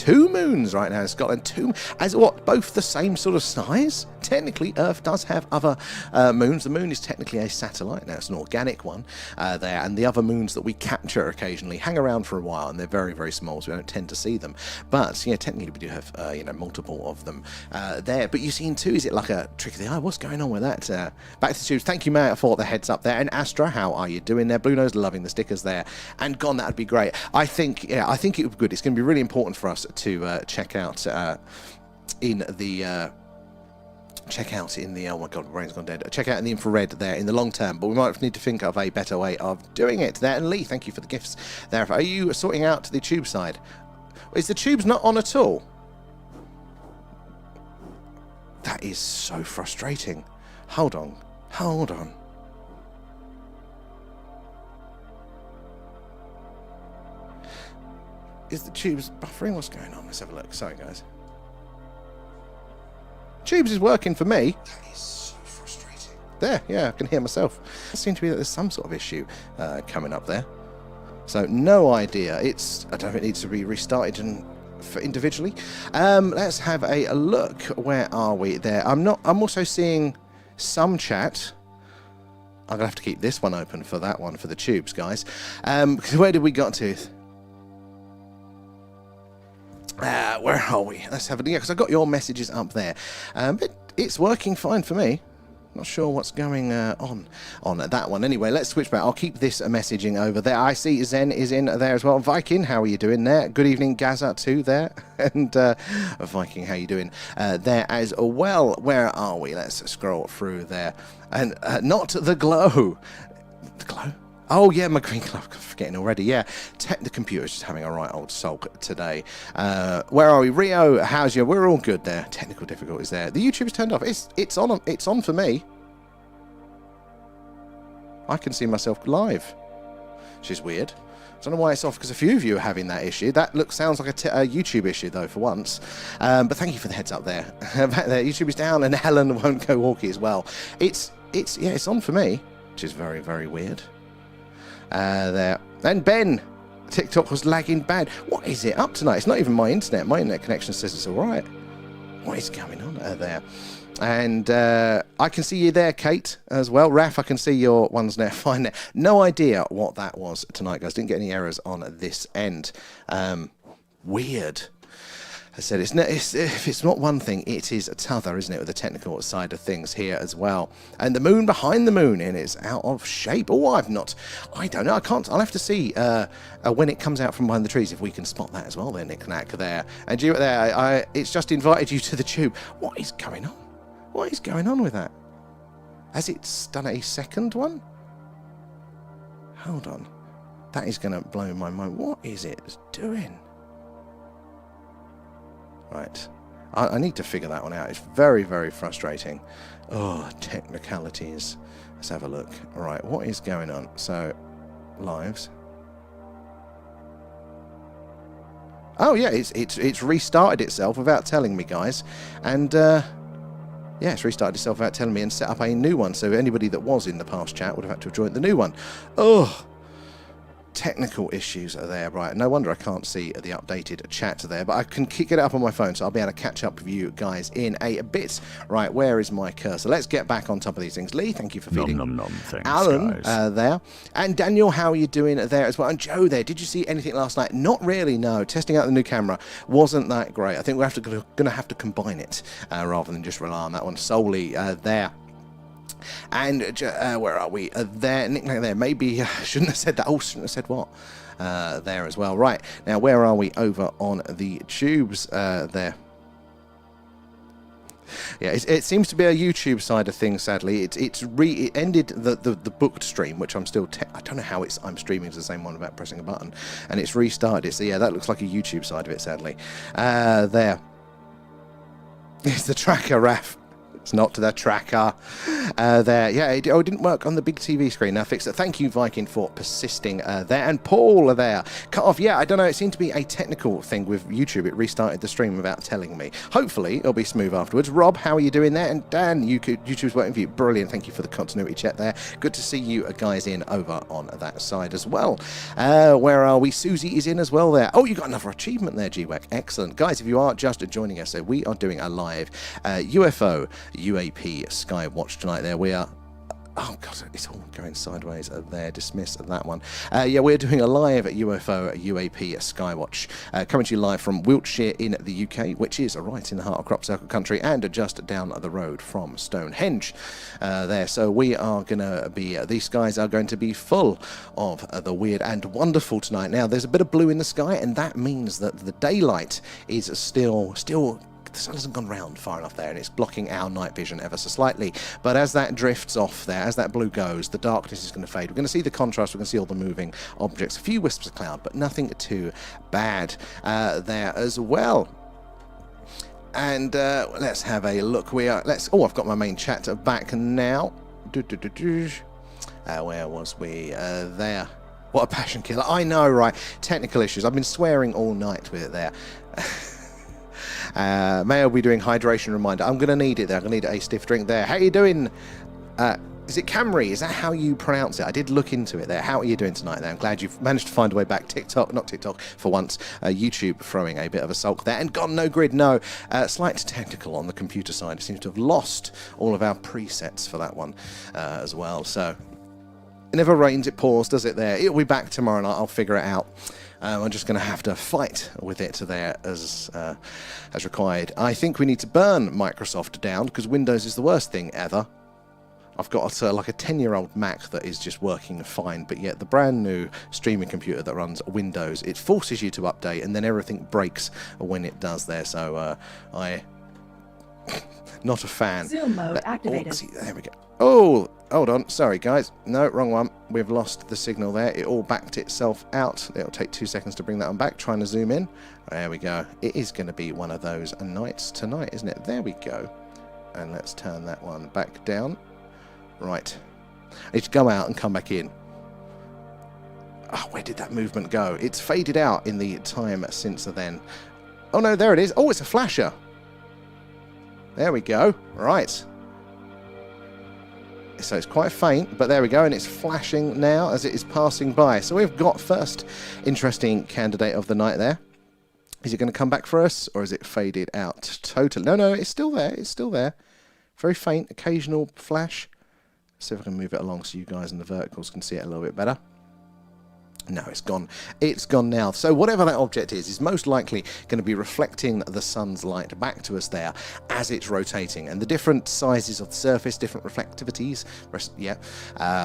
2 moons right now in Scotland. 2, as what, both the same sort of size? Technically, Earth does have other moons. The moon is technically a satellite. Now, it's an organic one there, and the other moons that we capture occasionally hang around for a while, and they're very, very small, so we don't tend to see them. But, yeah, technically we do have, you know, multiple of them there. But you've seen 2, is it like a trick of the eye? What's going on with that? Back to the tubes. Thank you, Matt, for the heads up there. And Astra, how are you doing there? Blue Nose, loving the stickers there. And Gone, that would be great. I think it would be good. It's going to be really important for us to check out in the oh my god, my brain's gone dead. Check out in the infrared there in the long term, but we might need to think of a better way of doing it there. And Lee, thank you for the gifts there. Are you sorting out the tube side? Is the tubes not on at all? That is so frustrating. Hold on. Is the tubes buffering? What's going on? Let's have a look. Sorry, guys. Tubes is working for me. That is so frustrating. There, yeah, I can hear myself. It seems to be that there's some sort of issue coming up there. So, no idea. I don't know if it needs to be restarted individually. Let's have a look. Where are we there? I'm also seeing some chat. I'm gonna have to keep this one open for that one for the tubes, guys. Where did we got to? Where are we? Let's have a look. Because I got your messages up there. But it's working fine for me. Not sure what's going on that one. Anyway, let's switch back. I'll keep this messaging over there. I see Zen is in there as well. Viking, how are you doing there? Good evening, Gaza too there. And Viking, how are you doing there as well? Where are we? Let's scroll through there. And not the glow. The glow? Oh, yeah, my green glove. I'm forgetting already. Yeah, the computer's just having a right old sulk today. Where are we? Rio, how's you? We're all good there. Technical difficulties there. The YouTube's turned off. It's on for me. I can see myself live, which is weird. I don't know why it's off, because a few of you are having that issue. That sounds like a YouTube issue, though, for once. But thank you for the heads up there. Back there, YouTube is down, and Helen won't go walkie as well. It's on for me, which is very, very weird. There. And Ben, TikTok was lagging bad. What is it up tonight? It's not even my internet. My internet connection says it's all right. What is going on there? And I can see you there, Kate, as well. Raf, I can see your ones there. Fine there. No idea what that was tonight, guys. Didn't get any errors on this end. Weird. I said, if it's not one thing, it is t'other, isn't it, with the technical side of things here as well. And the moon behind the moon, and it's out of shape. Oh, I don't know, I can't, I'll have to see when it comes out from behind the trees, if we can spot that as well there, Nick Knack there. And you there, it's just invited you to the tube. What is going on? What is going on with that? Has it done a second one? Hold on. That is going to blow my mind. What is it doing? Right, I need to figure that one out. It's very, very frustrating. Oh, technicalities. Let's have a look. All right, what is going on? So, lives. Oh yeah, it's restarted itself without telling me, guys. And yeah, it's restarted itself without telling me and set up a new one. So anybody that was in the past chat would have had to have joined the new one. Oh. Technical issues are there, right? No wonder I can't see the updated chat there, but I can get it up on my phone, so I'll be able to catch up with you guys in a bit. Right, where is my cursor? Let's get back on top of these things. Lee, thank you for feeding. Thanks, Alan there. And Daniel, how are you doing there as well? And Joe there, did you see anything last night? Not really, no. Testing out the new camera wasn't that great. I think we're going to have to combine it rather than just rely on that one solely there. And where are we? There, nickname there. Maybe shouldn't have said that. Oh, shouldn't have said what? There as well. Right, now where are we over on the tubes there? Yeah, it seems to be a YouTube side of things, sadly. It ended the booked stream, which I'm still... I don't know how I'm streaming to the same one without pressing a button. And it's restarted it. So yeah, that looks like a YouTube side of it, sadly. There. It's the tracker, Raf. It's not to the tracker. There, yeah, it didn't work on the big TV screen. Now fixed it. Thank you, Viking, for persisting there. And Paul there. Cut off. Yeah, I don't know. It seemed to be a technical thing with YouTube. It restarted the stream without telling me. Hopefully, it'll be smooth afterwards. Rob, how are you doing there? And Dan, YouTube's working for you. Brilliant. Thank you for the continuity check there. Good to see you guys in over on that side as well. Where are we? Susie is in as well there. Oh, you got another achievement there, GWAC. Excellent. Guys, if you are just joining us, we are doing a live UFO UAP Skywatch tonight there. We are... Oh, God, it's all going sideways there. Dismiss that one. Yeah, we're doing a live UFO UAP Skywatch. Coming to you live from Wiltshire in the UK, which is right in the heart of Crop Circle country and just down the road from Stonehenge there. So we are going to be... these skies are going to be full of the weird and wonderful tonight. Now, there's a bit of blue in the sky, and that means that the daylight is still the sun hasn't gone round far enough there, and it's blocking our night vision ever so slightly. But as that drifts off there, as that blue goes, the darkness is going to fade. We're going to see the contrast. We're going to see all the moving objects, a few wisps of cloud, but nothing too bad there as well. And let's have a look. Oh, I've got my main chat back now. Where was we? There. What a passion killer. I know, right? Technical issues. I've been swearing all night with it there. May I be doing hydration reminder? I'm going to need it there. I'm going to need a stiff drink there. How are you doing? Is it Camry? Is that how you pronounce it? I did look into it there. How are you doing tonight there? I'm glad you've managed to find a way back. Not TikTok for once. YouTube throwing a bit of a sulk there. And gone no grid, no. Slight technical on the computer side. I seem to have lost all of our presets for that one as well. So it never rains, it pours, does it there? It'll be back tomorrow and I'll figure it out. I'm just going to have to fight with it there as required. I think we need to burn Microsoft down because Windows is the worst thing ever. I've got like a 10-year-old Mac that is just working fine, but yet the brand new streaming computer that runs Windows, it forces you to update and then everything breaks when it does there. So not a fan. Zoom mode activated. Oh, see, there we go. Oh, hold on. Sorry, guys. No, wrong one. We've lost the signal there. It all backed itself out. It'll take 2 seconds to bring that one back. Trying to zoom in. There we go. It is going to be one of those nights tonight, isn't it? There we go. And let's turn that one back down. Right. I need to go out and come back in. Oh, where did that movement go? It's faded out in the time since then. Oh, no, there it is. Oh, it's a flasher. There we go. Right. So it's quite faint, but there we go, and it's flashing now as it is passing by. So we've got first interesting candidate of the night there. Is it going to come back for us, or is it faded out totally? No, it's still there. It's still there. Very faint, occasional flash. See if I can move it along so you guys in the verticals can see it a little bit better. No, it's gone. It's gone now. So whatever that object is most likely going to be reflecting the sun's light back to us there as it's rotating. And the different sizes of the surface, different reflectivities,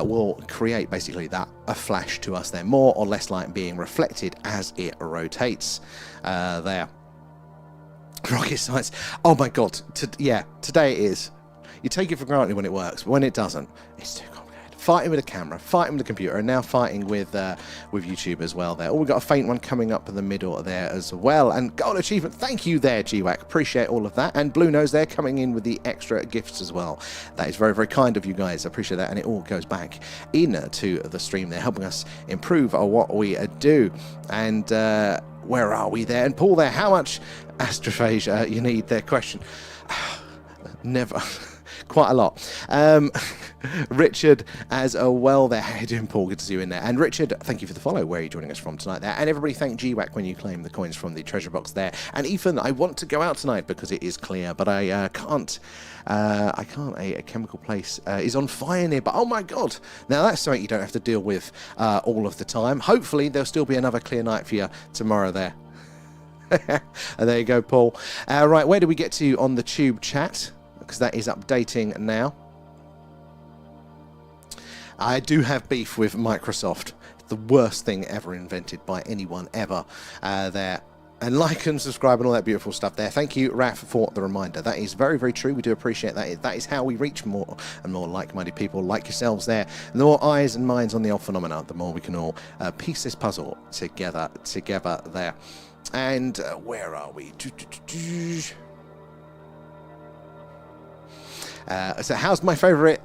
will create basically a flash to us there. More or less light being reflected as it rotates there. Rocket science. Oh my God. Today it is. You take it for granted when it works, but when it doesn't, it's too complicated. Fighting with a camera, fighting with a computer, and now fighting with YouTube as well there. Oh, we've got a faint one coming up in the middle there as well. And gold achievement, thank you there, GWAC. Appreciate all of that. And Blue Nose there coming in with the extra gifts as well. That is very, very kind of you guys. I appreciate that. And it all goes back into the stream there, helping us improve what we do. And where are we there? And Paul there, how much astrophagia you need there? Question. Never. Quite a lot. Richard as well there. How you doing, Paul? Good to see you in there. And Richard, thank you for the follow. Where are you joining us from tonight there? And everybody thank GWAC when you claim the coins from the treasure box there. And Ethan, I want to go out tonight because it is clear, but I can't. I can't. A chemical place is on fire near, but oh my God. Now that's something you don't have to deal with all of the time. Hopefully there'll still be another clear night for you tomorrow there. There you go, Paul. Right, where do we get to on the tube chat? Because that is updating now. I do have beef with Microsoft. The worst thing ever invented by anyone ever there. And like and subscribe and all that beautiful stuff there. Thank you, Raf, for the reminder. That is very, very true. We do appreciate that. That is how we reach more and more like-minded people like yourselves there. And the more eyes and minds on the old phenomena, the more we can all piece this puzzle together there. And where are we? So how's my favourite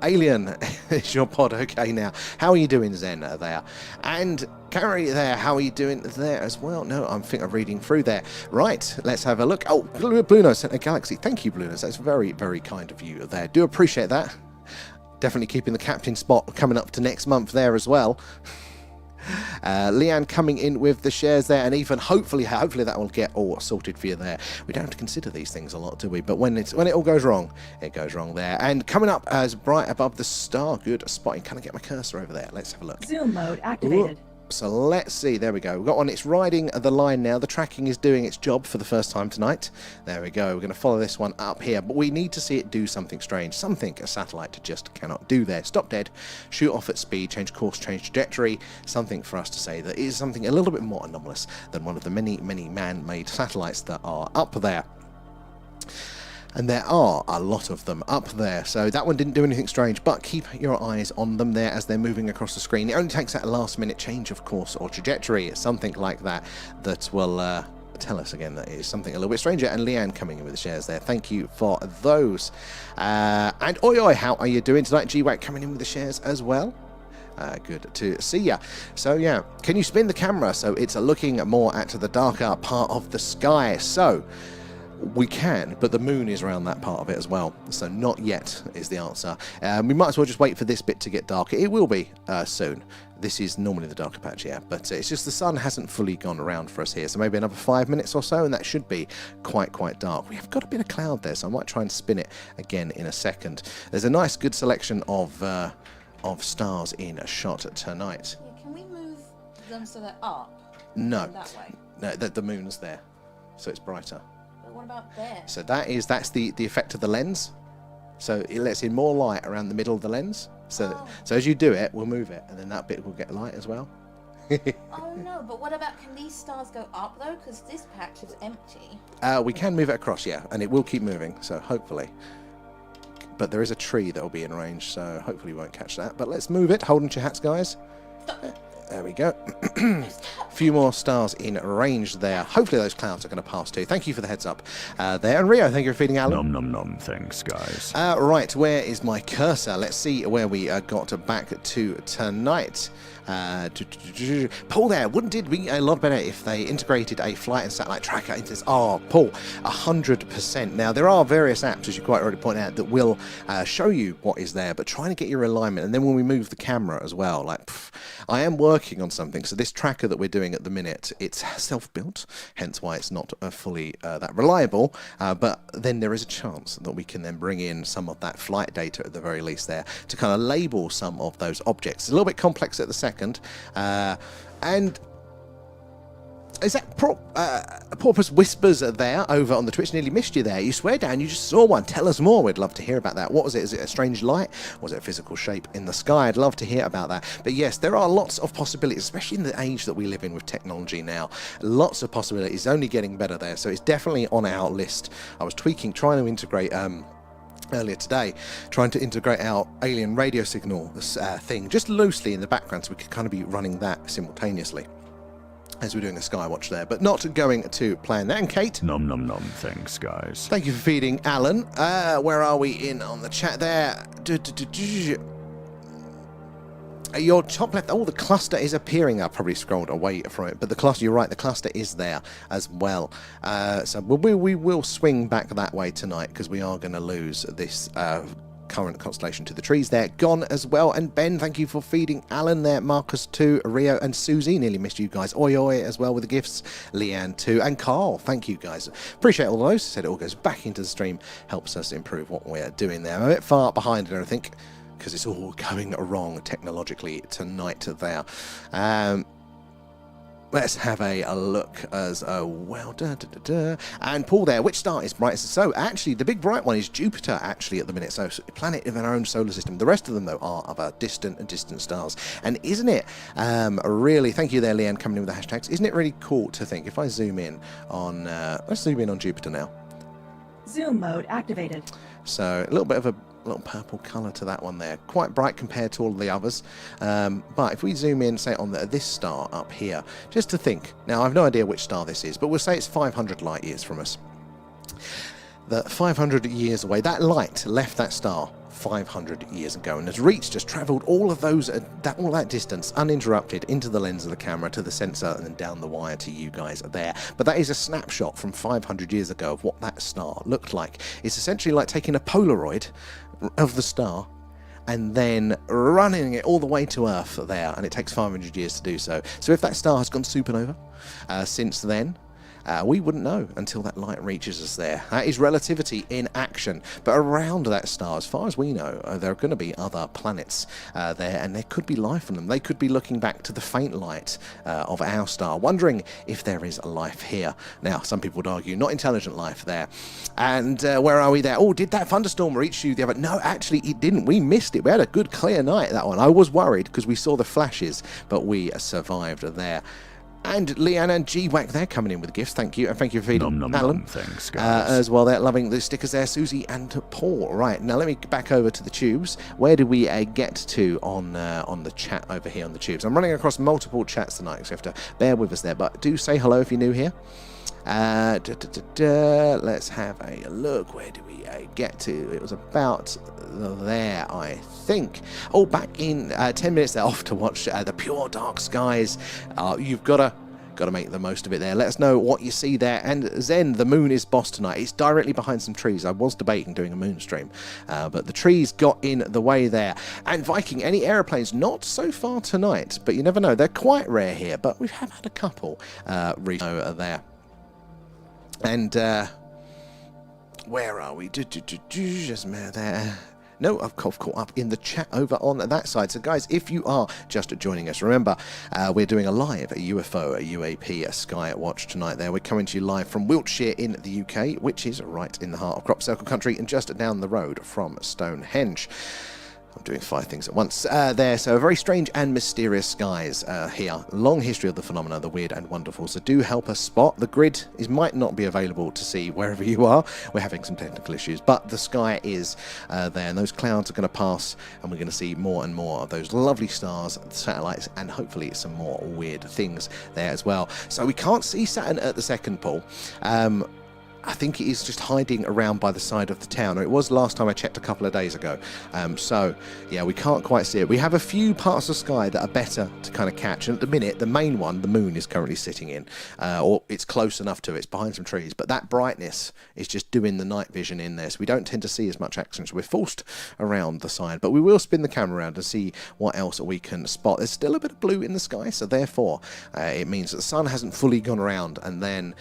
alien? Is your pod okay now? How are you doing, Zen, there? And Gary there, how are you doing there as well? No, I think I'm reading through there. Right, let's have a look. Oh, Bluno sent a galaxy. Thank you, Bluno. That's very, very kind of you there. Do appreciate that. Definitely keeping the captain spot coming up to next month there as well. Leanne coming in with the shares there, and even hopefully that will get all sorted for you there. We don't have to consider these things a lot, do we? But when it all goes wrong, it goes wrong there. And coming up as bright above the star, good spotting. Can I get my cursor over there? Let's have a look. Zoom mode activated. Ooh. So let's see, there we go. We've got one, it's riding the line now. The tracking is doing its job for the first time tonight. There we go, we're going to follow this one up here. But we need to see it do something strange, something a satellite just cannot do there. Stop dead, shoot off at speed, change course, change trajectory. Something for us to say that is something a little bit more anomalous than one of the many, many man-made satellites that are up there. And there are a lot of them up there, so that one didn't do anything strange, but keep your eyes on them there as they're moving across the screen. It only takes that last minute change of course or trajectory, something like that, that will tell us again that it is something a little bit stranger. And Leanne coming in with the shares there, thank you for those. And Oi Oi, how are you doing tonight? GWAC coming in with the shares as well. Good to see ya. So yeah, can you spin the camera so it's looking more at the darker part of the sky? So we can, but the moon is around that part of it as well, so not yet is the answer. We might as well just wait for this bit to get darker. It will be soon. This is normally the darker patch, yeah, but it's just the sun hasn't fully gone around for us here, so maybe another 5 minutes or so and that should be quite dark. We have got a bit of cloud there, so I might try and spin it again in a second. There's a nice good selection of stars in a shot tonight. Yeah, can we move them so they're up? No, that way. No, the moon's there, so it's brighter. What about there? So that's the effect of the lens. So it lets in more light around the middle of the lens. So as you do it, we'll move it, and then that bit will get light as well. Oh no, but what about, can these stars go up though? Because this patch is empty. We can move it across, yeah, and it will keep moving, so hopefully. But there is a tree that will be in range, so hopefully we won't catch that. But let's move it. Hold on to your hats, guys. Stop. There we go. A few more stars in range there. Hopefully those clouds are going to pass too. Thank you for the heads up there. And Rio, thank you for feeding Alan. Nom nom nom, thanks guys. Right, where is my cursor? Let's see where we got back to tonight. Paul there, wouldn't it be a lot better if they integrated a flight and satellite tracker into this? Oh, Paul, 100%. Now, there are various apps, as you quite already pointed out, that will show you what is there, but trying to get your alignment, and then when we move the camera as well, like, I am working on something, so this tracker that we're doing at the minute, it's self-built, hence why it's not fully that reliable, but then there is a chance that we can then bring in some of that flight data at the very least there to kind of label some of those objects. It's a little bit complex at the second, and is that Porpoise Whispers there over on the Twitch? Nearly missed you there. You swear down you just saw one. Tell us more. We'd love to hear about that. What was it? Is it a strange light? Was it a physical shape in the sky? I'd love to hear about that. But yes, there are lots of possibilities, especially in the age that we live in with technology now. Lots of possibilities, only getting better there. So it's definitely on our list. I was trying to integrate earlier today, trying to integrate our alien radio signal thing just loosely in the background so we could kind of be running that simultaneously as we're doing a Skywatch there, but not going to plan that. And Kate, Nom nom nom, thanks guys. thank you for feeding Alan. Where are we in on the chat there? Your top left, the cluster is appearing. I probably scrolled away from it, but the cluster, you're right, the cluster is there as well. So we will swing back that way tonight because we are going to lose this current constellation to the trees there. Gone as well. And Ben, thank you for feeding Alan there. Marcus too, Rio and Susie, nearly missed you guys. Oi Oi as well with the gifts. Leanne too, and Carl, thank you guys. Appreciate all those. Said it all goes back into the stream, helps us improve what we're doing there. I'm a bit far behind it, I think, because it's all going wrong technologically tonight there. Let's have a look as well. And Paul there, which star is brightest? So actually, the big bright one is Jupiter actually at the minute. So planet in our own solar system. The rest of them though are of our distant stars. And isn't it really? Thank you there, Leanne, coming in with the hashtags. Isn't it really cool to think if I zoom in on? Let's zoom in on Jupiter now. Zoom mode activated. So a little bit of a little purple colour to that one there. Quite bright compared to all of the others. But if we zoom in, say, on this star up here, just to think. Now, I've no idea which star this is, but we'll say it's 500 light years from us. that 500 years away, that light left that star 500 years ago and has reached, just travelled all of those, all that distance uninterrupted into the lens of the camera, to the sensor, and then down the wire to you guys there. But that is a snapshot from 500 years ago of what that star looked like. It's essentially like taking a Polaroid of the star and then running it all the way to Earth there, and it takes 500 years to do so. So if that star has gone supernova since then, we wouldn't know until that light reaches us there. That is relativity in action. But around that star, as far as we know, there are going to be other planets there, and there could be life on them. They could be looking back to the faint light of our star, wondering if there is life here. Now, some people would argue, not intelligent life there. And where are we there? Oh, did that thunderstorm reach you the other? No, actually, it didn't. We missed it. We had a good, clear night, that one. I was worried because we saw the flashes, but we survived there. And Leanne and G-Wack there coming in with gifts. Thank you. And thank you for feeding Alan. Thanks, guys. As well, they're loving the stickers there, Susie and Paul. Right, now let me back over to the tubes. Where do we get to on the chat over here on the tubes? I'm running across multiple chats tonight, so you have to bear with us there. But do say hello if you're new here. Let's have a look. Where do we get to? It was about there, I think. Oh, back in 10 minutes there, off to watch the Pure Dark Skies. You've got to make the most of it there. Let us know what you see there. And Zen, the moon is boss tonight. It's directly behind some trees. I was debating doing a moon stream, but the trees got in the way there. And Viking, any aeroplanes? Not so far tonight, but you never know. They're quite rare here, but we have had a couple there. And where are we? Just there. No, I've caught up in the chat over on that side. So, guys, if you are just joining us, remember, we're doing a live UFO, a UAP, a Skywatch tonight there. We're coming to you live from Wiltshire in the UK, which is right in the heart of Crop Circle country and just down the road from Stonehenge. I'm doing 5 things at once there. So very strange and mysterious skies here. Long history of the phenomena, the weird and wonderful. So do help us spot. The grid might not be available to see wherever you are. We're having some technical issues, but the sky is there, and those clouds are going to pass, and we're going to see more and more of those lovely stars, satellites, and hopefully some more weird things there as well. So we can't see Saturn at the second pole. I think it is just hiding around by the side of the town. Or it was last time I checked a couple of days ago. So, yeah, we can't quite see it. We have a few parts of the sky that are better to kind of catch. And at the minute, the main one, the moon, is currently sitting in. Or it's close enough to it. It's behind some trees. But that brightness is just doing the night vision in there. So we don't tend to see as much action. So we're forced around the side. But we will spin the camera around and see what else we can spot. There's still a bit of blue in the sky. So therefore, it means that the sun hasn't fully gone around. And then,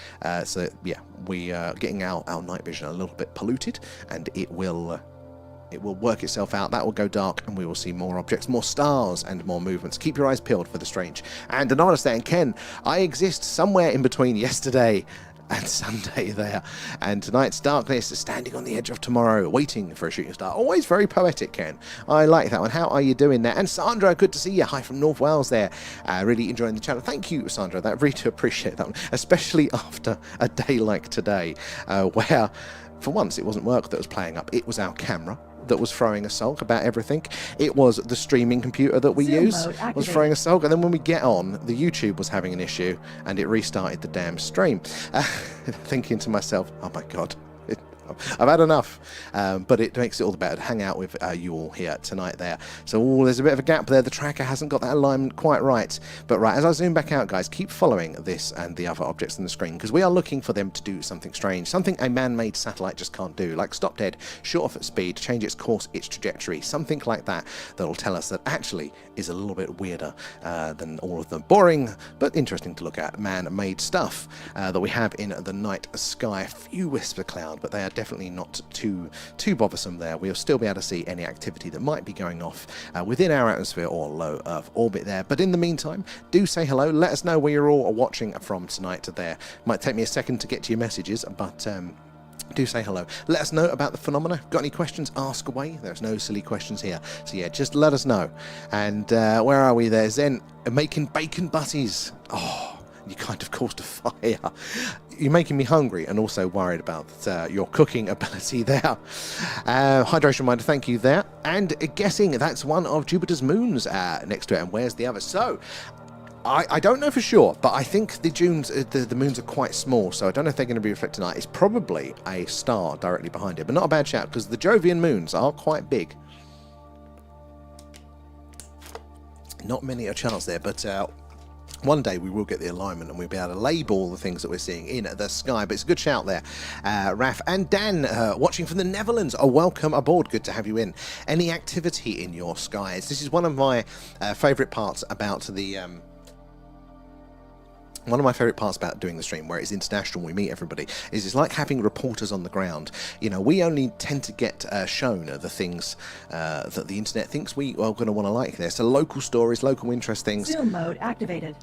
we are getting our night vision a little bit polluted, and it will work itself out. That will go dark, and we will see more objects, more stars, and more movements. Keep your eyes peeled for the strange. And anonymous there, and Ken, I exist somewhere in between yesterday and Sunday there, and tonight's darkness is standing on the edge of tomorrow, waiting for a shooting star. Always very poetic, Ken. I like that one. How are you doing there? And Sandra, good to see you. Hi from North Wales there. Really enjoying the channel. Thank you, Sandra. I really do appreciate that one, especially after a day like today, where for once it wasn't work that was playing up. It was our camera that was throwing a sulk about everything. It was the streaming computer that we use was throwing a sulk, and then when we get on, the YouTube was having an issue, and it restarted the damn stream. Thinking to myself, oh my god, I've had enough, but it makes it all the better to hang out with you all here tonight there. So there's a bit of a gap there. The tracker hasn't got that alignment quite right. But right, as I zoom back out, guys, keep following this and the other objects on the screen, because we are looking for them to do something strange, something a man-made satellite just can't do, like stop dead, shoot off at speed, change its course, its trajectory, something like that that'll tell us that actually is a little bit weirder than all of the boring but interesting to look at man-made stuff that we have in the night sky. A few wisps of cloud, but they are definitely not too bothersome there. We'll still be able to see any activity that might be going off within our atmosphere or low Earth orbit there. But in the meantime, do say hello. Let us know where you're all watching from tonight there. Might take me a second to get to your messages, but do say hello. Let us know about the phenomena. Got any questions? Ask away. There's no silly questions here. So yeah, just let us know. And where are we there? Zen, making bacon butties. Oh, you kind of caused a fire. You're making me hungry and also worried about your cooking ability there. Hydration reminder, thank you there. And guessing that's one of Jupiter's moons next to it. And where's the other? So, I don't know for sure, but I think the moons are quite small, so I don't know if they're going to be reflected tonight. It's probably a star directly behind it, but not a bad shout, because the Jovian moons are quite big. Not many a chance there, but one day we will get the alignment and we'll be able to label the things that we're seeing in the sky. But it's a good shout there, Raf. And Dan, watching from the Netherlands, welcome aboard. Good to have you in. Any activity in your skies? This is one of my favourite parts about the... One of my favourite parts about doing the stream, where it's international, we meet everybody, is it's like having reporters on the ground. You know, we only tend to get shown the things that the internet thinks we are going to want to like there. So local stories, local interest things. Zoom mode activated.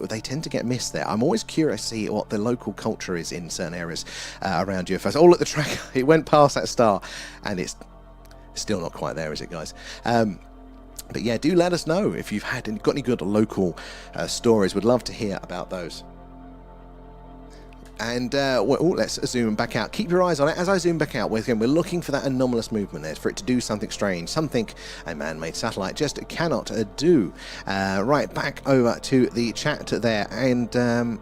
They tend to get missed there. I'm always curious to see what the local culture is in certain areas around UFOs. Oh, look, the tracker, it went past that star, and it's still not quite there, is it, guys? But yeah, do let us know if you've got any good local stories. We'd love to hear about those. And let's zoom back out. Keep your eyes on it. As I zoom back out, we're looking for that anomalous movement there, for it to do something strange, something a man-made satellite just cannot do. Right, back over to the chat there, and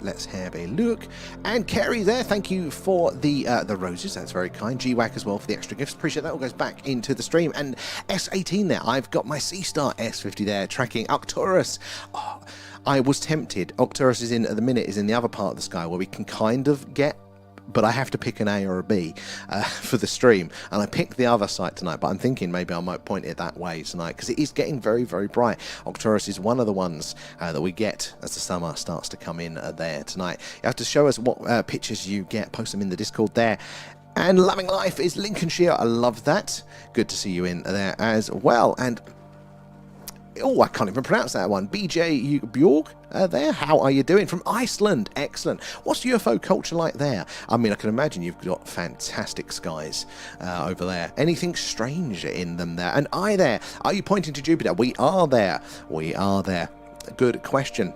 let's have a look. And Kerry there, thank you for the roses. That's very kind. GWAC as well for the extra gifts. Appreciate that. All goes back into the stream. And S18 there. I've got my C-Star S50 there, tracking Arcturus. Oh, I was tempted. Arcturus is at the minute is in the other part of the sky where we can kind of get, but I have to pick an A or a B for the stream, and I picked the other site tonight, but I'm thinking maybe I might point it that way tonight, because it is getting very, very bright. Arcturus is one of the ones that we get as the summer starts to come in there tonight. You have to show us what pictures you get, post them in the Discord there. And Loving Life is Lincolnshire. I love that. Good to see you in there as well. And oh, I can't even pronounce that one. BJ Bjorg there. How are you doing? From Iceland. Excellent. What's UFO culture like there? I mean, I can imagine you've got fantastic skies over there. Anything strange in them there? And there. Are you pointing to Jupiter? We are there. We are there. Good question.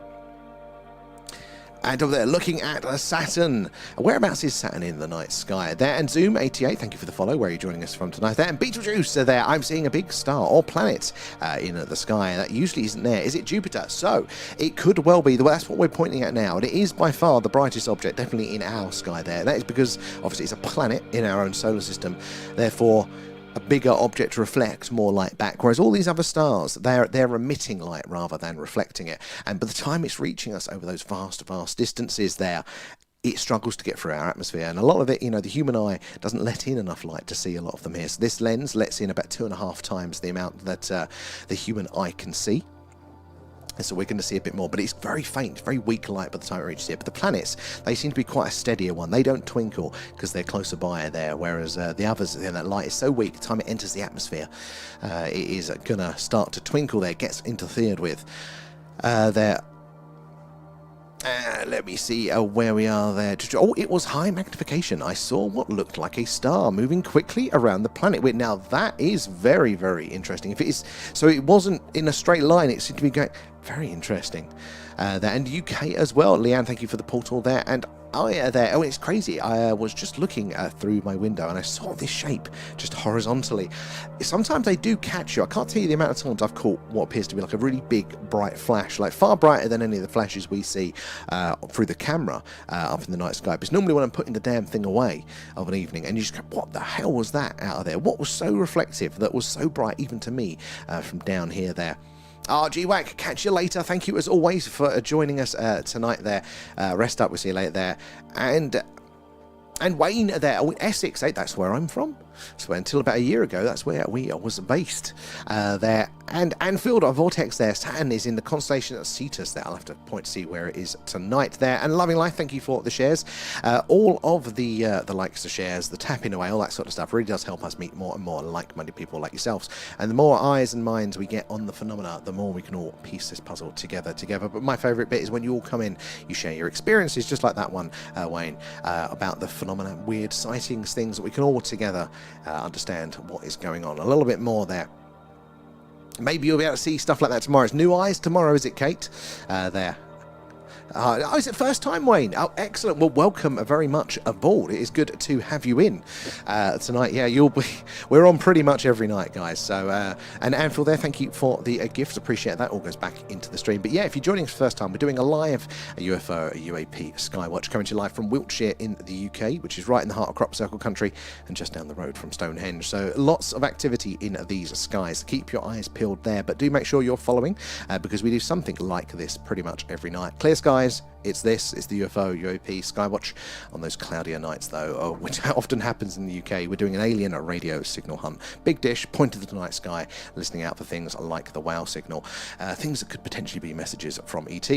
And over there, looking at Saturn. Whereabouts is Saturn in the night sky? There, and Zoom88, thank you for the follow. Where are you joining us from tonight? There, and Beetlejuice there. I'm seeing a big star or planet in the sky. That usually isn't there. Is it Jupiter? So, it could well be. That's what we're pointing at now. And it is by far the brightest object, definitely in our sky there. That is because, obviously, it's a planet in our own solar system. Therefore, a bigger object reflects more light back, whereas all these other stars, they're emitting light rather than reflecting it. And by the time it's reaching us over those vast distances there, it struggles to get through our atmosphere. And a lot of it, the human eye doesn't let in enough light to see a lot of them here. So this lens lets in about 2.5 times the amount that the human eye can see. And so we're going to see a bit more, but it's very faint, very weak light by the time it reaches here. But the planets, they seem to be quite a steadier one. They don't twinkle because they're closer by there, whereas the others, that light is so weak, the time it enters the atmosphere, it is going to start to twinkle there, gets interfered with there. Let me see where we are there. Oh, it was high magnification. I saw what looked like a star moving quickly around the planet. Now, that is very, very interesting. If it is, so it wasn't in a straight line. It seemed to be going very interesting. There, and UK as well. Leanne, thank you for the portal there. And there. Oh, it's crazy. I was just looking through my window and I saw this shape just horizontally. Sometimes they do catch you. I can't tell you the amount of times I've caught what appears to be like a really big bright flash, like far brighter than any of the flashes we see through the camera up in the night sky. Because normally when I'm putting the damn thing away of an evening and you just go, what the hell was that out of there? What was so reflective that was so bright even to me from down here there? GWAC, catch you later. Thank you as always for joining us tonight there. Rest up, we'll see you later there. And Wayne there, Essex, that's where I'm from. So until about a year ago, that's where we was based there. And Anfield, our Vortex there. Saturn is in the constellation of Cetus there. I'll have to point to see where it is tonight there. And Loving Life, thank you for the shares. All of the likes, the shares, the tapping away, all that sort of stuff really does help us meet more and more like-minded people like yourselves. And the more eyes and minds we get on the phenomena, the more we can all piece this puzzle together. But my favourite bit is when you all come in, you share your experiences, just like that one, Wayne, about the phenomena, weird sightings, things that we can all together understand what is going on a little bit more there. Maybe you'll be able to see stuff like that tomorrow. It's New Eyes tomorrow, is it, Kate? There. Oh, is it first time, Wayne? Oh, excellent. Well, welcome very much aboard. It is good to have you in tonight. Yeah, we're on pretty much every night, guys. So, and Anfield there, thank you for the gifts. Appreciate that. All goes back into the stream. But yeah, if you're joining us for the first time, we're doing a live UFO, UAP Skywatch, coming to you live from Wiltshire in the UK, which is right in the heart of Crop Circle country and just down the road from Stonehenge. So lots of activity in these skies. Keep your eyes peeled there, but do make sure you're following because we do something like this pretty much every night. Clear skies. It's the UFO, UAP, Skywatch. On those cloudier nights, though, which often happens in the UK, we're doing an alien radio signal hunt. Big dish, pointed to the night sky, listening out for things like the WOW signal, things that could potentially be messages from ET.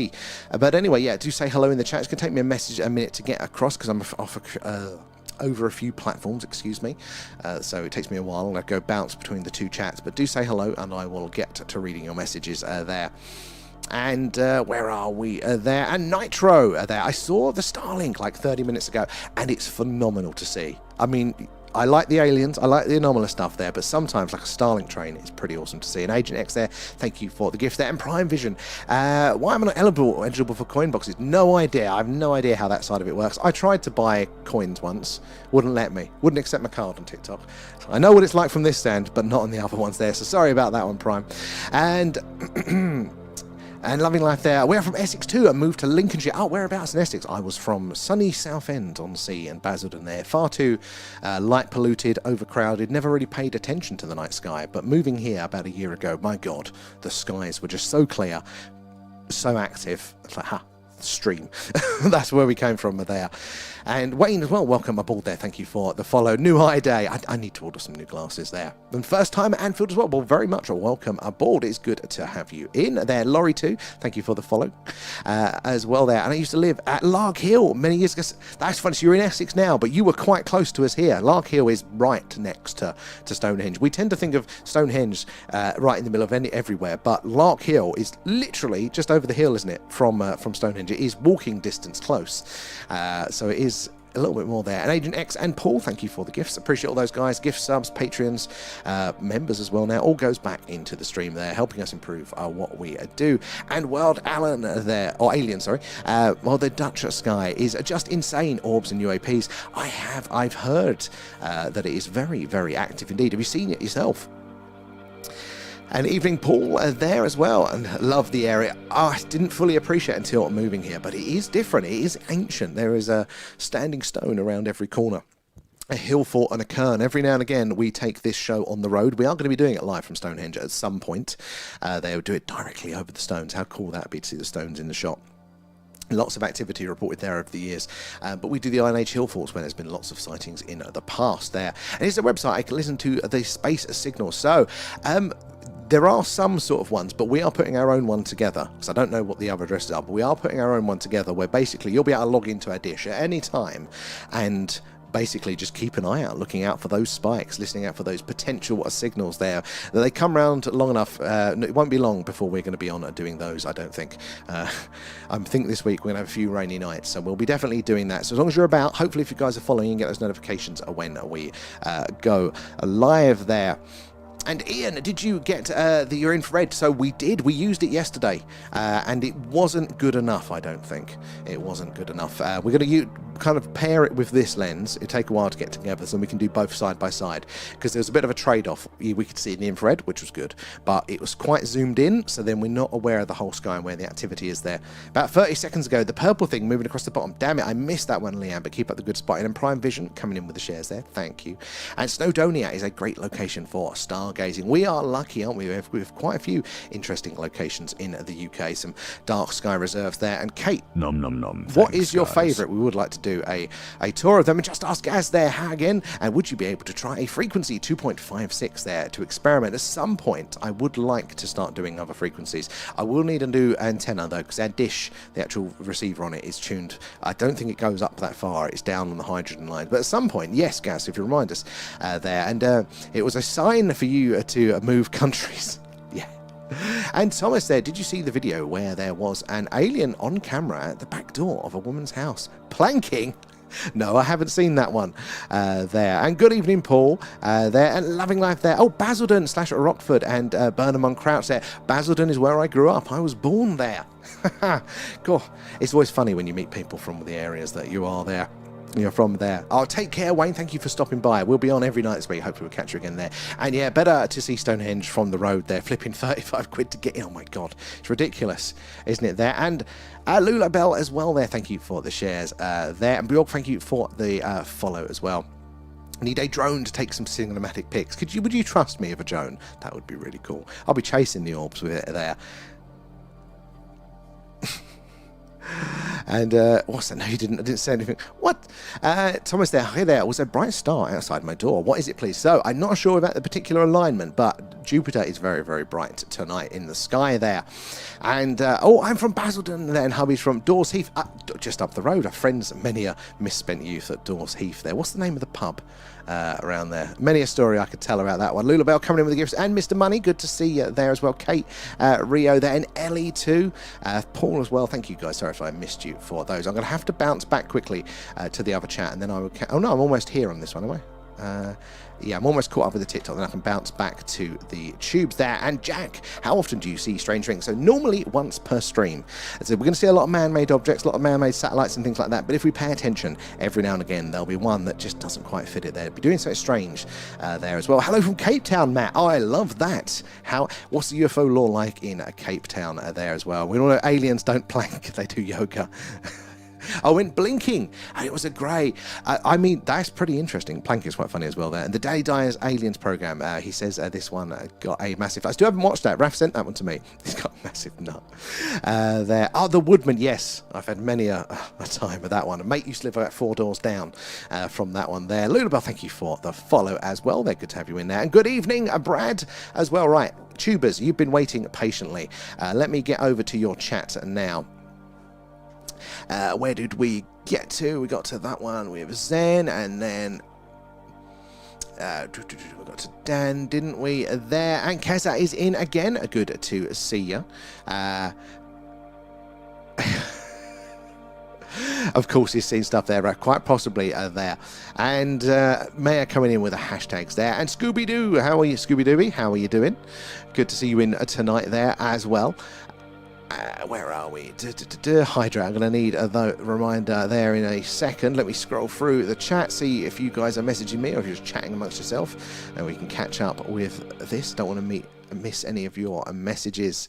But anyway, yeah, do say hello in the chat. It's going to take me a minute to get across because I'm off over a few platforms, excuse me, so it takes me a while and I go bounce between the two chats, but do say hello and I will get to reading your messages there. And where are we there? And Nitro there. I saw the Starlink like 30 minutes ago, and it's phenomenal to see. I mean, I like the aliens, I like the anomalous stuff there, but sometimes like a Starlink train is pretty awesome to see. And Agent X there, thank you for the gift there. And Prime Vision, why am I not eligible for coin boxes? No idea. I have no idea how that side of it works. I tried to buy coins once, wouldn't let me, wouldn't accept my card on TikTok. So I know what it's like from this stand, but not on the other ones there. So sorry about that one, Prime. And and loving life there. We're from Essex too and moved to Lincolnshire. Oh, whereabouts in Essex? I was from sunny Southend on Sea and Basildon there. Far too light polluted, overcrowded, never really paid attention to the night sky. But moving here about a year ago, my God, the skies were just so clear, so active. It's like, stream. That's where we came from there. And Wayne as well, welcome aboard there. Thank you for the follow. New High Day. I need to order some new glasses there. And first time at Anfield as well. Well, very much a welcome aboard. It's good to have you in there. Laurie too. Thank you for the follow as well there. And I used to live at Lark Hill many years ago. That's funny. So you're in Essex now, but you were quite close to us here. Lark Hill is right next to Stonehenge. We tend to think of Stonehenge right in the middle of everywhere, but Lark Hill is literally just over the hill, isn't it, from Stonehenge? It is walking distance close. So it is a little bit more there. And Agent X and Paul, thank you for the gifts. Appreciate all those guys. Gift subs, Patreons, members as well now. All goes back into the stream there, helping us improve what we do. And World Alan there, or Alien, sorry. Well, the Dutch sky is just insane. Orbs and UAPs. I've heard that it is very, very active indeed. Have you seen it yourself? And evening Paul there as well, and love the area. I didn't fully appreciate it until moving here, but it is different. It is ancient. There is a standing stone around every corner, a hill fort and a cairn. Every now and again we take this show on the road. We are going to be doing it live from Stonehenge at some point. They'll do it directly over the stones. How cool that would be to see the stones in the shot. Lots of activity reported there over the years, but we do the Iron Age hill forts where there's been lots of sightings in the past there. And it's a website I can listen to the space signals. So there are some sort of ones, but we are putting our own one together, because I don't know what the other addresses are, but we are putting our own one together where basically you'll be able to log into our dish at any time and basically just keep an eye out, looking out for those spikes, listening out for those potential signals there. They come round long enough, it won't be long before we're going to be on doing those, I don't think. I think this week we're going to have a few rainy nights, so we'll be definitely doing that. So as long as you're about, hopefully if you guys are following, you can get those notifications when we go live there. And Ian, did you get your infrared? So we did. We used it yesterday, and it wasn't good enough, I don't think. It wasn't good enough. We're going to kind of pair it with this lens. It'll take a while to get together, so we can do both side by side, because there's a bit of a trade-off. We could see it in the infrared, which was good, but it was quite zoomed in, so then we're not aware of the whole sky and where the activity is there. About 30 seconds ago, the purple thing moving across the bottom. Damn it, I missed that one, Leanne, but keep up the good spotting. And Prime Vision coming in with the shares there. Thank you. And Snowdonia is a great location for stargazing. We are lucky, aren't we? We have quite a few interesting locations in the UK. Some dark sky reserves there. And Kate, nom nom nom. What is your favourite? We would like to do a tour of them. And just ask Gaz there, how again? And would you be able to try a frequency 2.56 there to experiment? At some point, I would like to start doing other frequencies. I will need a new antenna though, because our dish, the actual receiver on it, is tuned. I don't think it goes up that far. It's down on the hydrogen line. But at some point, yes, Gaz, if you remind us there. And it was a sign for you to move countries. Yeah. And Thomas there, did you see the video where there was an alien on camera at the back door of a woman's house planking? No, I haven't seen that one there. And good evening, Paul, there. And loving life there. Oh, Basildon / Rockford and Burnham on Crouch there. Basildon is where I grew up. I was born there. Cool. It's always funny when you meet people from the areas that you are there. You're from there. Oh, take care, Wayne. Thank you for stopping by. We'll be on every night this week. Hopefully we'll catch you again there. And yeah, better to see Stonehenge from the road there. Flipping 35 quid to get in. Oh my God. It's ridiculous, isn't it there? And Lula Bell as well there. Thank you for the shares there. And Bjork, thank you for the follow as well. Need a drone to take some cinematic pics. Would you trust me with a drone? That would be really cool. I'll be chasing the orbs with it there. And what's that? No, you didn't. I didn't say anything. What? Thomas there. Hey there. Was a bright star outside my door. What is it, please? So I'm not sure about the particular alignment, but Jupiter is very, very bright tonight in the sky there. And oh, I'm from Basildon there, and hubby's from Dawes Heath, just up the road. Our friends, many a misspent youth at Dawes Heath there. What's the name of the pub around there? Many a story I could tell about that one. Lula Bell coming in with the gifts, and Mr. Money, good to see you there as well. Kate, Rio there, and Ellie too. Paul as well. Thank you guys. Sorry if I missed you for those. I'm going to have to bounce back quickly to the other chat, and then I will. Oh no, I'm almost here on this one, am I? Yeah, I'm almost caught up with the TikTok, then I can bounce back to the tubes there. And Jack, how often do you see strange things? So normally once per stream. So we're going to see a lot of man-made objects, a lot of man-made satellites and things like that. But if we pay attention, every now and again, there'll be one that just doesn't quite fit it there. Be doing something strange there as well. Hello from Cape Town, Matt. Oh, I love that. What's the UFO law like in Cape Town there as well? We all know aliens don't plank, they do yoga. I went blinking, and it was a grey. I mean, that's pretty interesting. Plank is quite funny as well there. And the Day Dyers Aliens program, he says this one got a massive... I still haven't watched that. Raph sent that one to me. He's got a massive nut there. Oh, the Woodman, yes. I've had many a time with that one. A mate used to live about 4 doors down from that one there. Lunabelle, thank you for the follow as well. They're good to have you in there. And good evening, Brad, as well. Right, tubers, you've been waiting patiently. Let me get over to your chat now. Where did we get to? We got to that one with Zen, and then we got to Dan, didn't we? There, and Keza is in again. Good to see you. Of course, he's seen stuff there, quite possibly there. And Maya coming in with the hashtags there. And Scooby-Doo, how are you, Scooby-Dooby? How are you doing? Good to see you in tonight there as well. Where are we? Hydra, I'm going to need a reminder there in a second. Let me scroll through the chat, see if you guys are messaging me or if you're just chatting amongst yourself, and we can catch up with this. Don't want to miss any of your messages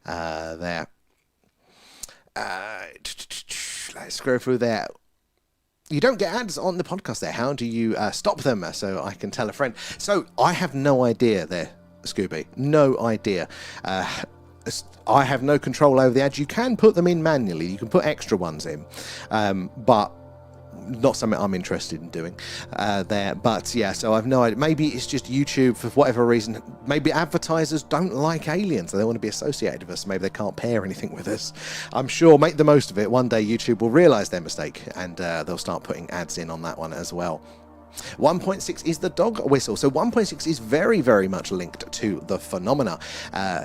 there. Let's scroll through there. You don't get ads on the podcast there. How do you stop them so I can tell a friend? So I have no idea there, Scooby. No idea. I have no control over the ads. You can put them in manually. You can put extra ones in, but not something I'm interested in doing there. But yeah, so I've no idea. Maybe it's just YouTube for whatever reason. Maybe advertisers don't like aliens. They don't want to be associated with us. Maybe they can't pair anything with us. I'm sure, make the most of it. One day YouTube will realize their mistake, and they'll start putting ads in on that one as well. 1.6 is the dog whistle. So 1.6 is very, very much linked to the phenomena.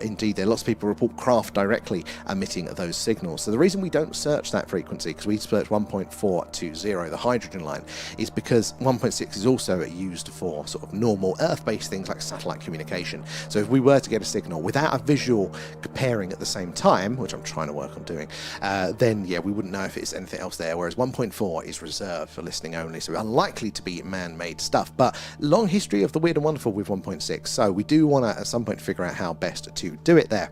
Indeed, there are lots of people report craft directly emitting those signals. So the reason we don't search that frequency, because we search 1.420, the hydrogen line, is because 1.6 is also used for sort of normal Earth-based things like satellite communication. So if we were to get a signal without a visual comparing at the same time, which I'm trying to work on doing, then yeah, we wouldn't know if it's anything else there, whereas 1.4 is reserved for listening only, so unlikely to be man-made stuff. But long history of the weird and wonderful with 1.6, so we do want to at some point figure out how best to do it there.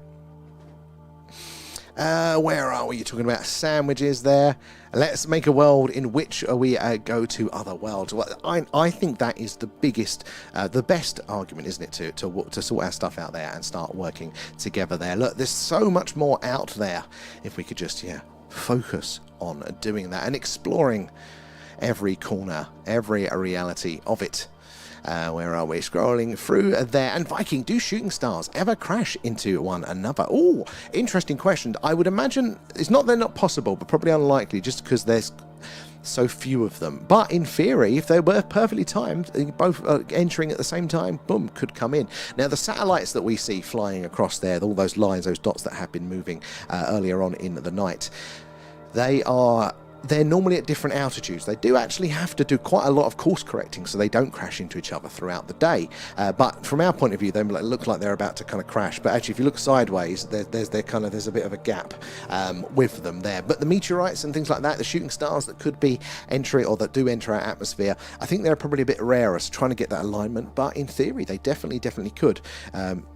Where are we? You're talking about sandwiches there. Let's make a world in which we go to other worlds. Well, I think that is the biggest, the best argument, isn't it, to sort our stuff out there and start working together there. Look, there's so much more out there if we could just, focus on doing that and exploring every corner, every reality of it. Where are we? Scrolling through there. And Viking, do shooting stars ever crash into one another? Oh, interesting question. I would imagine it's not they're not possible, but probably unlikely just because there's so few of them. But in theory, if they were perfectly timed, both entering at the same time, boom, could come in. Now, the satellites that we see flying across there, all those lines, those dots that have been moving earlier on in the night, they are they're normally at different altitudes. They do actually have to do quite a lot of course correcting so they don't crash into each other throughout the day. But from our point of view, they look like they're about to kind of crash. But actually, if you look sideways, there's a bit of a gap with them there. But the meteorites and things like that, the shooting stars that could be entering or that do enter our atmosphere, I think they're probably a bit rarer, so trying to get that alignment. But in theory, they definitely could.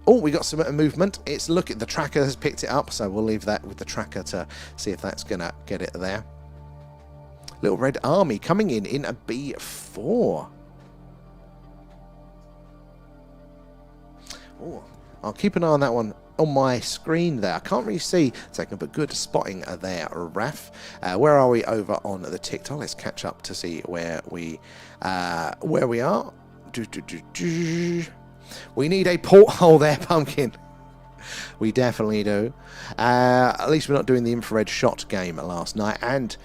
We got some movement. The tracker has picked it up, so we'll leave that with the tracker to see if that's going to get it there. Little red army coming in a B4. Oh, I'll keep an eye on that one on my screen there. I can't really see taking but good spotting there, Raf. Where are we over on the TikTok? Let's catch up to see where we are. We need a porthole there, Pumpkin. We definitely do. At least we're not doing the infrared shot game last night. And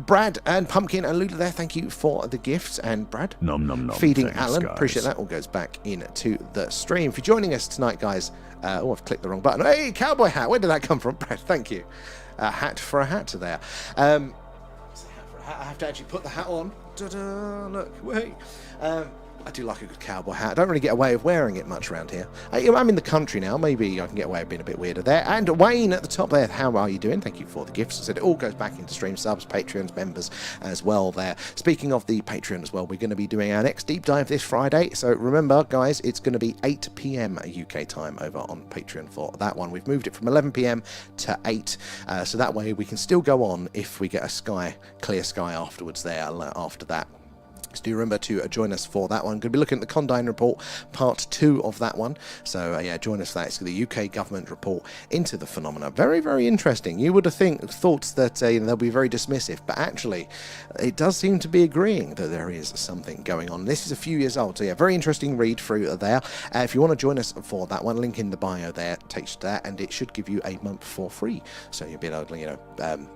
Brad and Pumpkin and Lula there, thank you for the gifts. And Brad, Nom nom nom. feeding Thanks, Alan, guys. appreciate that. All goes back into the stream. If you're joining us tonight, guys, I've clicked the wrong button. Hey, cowboy hat, where did that come from, Brad? Thank you. Hat for a hat there. I have to actually put the hat on. Ta-da, look, wait. I do like a good cowboy hat. I don't really get away with wearing it much around here. I'm in the country now. Maybe I can get away with being a bit weirder there. And Wayne at the top there, how are you doing? Thank you for the gifts. I said it all goes back into stream subs, Patreons, members as well there. Speaking of the Patreon as well, we're going to be doing our next deep dive this Friday. So remember, guys, it's going to be 8 p.m. UK time over on Patreon for that one. We've moved it from 11 p.m. to 8. So that way we can still go on if we get a clear sky afterwards there, after that. So do remember to join us for that one. Going to be looking at the Condine report, part 2 of that one. So join us for that. It's the UK government report into the phenomena. Very, very interesting. You would have thought that they'll be very dismissive, but actually it does seem to be agreeing that there is something going on. This is a few years old, so yeah, very interesting read through there. If you want to join us for that one, link in the bio there takes you to that, and it should give you a month for free. So you'll be able to,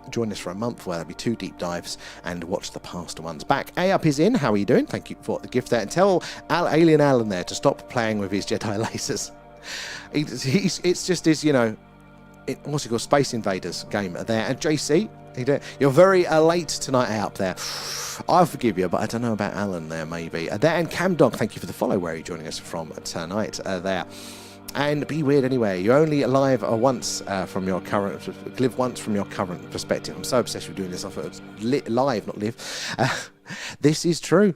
join us for a month where there'll be 2 deep dives and watch the past ones back. A-Up is in. How are you doing? Thank you for the gift there. And tell Alien Alan there to stop playing with his Jedi lasers. It's just his, what's it called? Space Invaders game there. And JC, you're very late tonight out there. I'll forgive you, but I don't know about Alan there, maybe. There, and Cam Dog, thank you for the follow. Where are you joining us from tonight there? And be weird anyway. You're only alive once from your current. Live once from your current perspective. I'm so obsessed with doing this. I thought it was live, not live. This is true.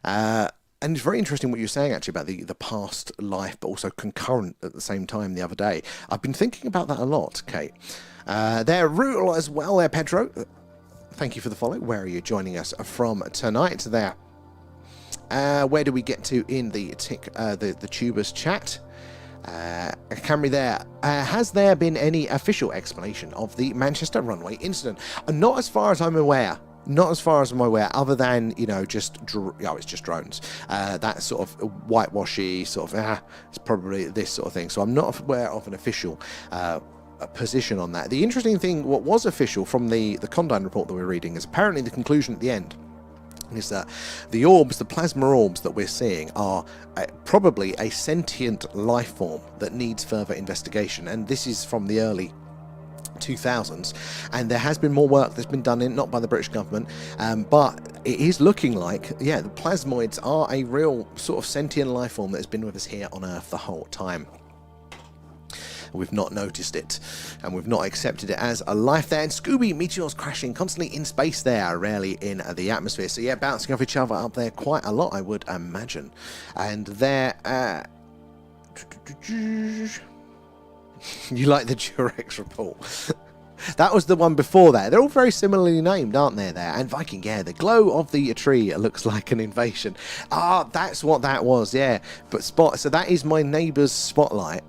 And it's very interesting what you're saying actually about the past life, but also concurrent at the same time the other day. I've been thinking about that a lot, Kate. They're brutal as well there, Pedro. Thank you for the follow. Where are you joining us from tonight there? Where do we get to in the Tubers chat? Camry there. Has there been any official explanation of the Manchester runway incident? Not as far as I'm aware. Not as far as I'm aware, other than, it's just drones. That sort of whitewashy, sort of, it's probably this sort of thing. So I'm not aware of an official position on that. The interesting thing, what was official from the Condine report that we're reading, is apparently the conclusion at the end is that the plasma orbs that we're seeing are probably a sentient life form that needs further investigation. And this is from the early 2000s, and there has been more work that's been done not by the British government, but it is looking like, the plasmoids are a real sort of sentient life form that has been with us here on Earth the whole time. We've not noticed it, and we've not accepted it as a life there. And Scooby, meteors crashing constantly in space there, rarely in the atmosphere. So bouncing off each other up there quite a lot, I would imagine. And there, you like the Durex report? That was the one before that. They're all very similarly named, aren't they there? And Viking, the glow of the tree looks like an invasion. That's what that was, But so that is my neighbour's spotlight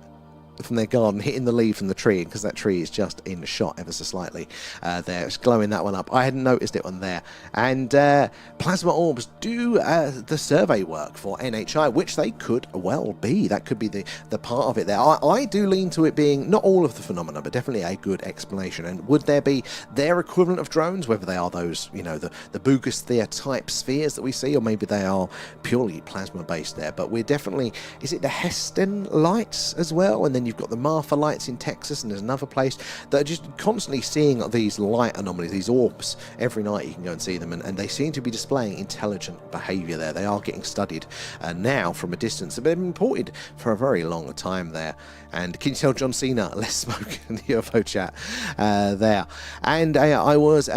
from their garden hitting the leaf from the tree, because that tree is just in shot ever so slightly there. It's glowing that one up. I hadn't noticed it on there. And plasma orbs do the survey work for NHI, which they could well be. That could be the part of it there. I do lean to it being not all of the phenomena, but definitely a good explanation. And would there be their equivalent of drones, whether they are those, the Boogosphere type spheres that we see, or maybe they are purely plasma based there. But we're definitely, is it the Heston lights as well? And then you've got the Marfa lights in Texas, and there's another place that are just constantly seeing these light anomalies, these orbs. Every night you can go and see them, and they seem to be displaying intelligent behaviour there. They are getting studied now from a distance. They've been reported for a very long time there. And can you tell John Cena, less smoke in the UFO chat there. And I was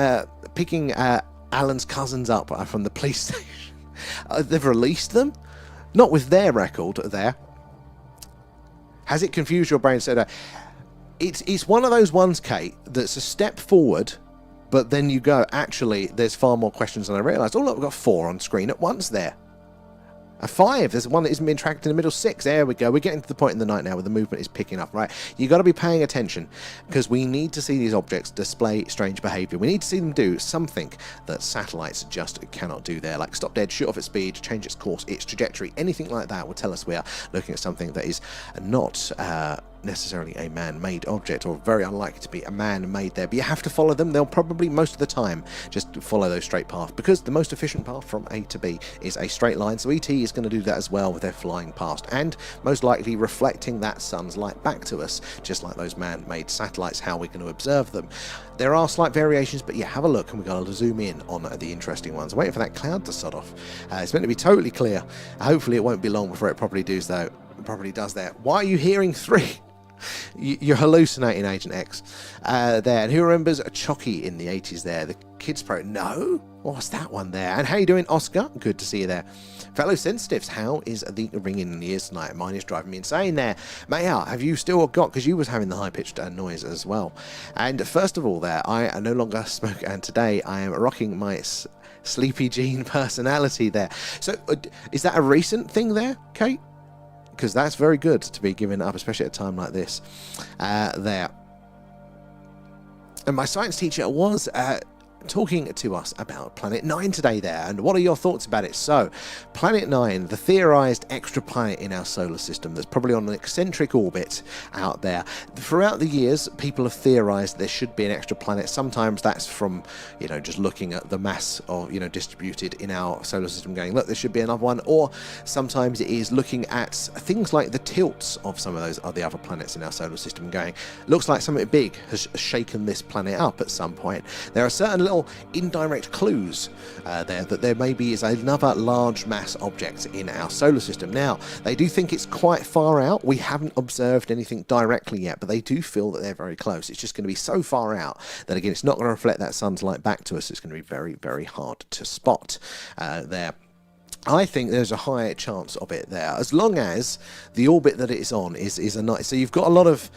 picking Alan's cousins up from the police station. They've released them, not with their record there. Has it confused your brain? So it's one of those ones, Kate, that's a step forward, but then you go, actually, there's far more questions than I realised. Oh, look, we've got 4 on screen at once there. A 5, there's one that isn't being tracked in the middle. 6, there we go. We're getting to the point in the night now where the movement is picking up, right? You got to be paying attention, because we need to see these objects display strange behaviour. We need to see them do something that satellites just cannot do there, like stop dead, shoot off its speed, change its course, its trajectory. Anything like that will tell us we are looking at something that is not necessarily a man-made object, or very unlikely to be a man-made there, but you have to follow them. They'll probably most of the time just follow those straight paths, because the most efficient path from A to B is a straight line. So ET is going to do that as well with their flying past, and most likely reflecting that sun's light back to us, just like those man-made satellites, how we're going to observe them. There are slight variations, but yeah, have a look, and we've got to zoom in on the interesting ones. Waiting for that cloud to sod off. It's meant to be totally clear. Hopefully it won't be long before it probably does that. Why are you hearing 3? You're hallucinating, Agent X. There. And who remembers Chucky in the 80s there? The Kids Pro. No? What's that one there? And how you doing, Oscar? Good to see you there. Fellow sensitives, how is the ringing in the ears tonight? Mine is driving me insane there. Maya, have you still got, because you was having the high-pitched noise as well. And first of all there, I no longer smoke, and today I am rocking my Sleepy Jean personality there. So is that a recent thing there, Kate? Because that's very good to be given up, especially at a time like this. There. And my science teacher was talking to us about Planet 9 today there, and what are your thoughts about it? So, Planet 9, the theorised extraplanet in our solar system that's probably on an eccentric orbit out there. Throughout the years, people have theorised there should be an extraplanet. Sometimes that's from, just looking at the mass of, distributed in our solar system going, look, there should be another one. Or sometimes it is looking at things like the tilts of some of those the other planets in our solar system going, looks like something big has shaken this planet up at some point. There are certain little indirect clues there that there maybe is another large mass object in our solar system. Now, they do think it's quite far out. We haven't observed anything directly yet, but they do feel that they're very close. It's just going to be so far out that, again, it's not going to reflect that sun's light back to us. It's going to be very, very hard to spot there. I think there's a high chance of it there, as long as the orbit that it is on is a nice. So you've got a lot of,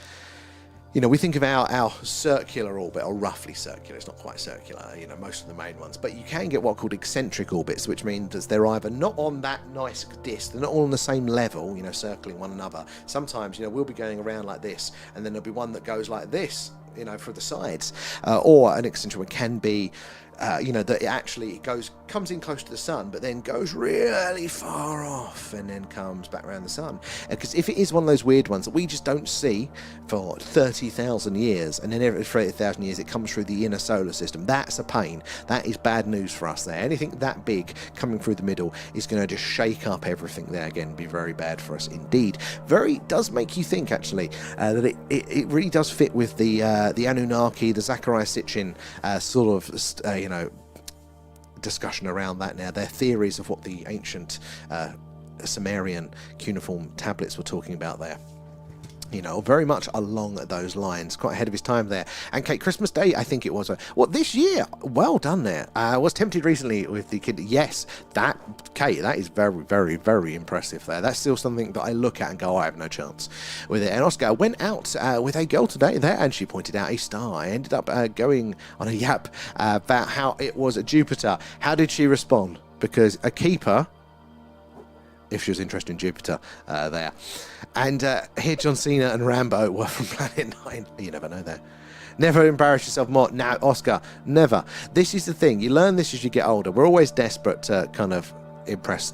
we think of our circular orbit, or roughly circular. It's not quite circular, most of the main ones. But you can get what are called eccentric orbits, which means they're either not on that nice disk, they're not all on the same level, circling one another. Sometimes, we'll be going around like this, and then there'll be one that goes like this, for the sides. Or an eccentric one can be, that it actually comes in close to the sun, but then goes really far off and then comes back around the sun. Because if it is one of those weird ones that we just don't see for 30,000 years, and then every 30,000 years it comes through the inner solar system, that's a pain. That is bad news for us there. Anything that big coming through the middle is going to just shake up everything there. Again, be very bad for us indeed. Does make you think, actually, that it really does fit with the Anunnaki, the Zecharia Sitchin sort of discussion around that now. Their theories of what the ancient Sumerian cuneiform tablets were talking about there. Very much along those lines. Quite ahead of his time there. And Kate, Christmas Day, I think it was. This year? Well done there. I was tempted recently with the kid. Yes, Kate, that is very, very, very impressive there. That's still something that I look at and go, I have no chance with it. And Oscar went out with a girl today there, and she pointed out a star. I ended up going on a yap about how it was Jupiter. How did she respond? Because a keeper, if she was interested in Jupiter there. And here John Cena and Rambo were from Planet 9. You never know there. Never embarrass yourself more. Now, Oscar, never. This is the thing. You learn this as you get older. We're always desperate to kind of impress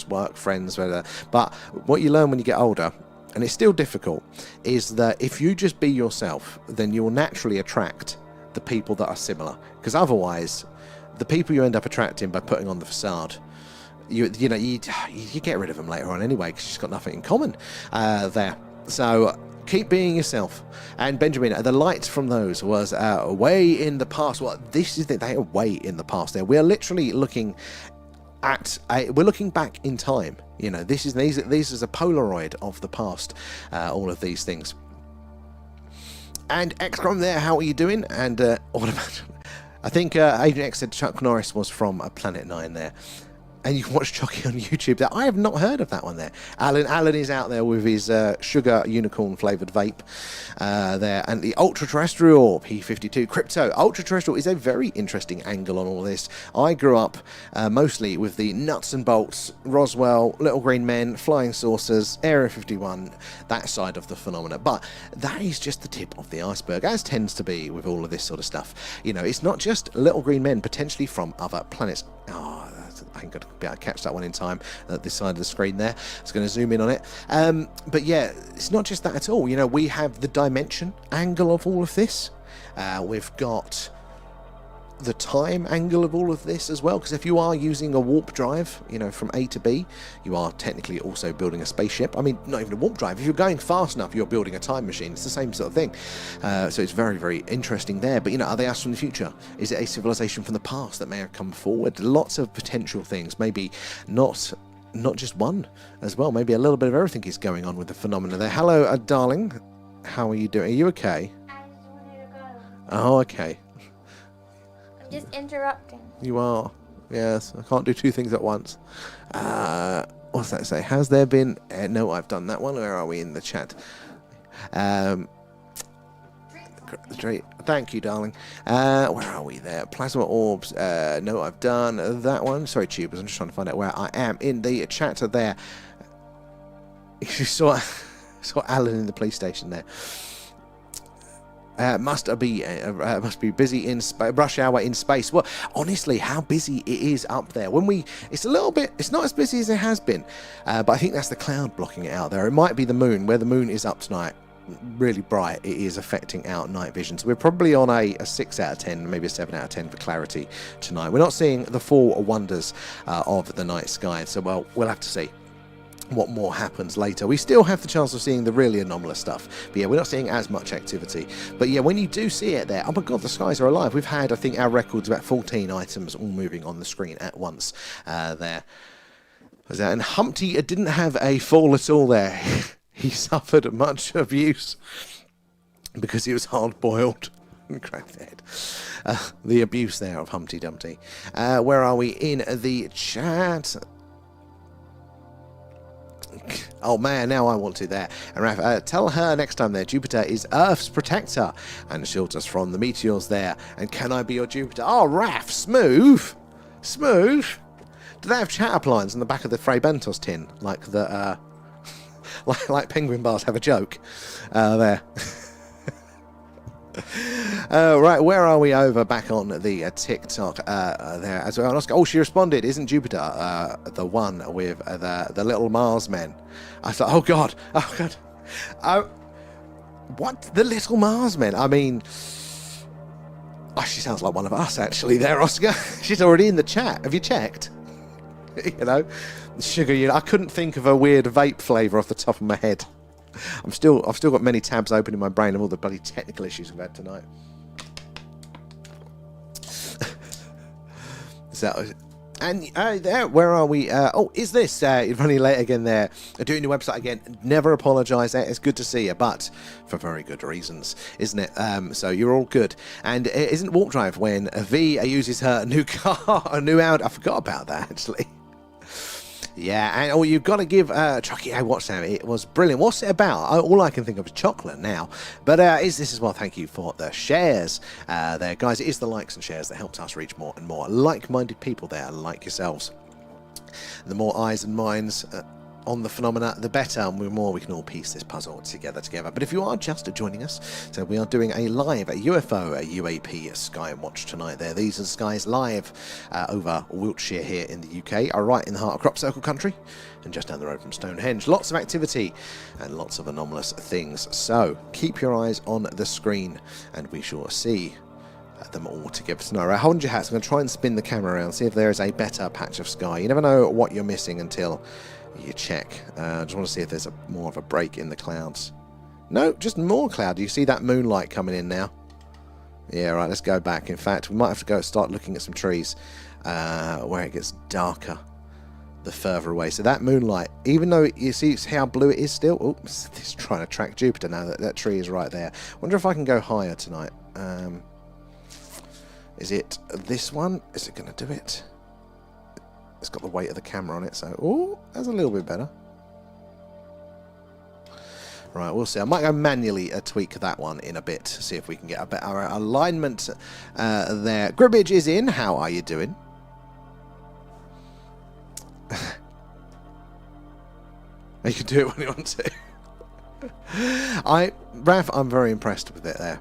work, friends, whatever. But what you learn when you get older, and it's still difficult, is that if you just be yourself, then you will naturally attract the people that are similar. Because otherwise, the people you end up attracting by putting on the facade, you get rid of them later on anyway, because you've got nothing in common there. So keep being yourself. And Benjamin, the light from those was way in the past. Well, this is they are way in the past. There, we are literally looking at we're looking back in time. You know, these is a Polaroid of the past. All of these things. And XCOM there, how are you doing? And what about? I think Agent X said Chuck Norris was from Planet 9 there. And you can watch Chucky on YouTube there. I have not heard of that one there. Alan is out there with his sugar unicorn flavoured vape there. And the ultra-terrestrial P52 Crypto. Ultra-terrestrial is a very interesting angle on all this. I grew up mostly with the nuts and bolts, Roswell, Little Green Men, Flying Saucers, Area 51, that side of the phenomena. But that is just the tip of the iceberg, as tends to be with all of this sort of stuff. You know, it's not just Little Green Men potentially from other planets. Oh, I ain't going to be able to catch that one in time at this side of the screen there. It's going to zoom in on it. But yeah, it's not just that at all. You know, we have the dimension angle of all of this. We've got the time angle of all of this as well, because if you are using a warp drive, you know, from A to B, you are technically also building a spaceship. I mean, not even a warp drive. If you're going fast enough, you're building a time machine. It's the same sort of thing. So it's very, very interesting there. But, you know, are they us from the future? Is it a civilization from the past that may have come forward? Lots of potential things. Maybe not just one as well. Maybe a little bit of everything is going on with the phenomena there. Hello, darling. How are you doing? Are you okay? I just wanted to go. Oh, okay. I'm just interrupting. You are. Yes, I can't do two things at once. What's that say? Has there been... no, I've done that one. Where are we in the chat? Thank you, darling. Where are we there? Plasma orbs. No, I've done that one. Sorry, tubers. I'm just trying to find out where I am in the chat there. You saw Alan in the police station there. Must be busy in rush hour in space. Well, honestly, how busy it is up there. It's a little bit. It's not as busy as it has been, but I think that's the cloud blocking it out there. It might be the moon, where the moon is up tonight, really bright. It is affecting our night vision. So we're probably on a 6 out of 10, maybe a 7 out of 10 for clarity tonight. We're not seeing the full wonders of the night sky. So we'll have to see what more happens later. We still have the chance of seeing the really anomalous stuff, but yeah, we're not seeing as much activity. But yeah, when you do see it there, oh my god, the skies are alive. We've had, I think, our records about 14 items all moving on the screen at once there. And Humpty didn't have a fall at all there. He suffered much abuse because he was hard-boiled. Crack the head. The abuse there of Humpty Dumpty. Where are we in the chat? Oh man, now I want to there. And Raph, tell her next time there, Jupiter is Earth's protector and shields us from the meteors there. And can I be your Jupiter? Oh, Raph, smooth. Smooth. Do they have chat appliances on the back of the Frey Bentos tin? Like the, like penguin bars have a joke there. Right, where are we over back on the TikTok there as well? Oh, she responded, isn't Jupiter the one with the little Mars men? I thought, oh god, what? The little Mars men? I mean, oh, she sounds like one of us actually there, Oscar. She's already in the chat. Have you checked? You know, sugar, I couldn't think of a weird vape flavour off the top of my head. I've still got many tabs open in my brain of all the bloody technical issues we've had tonight. And there, where are we? Oh, is this running late again there? Doing your website again. Never apologise. It's good to see you, but for very good reasons, isn't it? So you're all good. And it isn't warp drive when V uses her new car, a new Audi. I forgot about that actually. Yeah, and oh, you've got to give Chucky. I watched that. It was brilliant. What's it about? All I can think of is chocolate now. But is this as well? Thank you for the shares there, guys. It is the likes and shares that helps us reach more and more like-minded people there, like yourselves. The more eyes and minds on the phenomena, the better, and the more we can all piece this puzzle together. But if you are just joining us, so we are doing a live UFO, a UAP Skywatch tonight there. These are skies live over Wiltshire here in the UK, are right in the heart of Crop Circle country, and just down the road from Stonehenge. Lots of activity and lots of anomalous things. So keep your eyes on the screen, and we shall see them all together tonight. Right, hold your hats. I'm going to try and spin the camera around, see if there is a better patch of sky. You never know what you're missing until you check. I just want to see if there's more of a break in the clouds. No, just more cloud. You see that moonlight coming in now? Yeah, right, let's go back. In fact, we might have to go start looking at some trees where it gets darker the further away. So that moonlight, even though you see how blue it is still, oops, it's trying to track Jupiter now. That tree is right there. Wonder if I can go higher tonight. Is it this one? Is it going to do it? It's got the weight of the camera on it, so oh, that's a little bit better. Right, we'll see. I might go manually tweak that one in a bit, see if we can get a better alignment there. Gribbage is in. How are you doing? You can do it when you want to. Raph, I'm very impressed with it there.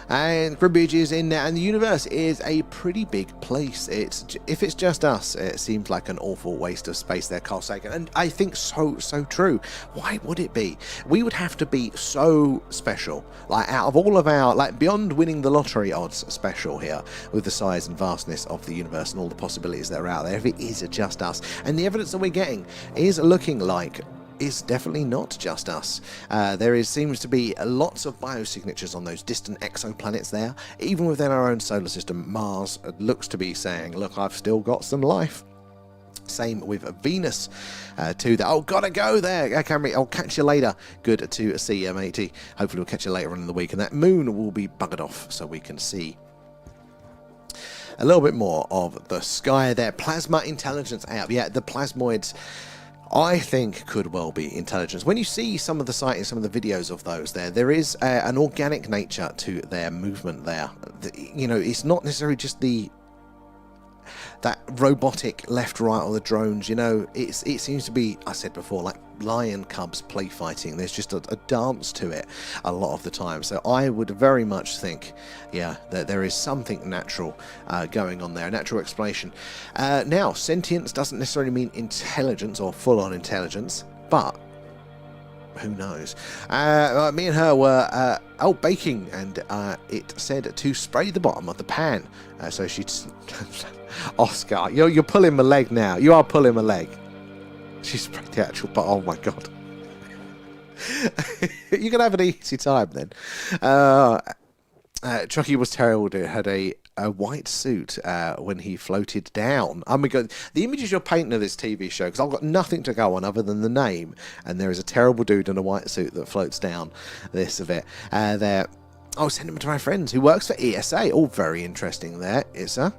And Gribbage is in there, and the universe is a pretty big place. If it's just us, it seems like an awful waste of space there, Carl Sagan. And I think so true. Why would it be? We would have to be so special. Like, out of all of our, like, beyond winning the lottery odds special here, with the size and vastness of the universe and all the possibilities that are out there, if it is just us. And the evidence that we're getting is looking like is definitely not just us. There seems to be lots of biosignatures on those distant exoplanets there. Even within our own solar system, Mars looks to be saying, look, I've still got some life. Same with Venus too. Oh, gotta go there, Cameron. I'll catch you later. Good to see you, matey. Hopefully we'll catch you later on in the week, and that moon will be buggered off so we can see a little bit more of the sky there. Plasma intelligence out. Yeah, the plasmoids, I think, could well be intelligence. When you see some of the sightings, some of the videos of those there is an organic nature to their movement there. You know, it's not necessarily just that robotic left, right, or the drones. You know, it seems to be, I said before, like lion cubs play fighting. There's just a dance to it a lot of the time. So I would very much think, yeah, that there is something natural going on there, a natural explanation. Now, sentience doesn't necessarily mean intelligence or full-on intelligence, but who knows? Me and her were out baking, and it said to spray the bottom of the pan. So she'd... Oscar, you're pulling my leg now. You are pulling my leg. She sprayed the actual bottom. Oh my god. You're going to have an easy time then. Chucky was terrible, dude. Had a white suit when he floated down. Oh my god, the images you're painting of this TV show, because I've got nothing to go on other than the name, and there is a terrible dude in a white suit that floats down this of it. There, I'll send him to my friends who works for ESA. All very interesting there, is her.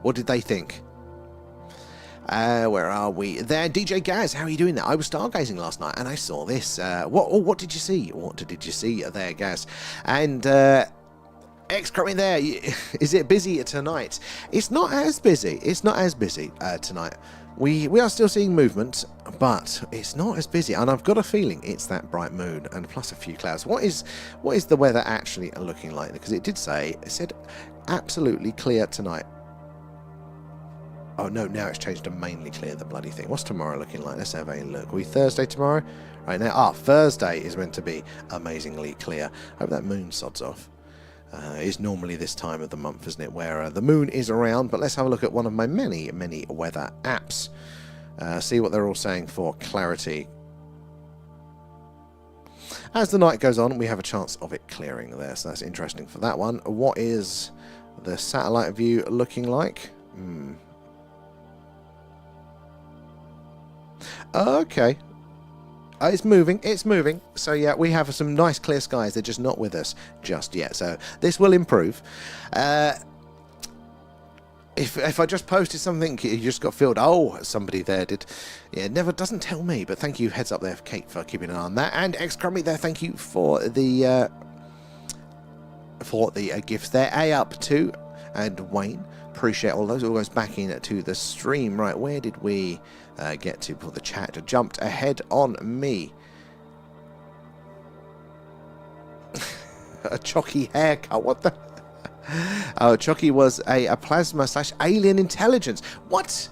What did they think? Where are we? There, DJ Gaz, how are you doing there? I was stargazing last night and I saw this. What did you see? What did you see there, Gaz? And X coming there. Is it busy tonight? It's not as busy. It's not as busy tonight. We are still seeing movement, but it's not as busy. And I've got a feeling it's that bright moon and plus a few clouds. What is the weather actually looking like? Because it said absolutely clear tonight. Oh no, now it's changed to mainly clear, the bloody thing. What's tomorrow looking like? Let's have a look. Are we Thursday tomorrow? Right now, Thursday is meant to be amazingly clear. Hope that moon sods off. It's normally this time of the month, isn't it, where the moon is around. But let's have a look at one of my many weather apps. See what they're all saying for clarity. As the night goes on, we have a chance of it clearing there, so that's interesting for that one. What is the satellite view looking like? Okay. It's moving. So yeah, we have some nice clear skies. They're just not with us just yet. So this will improve. If I just posted something, you just got filled. Oh, somebody there did. Yeah, never doesn't tell me. But thank you, heads up there, Kate, for keeping an eye on that. And X Crummy there, thank you for the gifts there. A up too, and Wayne, appreciate all those. All goes back into the stream. Right, where did we get to before the chat jumped ahead on me? A Chucky haircut. What the? Oh, Chucky was a plasma / alien intelligence. What?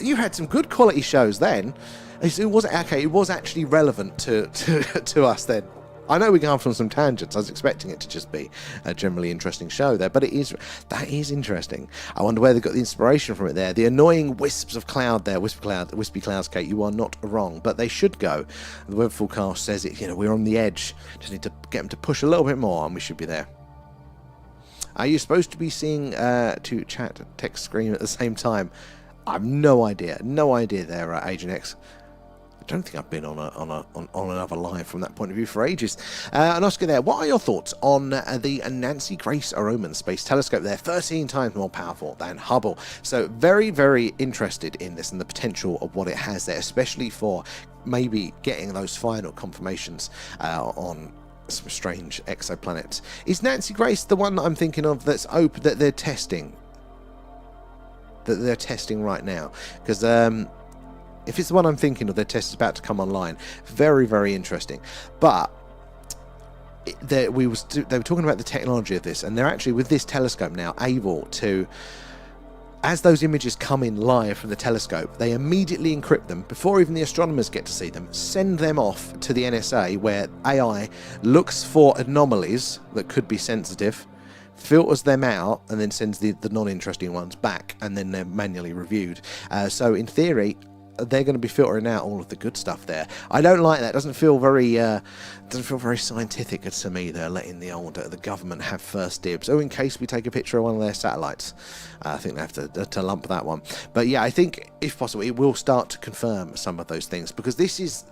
You had some good quality shows then. It was okay. It was actually relevant to us then. I know we go off on some tangents. I was expecting it to just be a generally interesting show there, but that is interesting. I wonder where they got the inspiration from it there. The annoying wisps of cloud there, wispy clouds, Kate, you are not wrong, but they should go. The weather forecast says it, we're on the edge. Just need to get them to push a little bit more and we should be there. Are you supposed to be seeing to chat, text, screen at the same time? I have no idea there, Agent X. I don't think I've been on another live from that point of view for ages. And Oscar there, what are your thoughts on the Nancy Grace Roman Space Telescope there? 13 times more powerful than Hubble. So very, very interested in this and the potential of what it has there, especially for maybe getting those final confirmations on some strange exoplanets. Is Nancy Grace the one that I'm thinking of that's open, that they're testing? That they're testing right now? Because if it's the one I'm thinking of, their test is about to come online. Very, very interesting. But they were talking about the technology of this, and they're actually, with this telescope now, able to, as those images come in live from the telescope, they immediately encrypt them before even the astronomers get to see them, send them off to the NSA, where AI looks for anomalies that could be sensitive, filters them out, and then sends the non-interesting ones back, and then they're manually reviewed. So in theory, they're going to be filtering out all of the good stuff there. I don't like that. It doesn't feel very scientific to me. They're letting the government have first dibs. Oh, in case we take a picture of one of their satellites. I think they have to lump that one. But yeah, I think if possible, it will start to confirm some of those things, because this is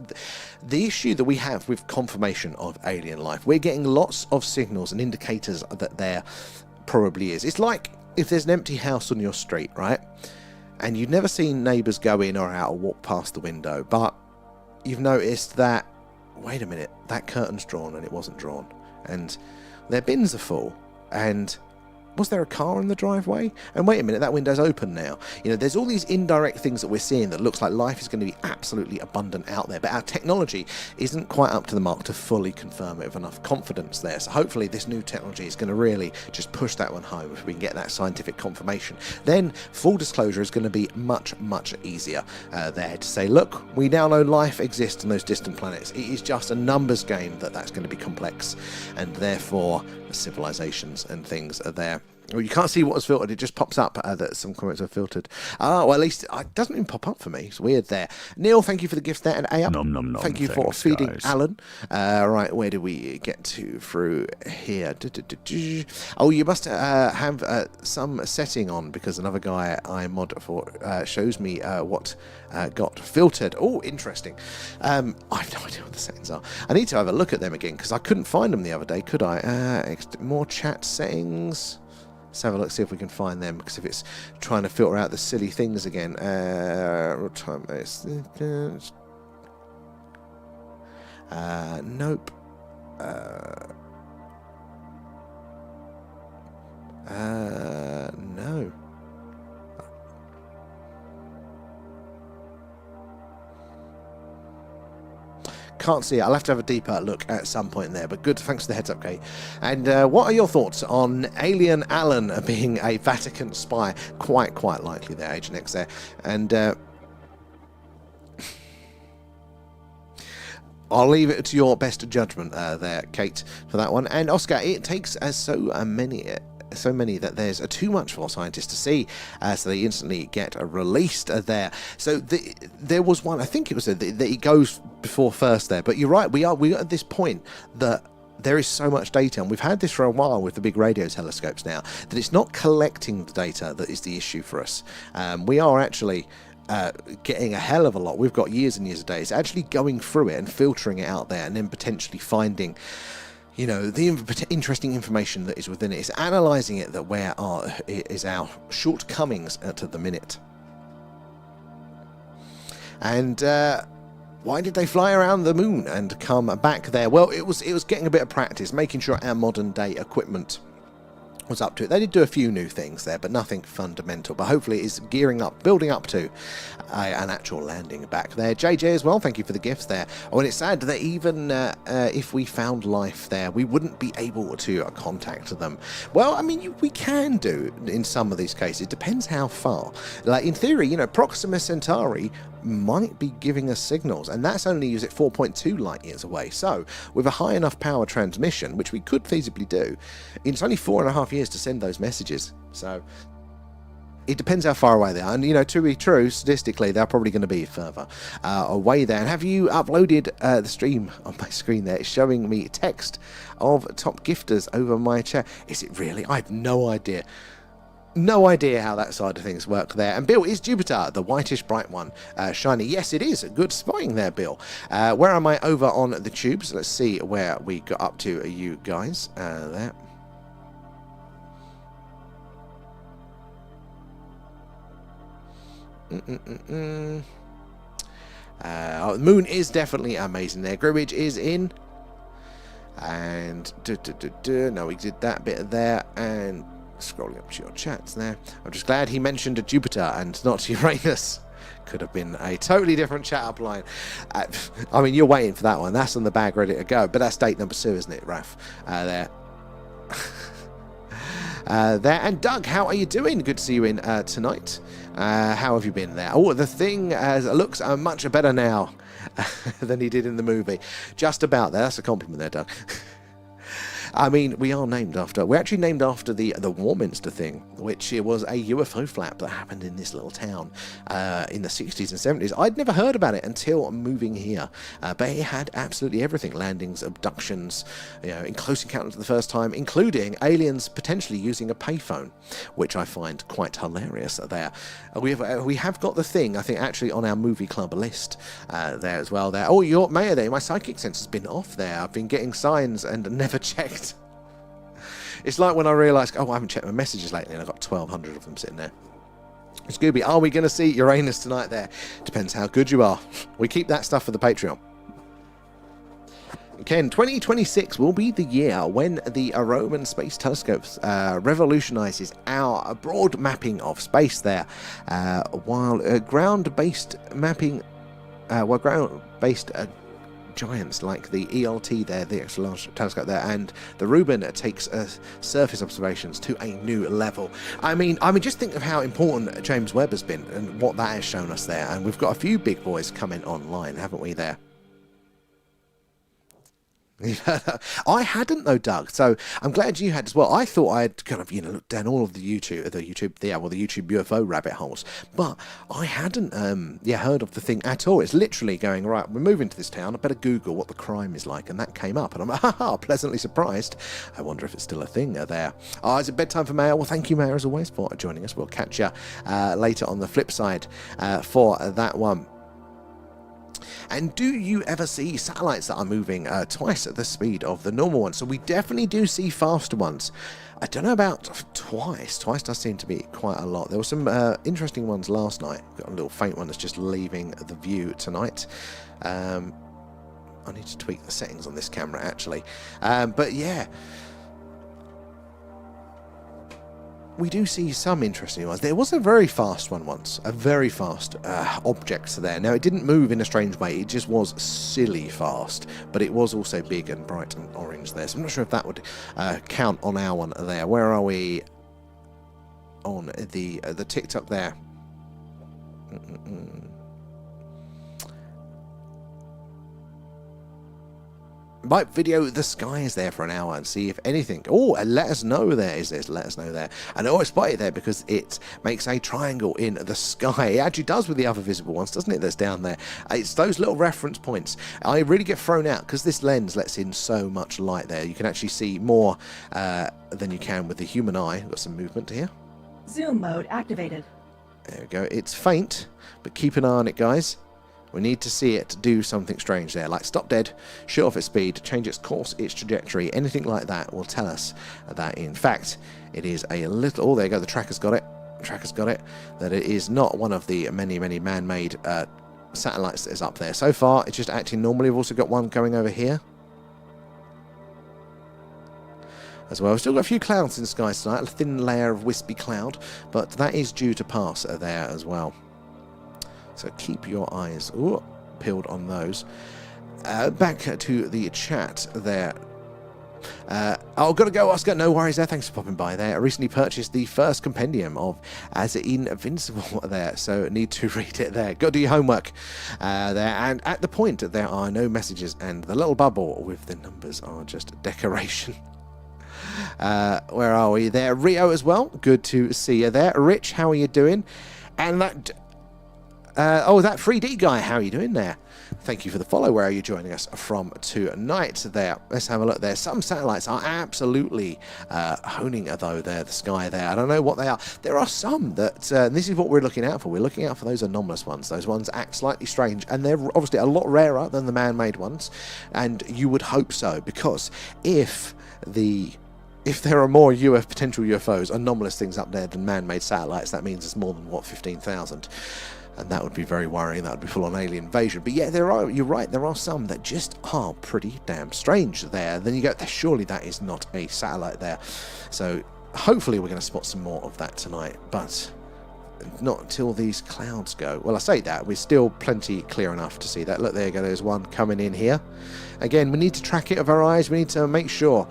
the issue that we have with confirmation of alien life. We're getting lots of signals and indicators that there probably is. It's like if there's an empty house on your street, right? And you've never seen neighbours go in or out or walk past the window, but you've noticed that, wait a minute, that curtain's drawn and it wasn't drawn, and their bins are full, and was there a car in the driveway? And wait a minute, that window's open now. There's all these indirect things that we're seeing that looks like life is going to be absolutely abundant out there, but our technology isn't quite up to the mark to fully confirm it with enough confidence there. So hopefully this new technology is going to really just push that one home. If we can get that scientific confirmation, then full disclosure is going to be much, much easier there to say, look, we now know life exists on those distant planets. It is just a numbers game that's going to be complex, and therefore civilizations and things are there. Well, you can't see what was filtered. It just pops up that some comments are filtered. Well, at least it doesn't even pop up for me. It's weird there. Neil, thank you for the gift there. And A-Up, thank you for feeding guys. Alan. Right, where do we get to through here? Oh, you must have some setting on, because another guy I mod for shows me what got filtered. Oh, interesting. I have no idea what the settings are. I need to have a look at them again, because I couldn't find them the other day, could I? More chat settings. Let's have a look, see if we can find them, because if it's trying to filter out the silly things again. What time is it? Nope. No. Can't see it. I'll have to have a deeper look at some point there, but good. Thanks for the heads up, Kate. And what are your thoughts on Alien Alan being a Vatican spy? Quite likely there, Agent X there. And I'll leave it to your best judgment there, Kate, for that one. And Oscar, it takes so many that there's too much for scientists to see, so they instantly get released there. So there was one, I think it was that it goes before first there, but you're right, we are at this point that there is so much data, and we've had this for a while with the big radio telescopes now, that it's not collecting the data that is the issue for us. We are actually getting a hell of a lot. We've got years and years of data. It's actually going through it and filtering it out there, and then potentially finding the interesting information that is within it. It's analysing it, that where is our shortcomings at the minute. And why did they fly around the moon and come back there? Well, it was getting a bit of practice, making sure our modern day equipment was up to it. They did do a few new things there, but nothing fundamental. But hopefully it's gearing up, building up to an actual landing back there. JJ as well, thank you for the gifts there. Oh, and it's sad that even if we found life there, we wouldn't be able to contact them. Well, I mean, we can do in some of these cases. It depends how far. Like, in theory, Proxima Centauri might be giving us signals, and that's only at 4.2 light years away. So with a high enough power transmission, which we could feasibly do, it's only 4.5 years to send those messages. So it depends how far away they are, and you know, to be true, statistically they're probably going to be further away there. And have you uploaded the stream on my screen there? It's showing me text of top gifters over my chat. Is it really? I have no idea. No idea how that side of things work there. And Bill, is Jupiter the whitish bright one shiny? Yes, it is. Good spotting there, Bill. Where am I over on the tubes? Let's see where we got up to, you guys. There. The moon is definitely amazing there. Greenwich is in. And no, we did that bit there. And scrolling up to your chats there. I'm just glad he mentioned a Jupiter and not Uranus. Could have been a totally different chat up line. I mean, you're waiting for that one. That's on the bag ready to go. But that's date number 2, isn't it, Raf? There. There. And Doug, how are you doing? Good to see you in tonight. How have you been there? Oh, the thing looks much better now than he did in the movie. Just about there. That's a compliment there, Doug. I mean, we're actually named after the Warminster thing, which it was a UFO flap that happened in this little town in the 60s and 70s. I'd never heard about it until moving here, but it had absolutely everything: landings, abductions, you know, in Close Encounters for the first time, including aliens potentially using a payphone, which I find quite hilarious there. We have got the thing, I think, actually on our movie club list there as well. There. Oh, your mayor there. My psychic sense has been off there. I've been getting signs and never checked. It's like when I realised, oh, I haven't checked my messages lately, and I've got 1,200 of them sitting there. Scooby, are we going to see Uranus tonight there? Depends how good you are. We keep that stuff for the Patreon. Ken, 2026 will be the year when the Roman Space Telescopes revolutionises our broad mapping of space there, while ground-based mapping, giants like the ELT there, the Extra Large Telescope there, and the Rubin takes surface observations to a new level. I mean, just think of how important James Webb has been and what that has shown us there. And we've got a few big boys coming online, haven't we? There. I hadn't though, Doug. So I'm glad you had as well. I thought I had kind of, looked down all of the YouTube UFO rabbit holes, but I hadn't, heard of the thing at all. It's literally going, right, we're moving to this town. I better Google what the crime is like, and that came up, and I'm pleasantly surprised. I wonder if it's still a thing there. Oh, is it bedtime for Mayor? Well, thank you, Mayor, as always, for joining us. We'll catch you later on the flip side for that one. And do you ever see satellites that are moving twice at the speed of the normal ones? So we definitely do see faster ones. I don't know about twice. Twice does seem to be quite a lot. There were some interesting ones last night. Got a little faint one that's just leaving the view tonight. I need to tweak the settings on this camera, actually. But yeah. We do see some interesting ones. There was a very fast one once, a very fast object there. Now, it didn't move in a strange way, it just was silly fast, but it was also big and bright and orange there, so I'm not sure if that would count on our one there. Where are we on the TikTok there? Might video the skies there for an hour and see if anything. Oh, and let us know there. Let us know there. And I always spot it there because it makes a triangle in the sky. It actually does with the other visible ones, doesn't it? That's down there. It's those little reference points. I really get thrown out because this lens lets in so much light there. You can actually see more than you can with the human eye. Got some movement here. Zoom mode activated. There we go. It's faint, but keep an eye on it, guys. We need to see it do something strange there, like stop dead, shoot off its speed, change its course, its trajectory, anything like that will tell us that, in fact, it is a little... Oh, there you go, the tracker's got it. That it is not one of the many, many man-made satellites that is up there. So far, it's just acting normally. We've also got one going over here as well. We've still got a few clouds in the sky tonight, a thin layer of wispy cloud, but that is due to pass there as well. So keep your eyes peeled on those. Back to the chat there. Oh, gotta go, Oscar. No worries there. Thanks for popping by there. I recently purchased the first compendium of As Invincible there, so need to read it there. Go do your homework there. And at the point, there are no messages, and the little bubble with the numbers are just decoration. Where are we there? Rio as well. Good to see you there. Rich, how are you doing? And that... oh, that 3D guy, how are you doing there? Thank you for the follow. Where are you joining us from tonight there? Let's have a look there. Some satellites are absolutely honing, though, there, the sky there. I don't know what they are. There are some that, this is what we're looking out for. We're looking out for those anomalous ones. Those ones act slightly strange, and they're obviously a lot rarer than the man-made ones, and you would hope so, because if there are more potential UFOs, anomalous things up there than man-made satellites, that means there's more than, what, 15,000? And that would be very worrying. That would be full-on alien invasion. But yeah, you're right, there are some that just are pretty damn strange there. Then you go, surely that is not a satellite there. So hopefully we're going to spot some more of that tonight, but not until these clouds go. Well, I say that, we're still plenty clear enough to see that. Look, there you go, there's one coming in here. Again, we need to track it with our eyes. We need to make sure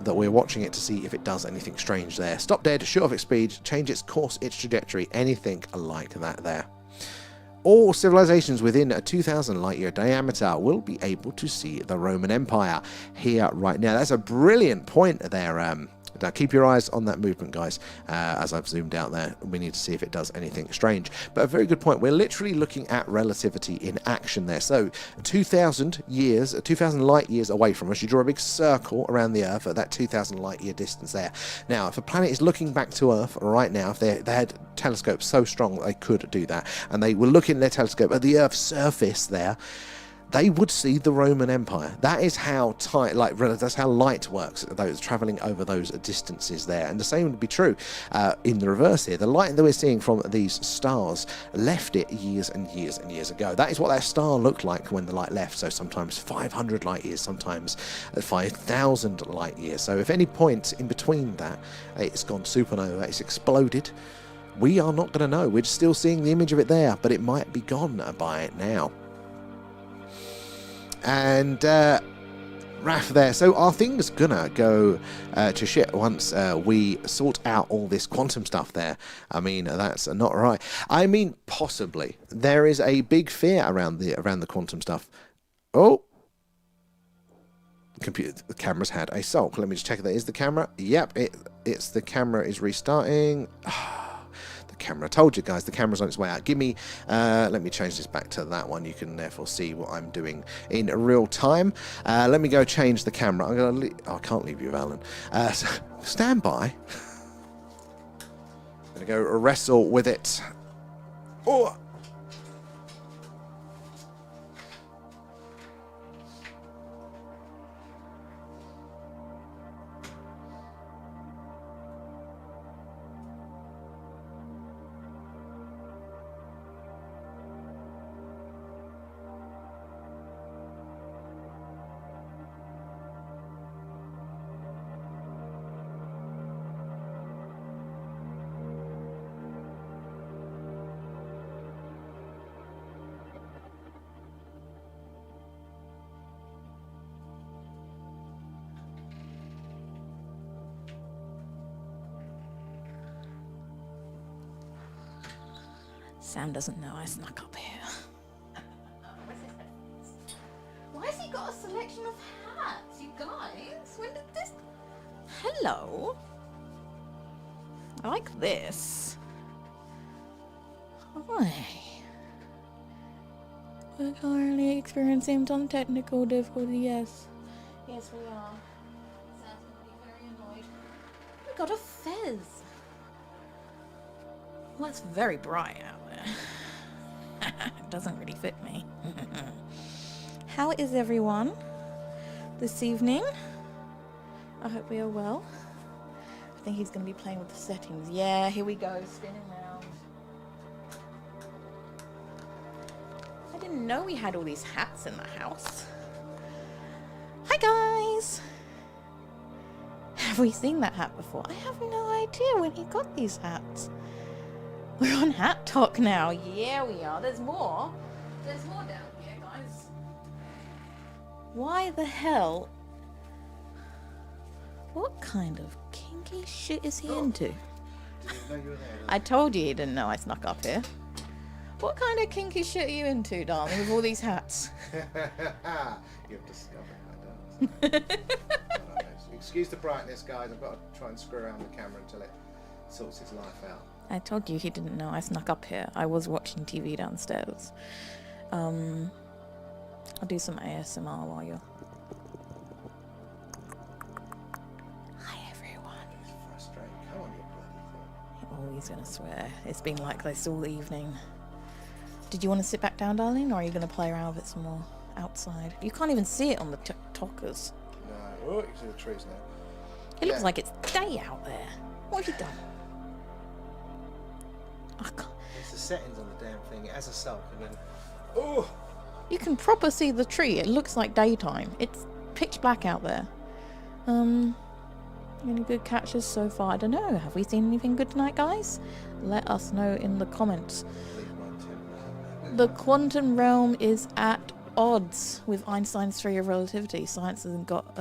that we're watching it to see if it does anything strange there. Stop dead, shoot off its speed, change its course, its trajectory, anything like that there. All civilizations within a 2,000 light-year diameter will be able to see the Roman Empire here right now. That's a brilliant point there. Now keep your eyes on that movement, guys, as I've zoomed out there. We need to see if it does anything strange. But a very good point. We're literally looking at relativity in action there. So 2,000 years, 2,000 light years away from us, you draw a big circle around the Earth at that 2,000 light year distance there. Now, if a planet is looking back to Earth right now, if they had telescopes so strong that they could do that, and they were looking in their telescope at the Earth's surface there, they would see the Roman Empire. That is how tight, that's how light works, those traveling over those distances there. And the same would be true in the reverse here. The light that we're seeing from these stars left it years and years and years ago. That is what that star looked like when the light left. So sometimes 500 light years, sometimes 5,000 light years. So if any point in between that, it's gone supernova, it's exploded, we are not going to know. We're still seeing the image of it there, but it might be gone by now. And Raph there. So are things gonna go to shit once we sort out all this quantum stuff there? I mean, that's not right. I mean, possibly. There is a big fear around the quantum stuff. Oh, the camera's had a sulk. Let me just check if that is the camera. Yep, it's the camera is restarting. Camera. I told you guys, the camera's on its way out. Give me, let me change this back to that one. You can therefore see what I'm doing in real time. Let me go change the camera. I'm gonna I can't leave you, Alan. So stand by. I'm gonna go wrestle with it. Oh. Sam doesn't know I snuck up here. Why has he got a selection of hats, you guys? When did this... Hello? I like this. Hi. We're currently experiencing some technical difficulty, yes. Yes, we are. Sam's gonna be very annoyed. We got a fez. Well, that's very bright out there. It doesn't really fit me. How is everyone this evening? I hope we are well. I think he's going to be playing with the settings. Yeah, here we go, spinning round. I didn't know we had all these hats in the house. Hi guys! Have we seen that hat before? I have no idea when he got these hats. We're on Hat Talk now. Yeah, we are. There's more. There's more down here, guys. Why the hell? What kind of kinky shit is he into? Didn't know you were there. I told you he didn't know I snuck up here. What kind of kinky shit are you into, darling, with all these hats? You've discovered my dark. Excuse the brightness, guys. I've got to try and screw around the camera until it sorts its life out. I told you he didn't know I snuck up here. I was watching TV downstairs. I'll do some ASMR while you're... Hi, everyone. Frustrating. Come on, you bloody thing. Oh, he's gonna swear. It's been like this all evening. Did you want to sit back down, darling, or are you gonna play around with it some more outside? You can't even see it on the TikTokers. No. Oh, you can see the trees now. It looks like it's day out there. What have you done? I can't. It's the settings on the damn thing. It has a sulk and then... Oh! You can proper see the tree. It looks like daytime. It's pitch black out there. Any good catches so far? I don't know. Have we seen anything good tonight, guys? Let us know in the comments. The quantum realm is at odds with Einstein's theory of relativity. Science hasn't got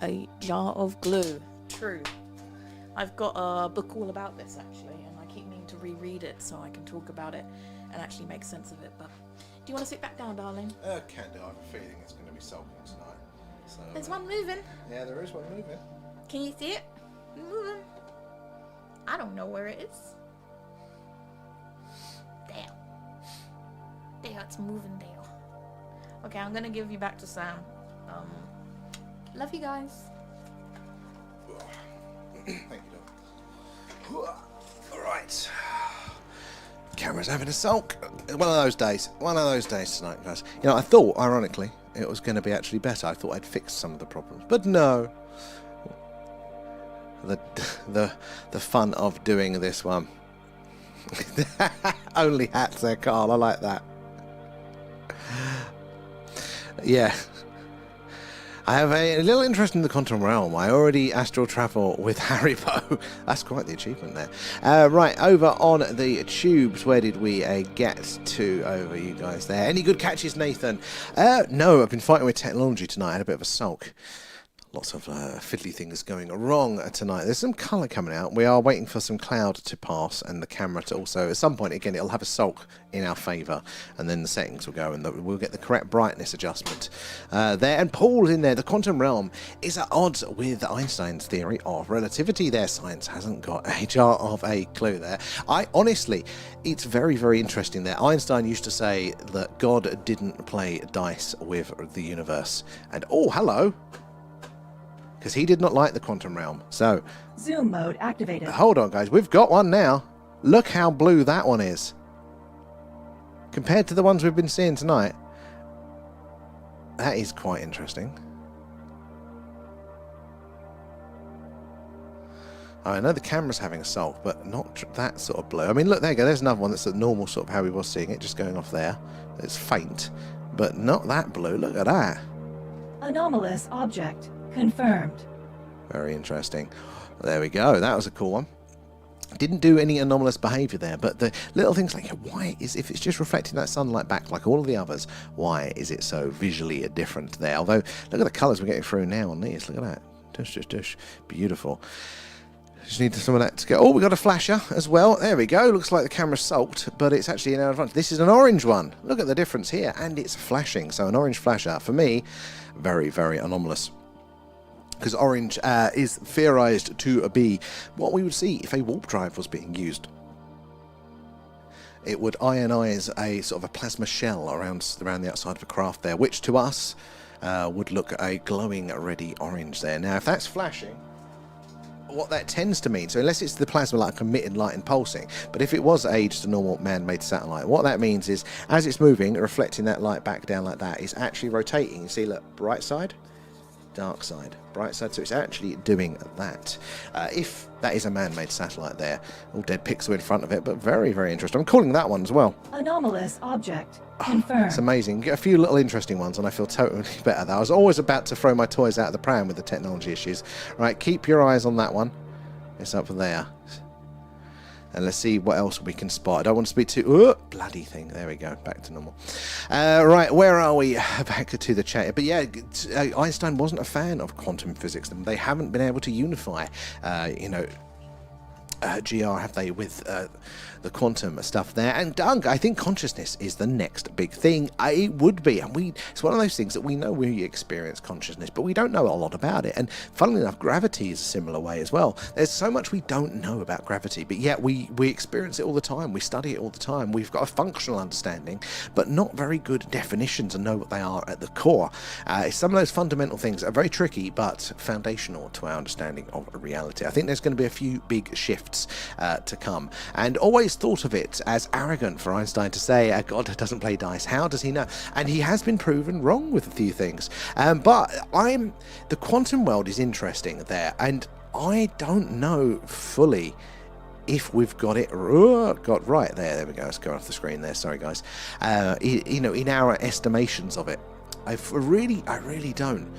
a jar of glue. True. I've got a book all about this actually, and I keep meaning to reread it so I can talk about it and actually make sense of it. But do you want to sit back down, darling? Can do. I have a feeling it's going to be sulking tonight. So, There's one moving. Yeah, there is one moving. Can you see it? Moving. I don't know where it is. There. There, it's moving there. Okay, I'm gonna give you back to Sam. Love you guys. Thank you, Doc. All right. Camera's having a sulk. One of those days. One of those days tonight, guys. You know, I thought, ironically, it was going to be actually better. I thought I'd fixed some of the problems, but no. The fun of doing this one. Only hats there, Carl. I like that. Yeah. I have a little interest in the quantum realm. I already astral travel with Haribo. That's quite the achievement there. Right, over on the tubes, where did we get to over you guys there? Any good catches, Nathan? No, I've been fighting with technology tonight. I had a bit of a sulk. Lots of fiddly things going wrong tonight. There's some colour coming out. We are waiting for some cloud to pass and the camera to also, at some point, again, it'll have a sulk in our favour, and then the settings will go and we'll get the correct brightness adjustment there. And Paul's in there. The quantum realm is at odds with Einstein's theory of relativity there. Science hasn't got a jar of a clue there. Honestly, it's very, very interesting there. Einstein used to say that God didn't play dice with the universe. And, oh, hello. Because he did not like the quantum realm. So, Zoom mode activated. hold on, guys. We've got one now. Look how blue that one is. Compared to the ones we've been seeing tonight. That is quite interesting. I know the camera's having a sulk, but not that sort of blue. I mean, look, there you go. There's another one that's the normal sort of how we was seeing it, just going off there. It's faint, but not that blue. Look at that. Anomalous object confirmed. Very interesting. There we go. That was a cool one. Didn't do any anomalous behaviour there, but the little things like, why is, if it's just reflecting that sunlight back like all of the others, why is it so visually different there? Although, look at the colours we're getting through now on these. Look at that. Dush. Beautiful. Just need some of that to go. Oh, we got a flasher as well. There we go. Looks like the camera's sulked, but it's actually in our advantage. This is an orange one. Look at the difference here, and it's flashing. So an orange flasher, for me, very, very anomalous. Because orange is theorized to be what we would see if a warp drive was being used. It would ionize a sort of a plasma shell around the outside of a craft there, which to us would look a glowing reddy orange there. Now, if that's flashing, what that tends to mean, so unless it's the plasma like emitting light and pulsing, but if it was just a normal man-made satellite, what that means is as it's moving, reflecting that light back down like that, it's actually rotating. You see, look, bright side, dark side, bright side, so it's actually doing that. If that is a man-made satellite there, all dead pixel in front of it, but very, very interesting. I'm calling that one as well. Anomalous object confirmed. It's amazing. Get a few little interesting ones, and I feel totally better there. I was always about to throw my toys out of the pram with the technology issues. Right, keep your eyes on that one. It's up there. and let's see what else we can spot. I don't want to speak too... bloody thing. There we go. Back to normal. Right, where are we? Back to the chat. But yeah, Einstein wasn't a fan of quantum physics. They haven't been able to unify, GR, have they, with the quantum stuff there. And Doug, I think consciousness is the next big thing. It would be, and it's one of those things that we know we experience consciousness, but we don't know a lot about it. And funnily enough, gravity is a similar way as well. There's so much we don't know about gravity, but yet we experience it all the time. We study it all the time. We've got a functional understanding, but not very good definitions and know what they are at the core. Some of those fundamental things are very tricky, but foundational to our understanding of reality. I think there's going to be a few big shifts to come, and always thought of it as arrogant for Einstein to say God doesn't play dice. How does he know? And he has been proven wrong with a few things, but the quantum world is interesting there, and I don't know fully if we've got it right there. There we go. Let's go off the screen there. Sorry guys. In our estimations of it, I really don't.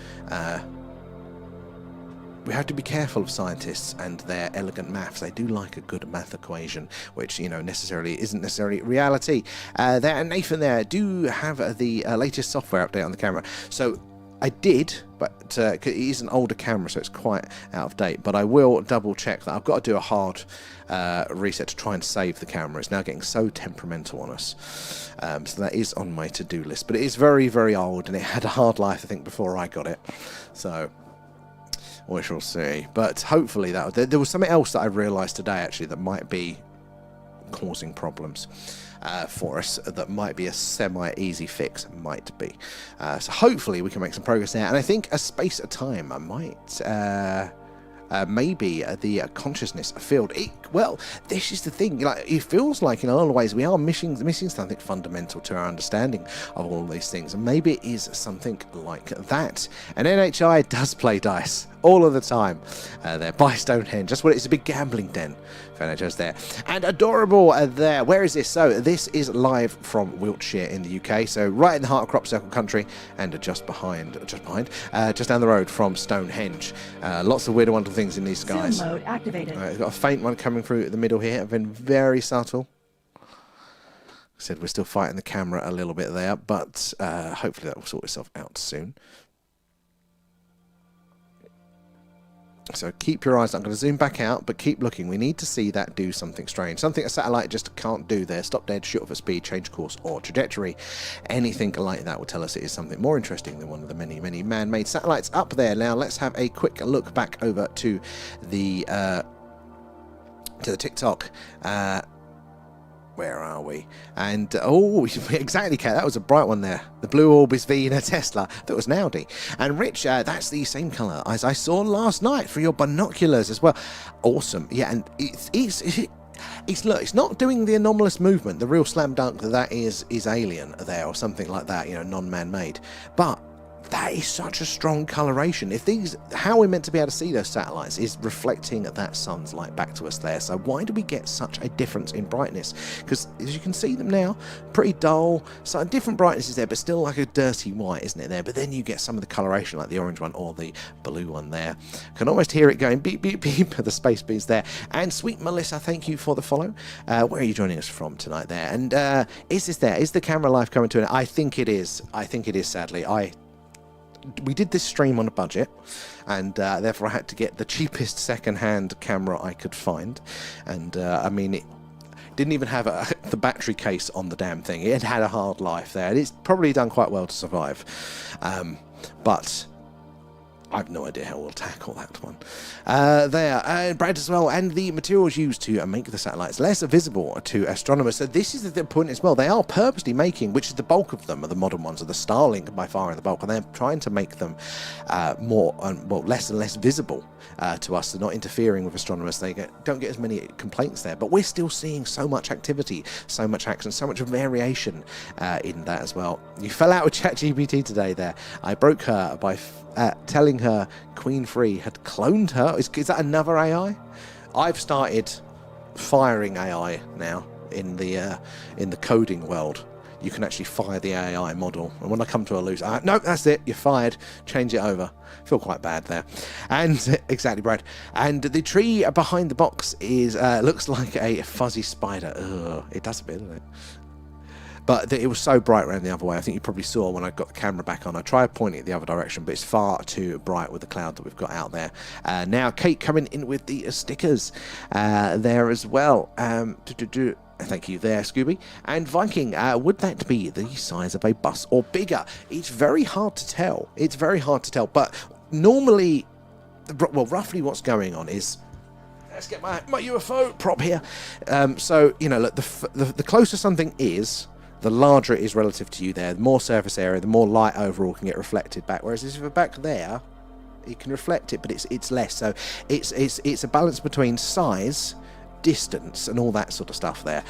We have to be careful of scientists and their elegant maths. They do like a good math equation, which isn't necessarily reality. And Nathan there do have the latest software update on the camera. So I did, but it is an older camera, so it's quite out of date. But I will double check that. I've got to do a hard reset to try and save the camera. It's now getting so temperamental on us. So that is on my to-do list. But it is very, very old, and it had a hard life, I think, before I got it. So we shall see. But hopefully there was something else that I realised today, actually, that might be causing problems for us, that might be a semi-easy fix, might be. So hopefully we can make some progress there. And I think a space at time might... maybe the consciousness field. This is the thing. It feels like in a lot of ways we are missing something fundamental to our understanding of all of these things, and maybe it is something like that. And NHI does play dice all of the time. There by Stonehenge. That's what it's a big gambling den. NHI's there. And Adorable there. Where is this? So this is live from Wiltshire in the UK. So right in the heart of Crop Circle country, and just down the road from Stonehenge. Lots of weird, wonderful things in these skies. Zoom mode activated. We've got a faint one coming through the middle here. I've been very subtle. I said we're still fighting the camera a little bit there, but hopefully that will sort itself out soon. So keep your eyes. I'm going to zoom back out, but keep looking. We need to see that do something strange. Something a satellite just can't do there. Stop dead, shoot off at speed, change course or trajectory. Anything like that will tell us it is something more interesting than one of the many, many man-made satellites up there. Now let's have a quick look back over to the TikTok. Where are we? And, exactly, Kat, that was a bright one there. The blue orb is V in a Tesla. That was an Audi. And Rich, that's the same colour as I saw last night for your binoculars as well. Awesome. Yeah, and it's not doing the anomalous movement, the real slam dunk that is alien there or something like that, non-man-made. But that is such a strong coloration. How we're meant to be able to see those satellites is reflecting that sun's light back to us there. So why do we get such a difference in brightness? Because as you can see them now, pretty dull, so different brightness is there, but still like a dirty white, isn't it there? But then you get some of the coloration, like the orange one or the blue one there. Can almost hear it going beep, beep, beep, the space bees there. And sweet Melissa, thank you for the follow. Where are you joining us from tonight there? And is the camera life coming to an end? I think it is, sadly. We did this stream on a budget, and therefore I had to get the cheapest second-hand camera I could find. And it didn't even have the battery case on the damn thing. It had a hard life there, and it's probably done quite well to survive. But I have no idea how we'll tackle that one. Brad as well, and the materials used to make the satellites less visible to astronomers. So this is the point as well. They are purposely making, which is the bulk of them, are the modern ones, are the Starlink by far in the bulk, and they're trying to make them less and less visible to us. They're not interfering with astronomers. They don't get as many complaints there, but we're still seeing so much activity, so much action, so much variation in that as well. You fell out with ChatGPT today there. I broke her by telling her Queen Free had cloned her. Is that another AI? I've started firing AI now in the coding world. you can actually fire the AI model. And when I come to a loose, no, that's it, you're fired, change it over. Feel quite bad there. And exactly, Brad. And the tree behind the box is looks like a fuzzy spider. Ugh, it does a bit, doesn't it? But it was so bright around the other way. I think you probably saw when I got the camera back on. I tried pointing it the other direction, but it's far too bright with the cloud that we've got out there. Now, Kate coming in with the stickers there as well. Thank you there, Scooby. And Viking, would that be the size of a bus or bigger? It's very hard to tell. It's very hard to tell. But normally, well, roughly what's going on is... Let's get my UFO prop here. So, you know, look, the closer something is... the larger it is relative to you there, the more surface area, the more light overall can get reflected back. Whereas if you're back there, you can reflect it, but it's less. So it's a balance between size, distance, and all that sort of stuff there.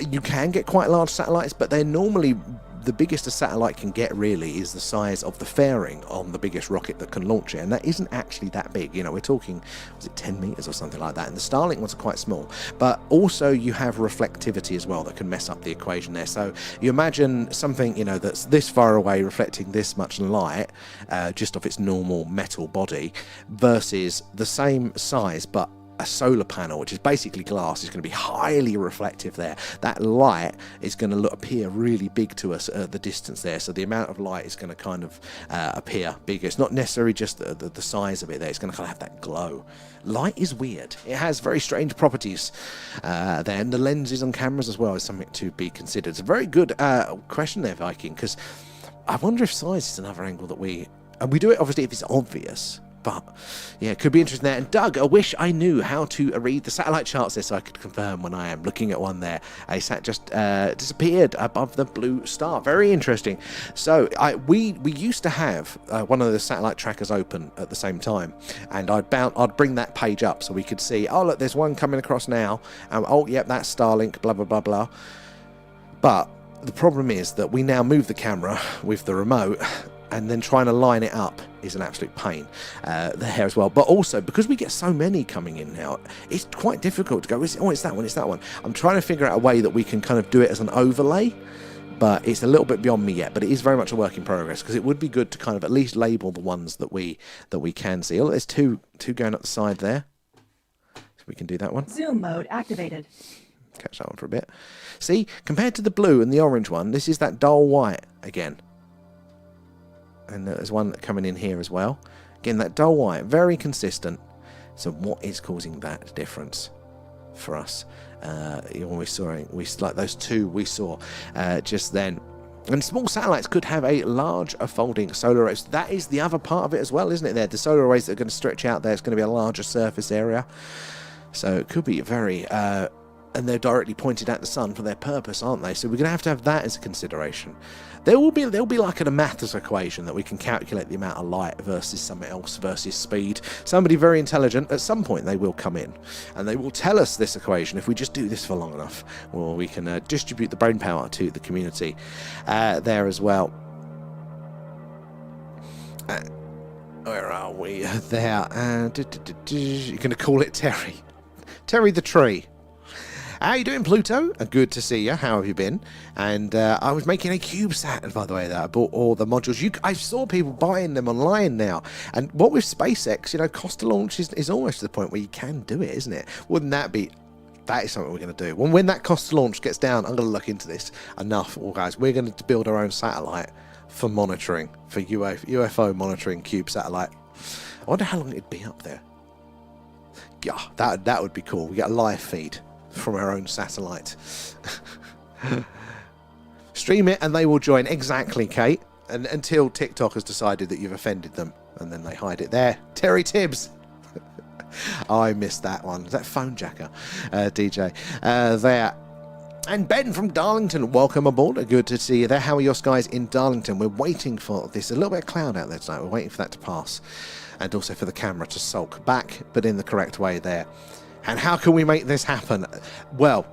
You can get quite large satellites, but they're normally... the biggest a satellite can get really is the size of the fairing on the biggest rocket that can launch it, and that isn't actually that big. You know, we're talking, was it 10 meters or something like that, and the Starlink ones are quite small. But also you have reflectivity as well that can mess up the equation there. So you imagine something, you know, that's this far away reflecting this much light just off its normal metal body versus the same size but a solar panel, which is basically glass, is going to be highly reflective there. That light is going to appear really big to us at the distance there, so the amount of light is going to kind of appear bigger. It's not necessarily just the size of it there, it's going to kind of have that glow. Light is weird. It has very strange properties there, and the lenses on cameras as well is something to be considered. It's a very good question there, Viking, because I wonder if size is another angle that we do it obviously if it's obvious. But, yeah, it could be interesting there. And Doug, I wish I knew how to read the satellite charts there so I could confirm when I am looking at one there. A sat just disappeared above the blue star. Very interesting. So, we used to have one of the satellite trackers open at the same time. And I'd bring that page up so we could see, oh, look, there's one coming across now. Oh, yep, that's Starlink, blah, blah, blah, blah. But the problem is that we now move the camera with the remote, and then trying to line it up is an absolute pain there as well. But also, because we get so many coming in now, it's quite difficult to go, it's that one, it's that one. I'm trying to figure out a way that we can kind of do it as an overlay, but it's a little bit beyond me yet. But it is very much a work in progress, because it would be good to kind of at least label the ones that we can see. Oh, there's two going up the side there. So we can do that one. Zoom mode activated. Catch that one for a bit. See, compared to the blue and the orange one, this is that dull white again. And there's one coming in here as well. Again, that dull white, very consistent. So what is causing that difference for us? When we saw it, like those two we saw just then. And small satellites could have a large folding solar array. So that is the other part of it as well, isn't it? There, the solar arrays that are going to stretch out there. It's going to be a larger surface area. So it could be very... and they're directly pointed at the sun for their purpose, aren't they? So we're going to have that as a consideration. There'll be like a maths equation that we can calculate the amount of light versus something else versus speed. Somebody very intelligent, at some point they will come in and they will tell us this equation. If we just do this for long enough, well, we can distribute the brain power to the community there as well. Where are we? There. You're going to call it Terry. Terry the Tree. How you doing, Pluto? Good to see you. How have you been? And I was making a CubeSat, by the way, that I bought all the modules. I saw people buying them online now. And what with SpaceX, you know, cost to launch is almost to the point where you can do it, isn't it? Wouldn't that be... That is something we're going to do. When that cost to launch gets down, I'm going to look into this enough. Well, guys, we're going to build our own satellite for monitoring, for UFO monitoring cube satellite. I wonder how long it'd be up there. Yeah, that would be cool. We get a live feed from our own satellite. Stream it and they will join. Exactly, Kate. And until TikTok has decided that you've offended them, and then they hide it there. Terry Tibbs. I missed that one. Is that Phone Jacker? DJ. There. And Ben from Darlington, welcome aboard. Good to see you there. How are your skies in Darlington? We're waiting for this. A little bit of cloud out there tonight. We're waiting for that to pass. And also for the camera to sulk back, but in the correct way there. And how can we make this happen? Well,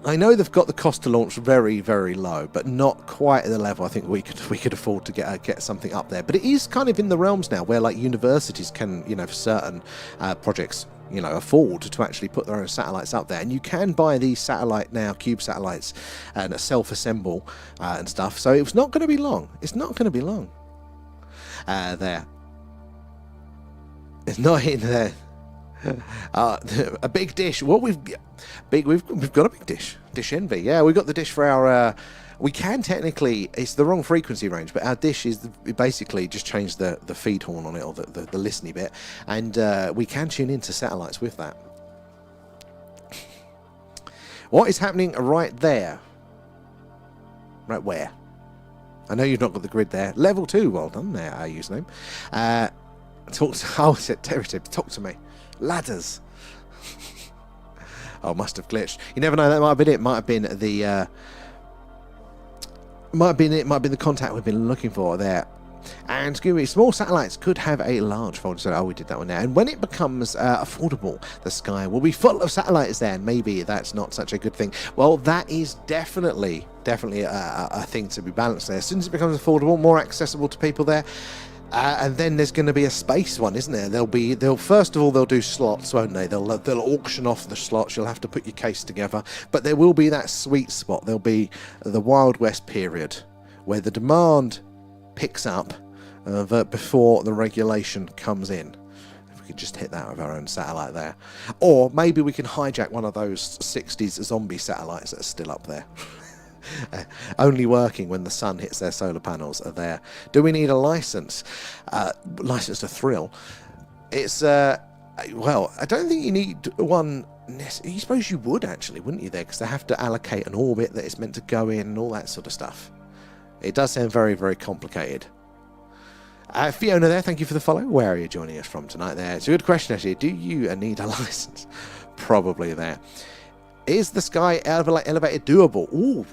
I know they've got the cost to launch very, very low, but not quite at the level I think we could afford to get something up there. But it is kind of in the realms now where like universities can, you know, for certain projects, afford to actually put their own satellites up there. And you can buy these satellite now, cube satellites, and self-assemble and stuff. So it's not going to be long. It's not going to be long. There. It's not in there. A big dish. What we've got a big dish. Dish envy. Yeah, we've got the dish for our. We can technically. It's the wrong frequency range, but our dish is basically just change the feed horn on it, or the listening bit, and we can tune into satellites with that. What is happening right there? Right where? I know you've not got the grid there. Level 2. Well done there. Our username. Talk to me. Ladders. Oh, must have glitched. You never know. That might have been it. Might have been the. Might have been the contact we've been looking for there. And Scooby, small satellites could have a large fold. So, oh, we did that one there. And when it becomes affordable, the sky will be full of satellites there. And maybe that's not such a good thing. Well, that is definitely a thing to be balanced there. As soon as it becomes affordable, more accessible to people there. And then there's going to be a space one, isn't there? They'll first of all they'll do slots, won't they? They'll auction off the slots. You'll have to put your case together, but there will be that sweet spot. There'll be the Wild West period where the demand picks up before the regulation comes in. If we could just hit that with our own satellite there, or maybe we can hijack one of those 60s zombie satellites that are still up there. Only working when the sun hits their solar panels are there. Do we need a license? License to thrill? It's well, I don't think you need one. I suppose you would actually, wouldn't you? There, because they have to allocate an orbit that it's meant to go in and all that sort of stuff. It does sound very, very complicated. Fiona there, thank you for the follow. Where are you joining us from tonight? There, it's a good question actually. Do you need a license? Probably there. Is the sky elevator doable? Ooh,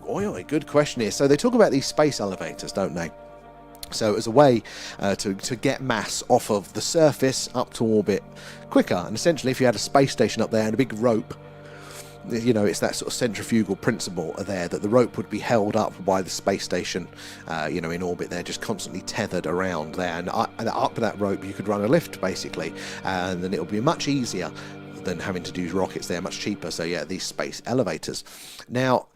good question here. So they talk about these space elevators, don't they? So as a way to get mass off of the surface up to orbit quicker. And essentially, if you had a space station up there and a big rope, it's that sort of centrifugal principle there, that the rope would be held up by the space station, in orbit there, just constantly tethered around there. And up that rope, you could run a lift, basically. And then it'll be much easier than having to use rockets. They're much cheaper. So yeah, these space elevators. Now,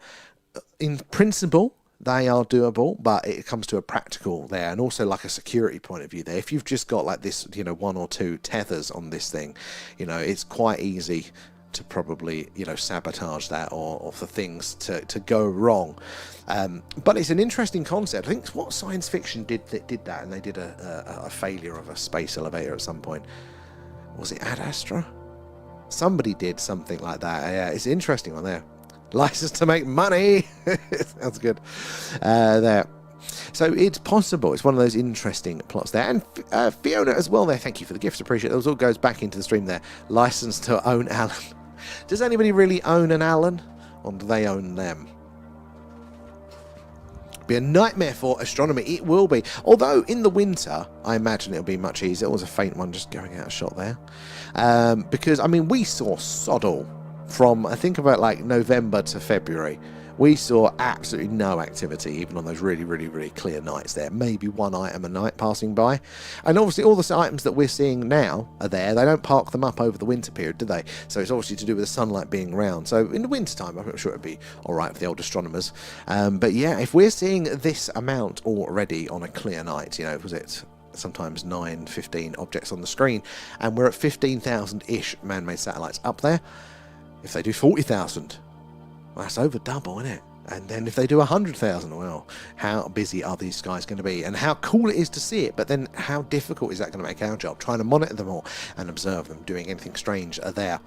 in principle, they are doable, but it comes to a practical there, and also like a security point of view there. If you've just got like this, one or two tethers on this thing, it's quite easy to probably, sabotage that or for things to go wrong. But it's an interesting concept. I think what science fiction did that, and they did a failure of a space elevator at some point. Was it Ad Astra? Somebody did something like that. Yeah, it's an interesting one there. License to make money. Sounds good. There. So it's possible. It's one of those interesting plots there. And Fiona as well there. Thank you for the gifts. Appreciate it. Those all goes back into the stream there. License to own Alan. Does anybody really own an Alan? Or do they own them? Be a nightmare for astronomy. It will be. Although in the winter, I imagine it'll be much easier. It was a faint one just going out of shot there. Because, we saw Soddle from, I think, about like November to February. We saw absolutely no activity, even on those really, really, really clear nights there. Maybe one item a night passing by. And obviously all the items that we're seeing now are there. They don't park them up over the winter period, do they? So it's obviously to do with the sunlight being around. So in the winter time, I'm sure it'd be all right for the old astronomers. But yeah, if we're seeing this amount already on a clear night, was it sometimes 9, 15 objects on the screen, and we're at 15,000-ish man-made satellites up there. If they do 40,000, well, that's over double, isn't it? And then if they do 100,000, well, how busy are these guys going to be? And how cool it is to see it, but then how difficult is that going to make our job? Trying to monitor them all and observe them doing anything strange are there.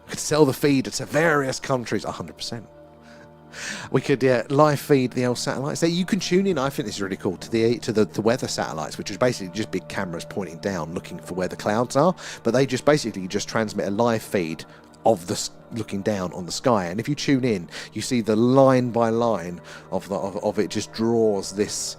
We could sell the feed to various countries, 100%. We could live feed the old satellites. So you can tune in. I think this is really cool to the weather satellites, which is basically just big cameras pointing down, looking for where the clouds are. But they just basically transmit a live feed of the looking down on the sky, and if you tune in, you see the line by line of it just draws this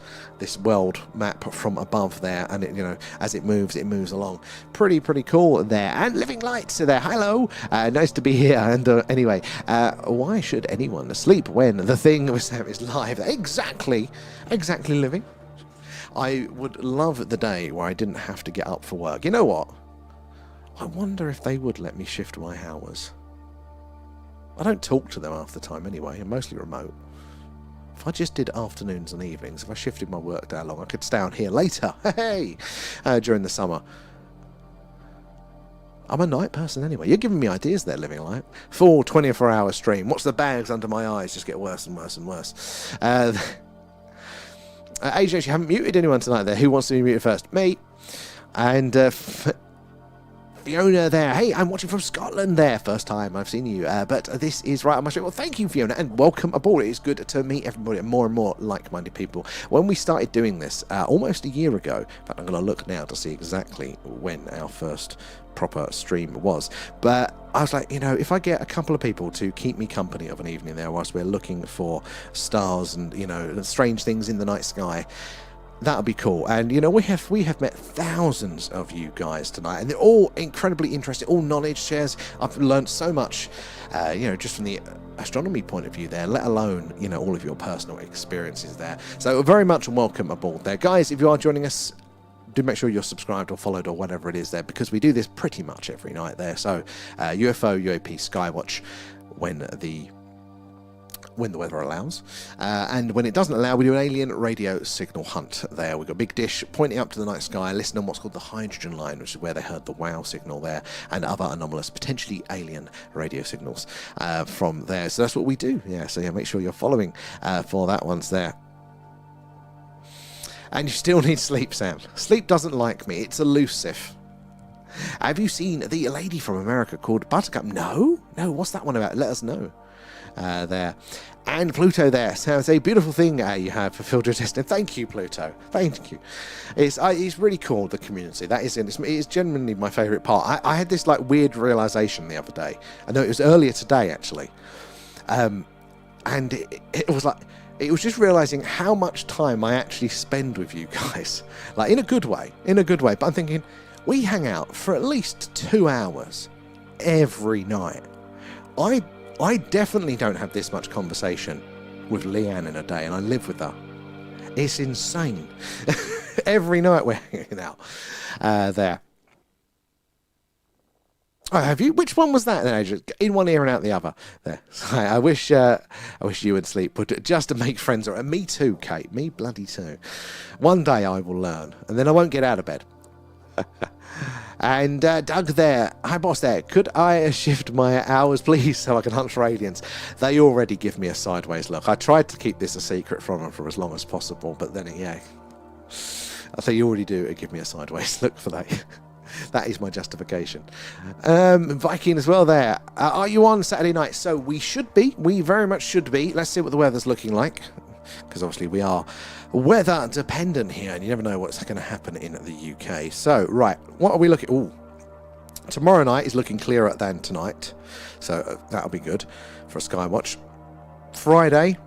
world map from above there, and it, as it moves along. Pretty cool there. And Living Lights are there. Hello, nice to be here. And anyway, why should anyone sleep when the thing is live? Exactly, Living. I would love the day where I didn't have to get up for work. You know what? I wonder if they would let me shift my hours. I don't talk to them half the time anyway. I'm mostly remote. If I just did afternoons and evenings, if I shifted my work day along, I could stay on here later. Hey, during the summer. I'm a night person anyway. You're giving me ideas there, Living Light. Full 24-hour stream. Watch the bags under my eyes just get worse and worse and worse. AJ, you haven't muted anyone tonight there. Who wants to be muted first? Me. And Fiona there. Hey, I'm watching from Scotland there. First time I've seen you. But this is right on my stream. Well, thank you, Fiona, and welcome aboard. It's good to meet everybody and more like-minded people. When we started doing this almost a year ago, in fact, I'm going to look now to see exactly when our first proper stream was. But I was like, you know, if I get a couple of people to keep me company of an evening there whilst we're looking for stars and, you know, strange things in the night sky, that would be cool. And you know, we have met thousands of you guys tonight, and they're all incredibly interesting, all knowledge shares. I've learned so much, you know, just from the astronomy point of view there, let alone, you know, all of your personal experiences there. So very much welcome aboard there, guys. If you are joining us, do make sure you're subscribed or followed or whatever it is there, because we do this pretty much every night there. So UFO, UAP, Skywatch, when the weather allows, and when it doesn't allow, we do an alien radio signal hunt there. We've got a big dish pointing up to the night sky, listening on what's called the hydrogen line, which is where they heard the WOW signal there, and other anomalous, potentially alien radio signals from there. So that's what we do. Yeah, so yeah, make sure you're following for that one's there. And you still need sleep, Sam. Sleep doesn't like me. It's elusive. Have you seen the lady from America called Buttercup? No? No, what's that one about? Let us know. There. And Pluto there. So it's a beautiful thing you have for Filter Testing. Thank you, Pluto. Thank you. It's really cool, the community. That is it. It's genuinely my favourite part. I had this like weird realisation the other day. I know it was earlier today, actually. And it was like, it was just realising how much time I actually spend with you guys. Like, in a good way. In a good way. But I'm thinking, we hang out for at least 2 hours every night. I definitely don't have this much conversation with Leanne in a day, and I live with her. It's insane. Every night we're hanging out there. Oh, have you? Which one was that then, Adrian? In one ear and out the other. There. I wish you would sleep, but just to make friends. Me too, Kate. Me bloody too. One day I will learn, and then I won't get out of bed. And Doug there, hi boss there, could I shift my hours please so I can hunt for aliens? They already give me a sideways look. I tried to keep this a secret from them for as long as possible, but then yeah, I think you already do give me a sideways look for that. That is my justification. Viking as well there. Are you on Saturday night? So we should be. We very much should be. Let's see what the weather's looking like, because obviously we are weather dependent here, and you never know what's going to happen in the UK. So, right, what are we looking... Ooh, tomorrow night is looking clearer than tonight, so that'll be good for a Skywatch. Friday,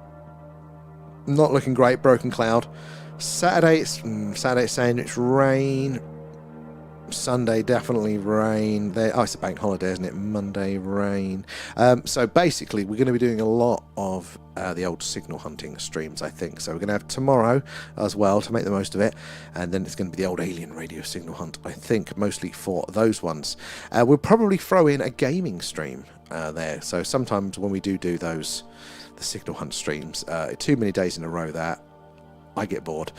not looking great, broken cloud. Saturday, Saturday's saying it's rain. Sunday, definitely rain. Oh, it's a bank holiday, isn't it? Monday, rain. So basically, we're going to be doing a lot of the old signal hunting streams, I think. So we're going to have tomorrow as well to make the most of it. And then it's going to be the old alien radio signal hunt, I think, mostly for those ones. We'll probably throw in a gaming stream there. So sometimes when we do those, the signal hunt streams, too many days in a row that I get bored,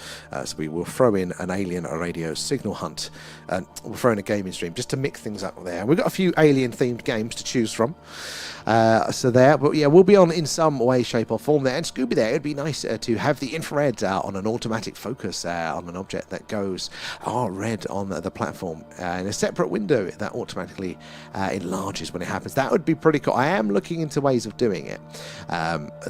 so we will throw in an alien radio signal hunt, and we'll throw in a gaming stream just to mix things up there. We've got a few alien themed games to choose from, so there, but yeah, we'll be on in some way, shape or form there. And Scooby there, it'd be nice to have the infrared on an automatic focus on an object that goes red on the platform in a separate window that automatically enlarges when it happens. That would be pretty cool. I am looking into ways of doing it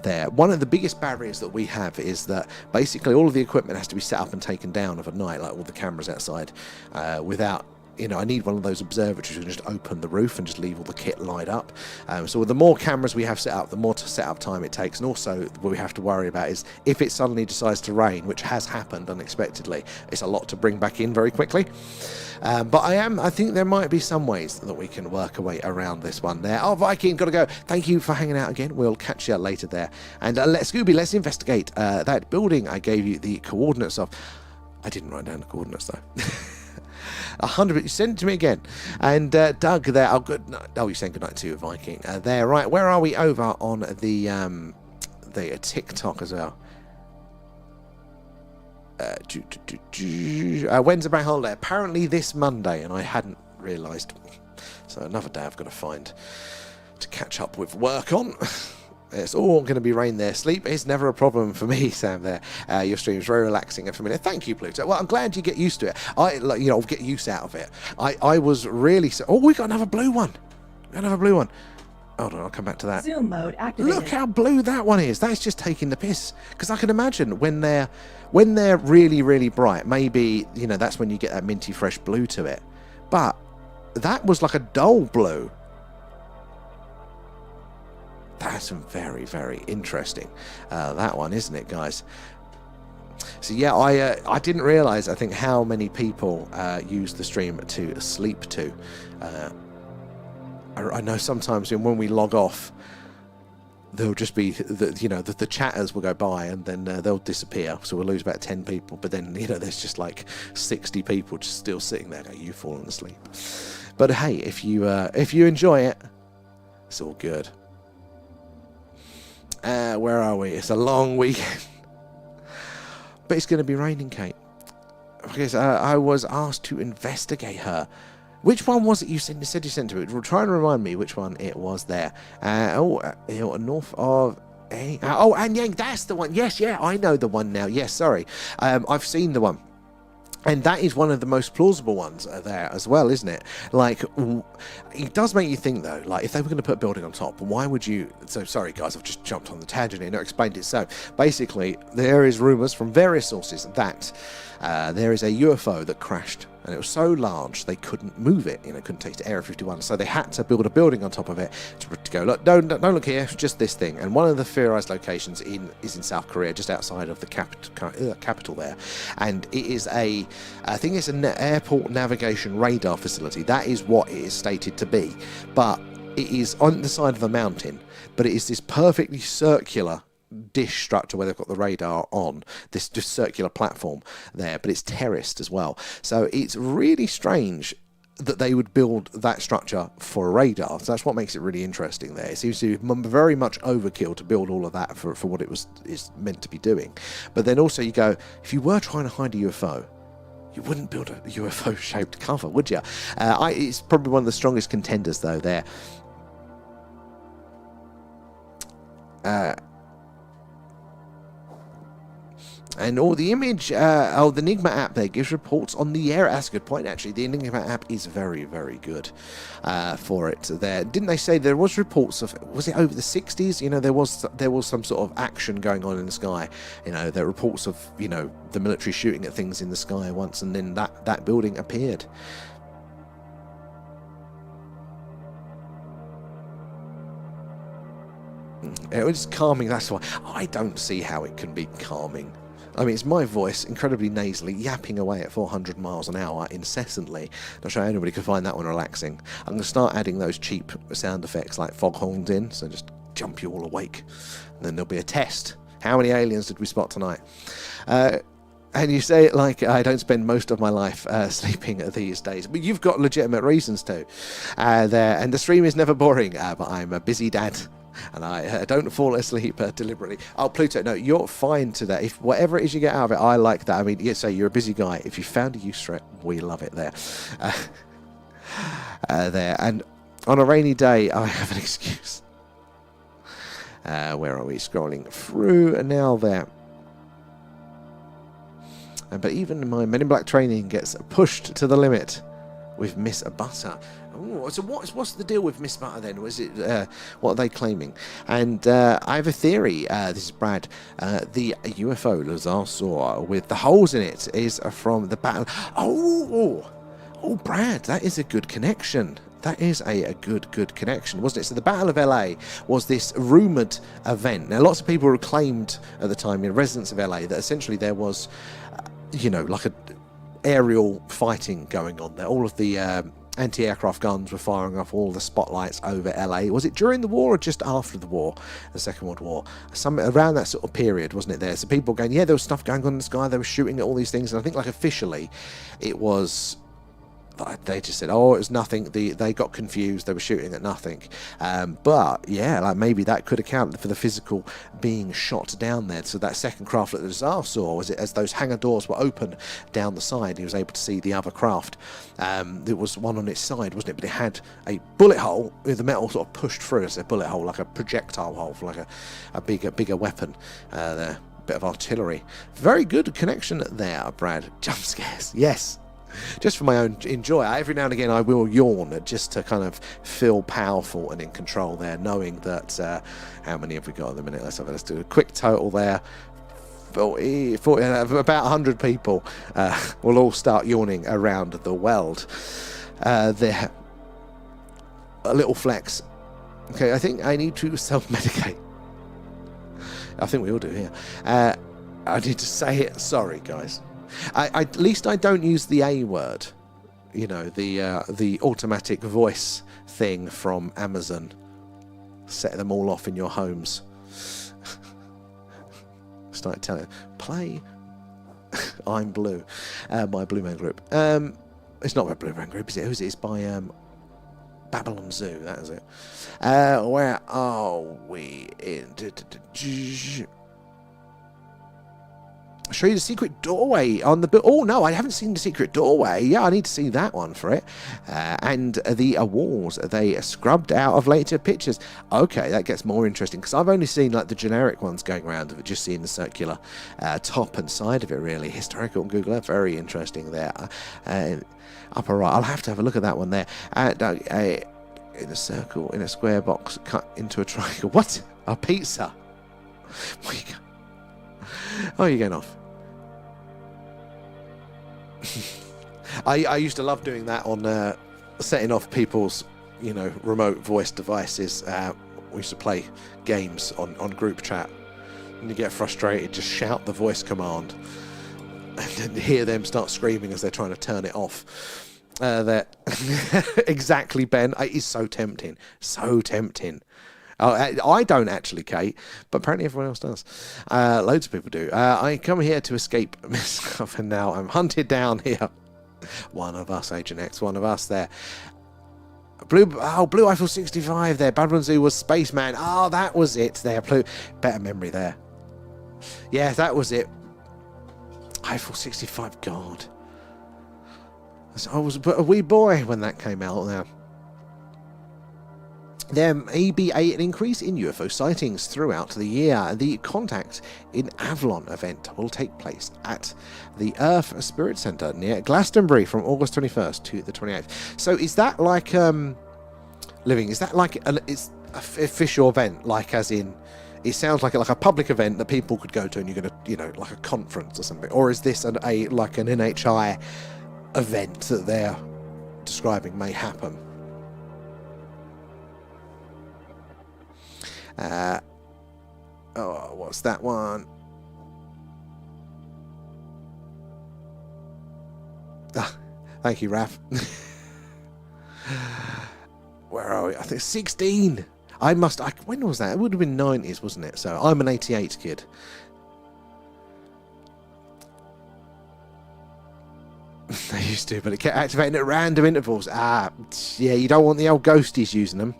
there. One of the biggest barriers that we have is that basically all of the equipment has to be set up and taken down overnight, like all the cameras outside, without, you know, I need one of those observatories who can just open the roof and just leave all the kit light up. So the more cameras we have set up, the more setup time it takes. And also what we have to worry about is if it suddenly decides to rain, which has happened unexpectedly, it's a lot to bring back in very quickly. But I think there might be some ways that we can work our way around this one there. Oh, Viking, gotta go. Thank you for hanging out again. We'll catch you later there. And Scooby, let's investigate that building I gave you the coordinates of. I didn't write down the coordinates though. 100%. You send it to me again. And Doug there. Oh, good. No, oh, you're saying goodnight to you, Viking. There, right. Where are we over on the TikTok as well? When's the bank holiday? Apparently this Monday, and I hadn't realised. So another day I've got to find to catch up with work on. It's all going to be rain there. Sleep is never a problem for me, Sam. There, your stream is very relaxing and familiar. Thank you, Pluto. Well, I'm glad you get used to it. Get use out of it. I was really. Oh, we got another blue one. Hold on, I'll come back to that. Zoom mode activated. Look how blue that one is. That's just taking the piss. Because I can imagine when they're really, really bright, maybe that's when you get that minty fresh blue to it. But that was like a dull blue. That's very, very interesting. That one, isn't it, guys? So yeah, I didn't realise, I think, how many people use the stream to sleep to. I know sometimes when we log off, there'll just be the chatters will go by and then they'll disappear. So we'll lose about 10 people. But then there's just like 60 people just still sitting there. Go, you falling asleep. But hey, if you enjoy it, it's all good. Where are we? It's a long weekend. But it's going to be raining, Kate. Because I was asked to investigate her. Which one was it you said you sent to me? Try and remind me which one it was there. North of... Anyang, that's the one. Yes, yeah, I know the one now. Yes, sorry. I've seen the one. And that is one of the most plausible ones there as well, isn't it? Like, it does make you think, though, like, if they were going to put a building on top, why would you... So, sorry, guys, I've just jumped on the tangent here and explained it. So, basically, there is rumours from various sources that there is a UFO that crashed, and it was so large they couldn't move it, couldn't take it to Area 51, so they had to build a building on top of it to go, look, don't look here, just this thing. And one of the theorised locations is in South Korea, just outside of the capital there, and it is I think it's an airport navigation radar facility. That is what it is stated to be, but it is on the side of a mountain, but it is this perfectly circular dish structure where they've got the radar on this just circular platform there, but it's terraced as well. So it's really strange that they would build that structure for a radar. So that's what makes it really interesting there. It seems to be very much overkill to build all of that for what is meant to be doing. But then also you go, if you were trying to hide a UFO, you wouldn't build a UFO shaped cover, would you? It's probably one of the strongest contenders though there. And the image, the Enigma app there gives reports on the area. That's a good point, actually. The Enigma app is very, very good for it there. Didn't they say there was reports of, was it over the 60s? There was some sort of action going on in the sky. There are reports of, the military shooting at things in the sky once, and then that building appeared. It was calming, that's why. I don't see how it can be calming. I mean, it's my voice, incredibly nasally, yapping away at 400 miles an hour incessantly. Not sure anybody could find that one relaxing. I'm going to start adding those cheap sound effects like foghorns in, so just jump you all awake. And then there'll be a test. How many aliens did we spot tonight? And you say it like I don't spend most of my life sleeping these days. But you've got legitimate reasons to. There. And the stream is never boring, but I'm a busy dad. And I don't fall asleep deliberately. Oh, Pluto, no, you're fine to that. If whatever it is you get out of it, I like that. I mean, you say you're a busy guy. If you found a use for it, we love it there. There. And on a rainy day, I have an excuse. Where are we? Scrolling through and now there. But even my Men in Black training gets pushed to the limit with Miss Butter. Ooh, so what's the deal with Miss Butter then? Was it what are they claiming? And I have a theory. This is Brad. The UFO Lazar saw with the holes in it is from the battle. Oh, Brad, that is a good connection. That is a good connection, wasn't it? So the Battle of LA was this rumoured event. Now, lots of people claimed at the time, residents of LA, that essentially there was, like a aerial fighting going on there. All of the anti-aircraft guns were firing off all the spotlights over LA. Was it during the war or just after the war, the Second World War? Around that sort of period, wasn't it there? So people going, yeah, there was stuff going on in the sky. They were shooting at all these things. And I think, like, officially, it was they just said, oh, it was nothing. They got confused. They were shooting at nothing. But yeah, like maybe that could account for the physical being shot down there. So that second craft that the Tsar saw was it as those hangar doors were open down the side, he was able to see the other craft. There was one on its side, wasn't it? But it had a bullet hole with the metal sort of pushed through as a bullet hole, like a projectile hole for like a bigger weapon there. Bit of artillery. Very good connection there, Brad. Jump scares, yes. Just for my own enjoy. Every now and again I will yawn just to kind of feel powerful and in control there, knowing that how many have we got at the minute? Let's do a quick total there. 40 about 100 people will all start yawning around the world. There. A little flex. Okay, I think I need to self-medicate. I think we all do here. I need to say it. Sorry, guys. At least I don't use the A word. You know, the automatic voice thing from Amazon. Set them all off in your homes. Start telling, play I'm Blue. My Blue Man Group. It's not my Blue Man Group, is it? Who's it? It's by Babylon Zoo, that is it. Where are we? Show you the secret doorway on the... Oh, no, I haven't seen the secret doorway. Yeah, I need to see that one for it. And the walls, they scrubbed out of later pictures. Okay, that gets more interesting, because I've only seen like the generic ones going around of it, just seeing the circular top and side of it, really. Historical on Google Earth, very interesting there. Upper right, I'll have to have a look at that one there. In a circle, in a square box, cut into a triangle. What? A pizza? Where you go? Oh, you're going off. I used to love doing that on setting off people's, you know, remote voice devices. We used to play games on group chat. When you get frustrated, just shout the voice command. And then hear them start screaming as they're trying to turn it off. Exactly, Ben. It is so tempting. So tempting. I don't actually, Kate, but apparently everyone else does. Loads of people do. I come here to escape myself, and now I'm hunted down here. One of us, Agent X, one of us there. Blue Eiffel 65 there. Babylon Zoo was Spaceman. Oh, that was it there. Better memory there. Yeah, that was it. Eiffel 65, God. I was but a wee boy when that came out now. There may be an increase in UFO sightings throughout the year. The Contact in Avalon event will take place at the Earth Spirit Centre near Glastonbury from August 21st to the 28th. So is that like living? Is that like it's an official event? Like as in, it sounds like a public event that people could go to, and you're gonna like a conference or something, or is this like an NHI event that they're describing may happen? What's that one? Thank you, Raph. Where are we? I think 16. When was that? It would have been 90s, wasn't it? So I'm an 88 kid. They used to, but it kept activating at random intervals. Yeah, you don't want the old ghosties using them.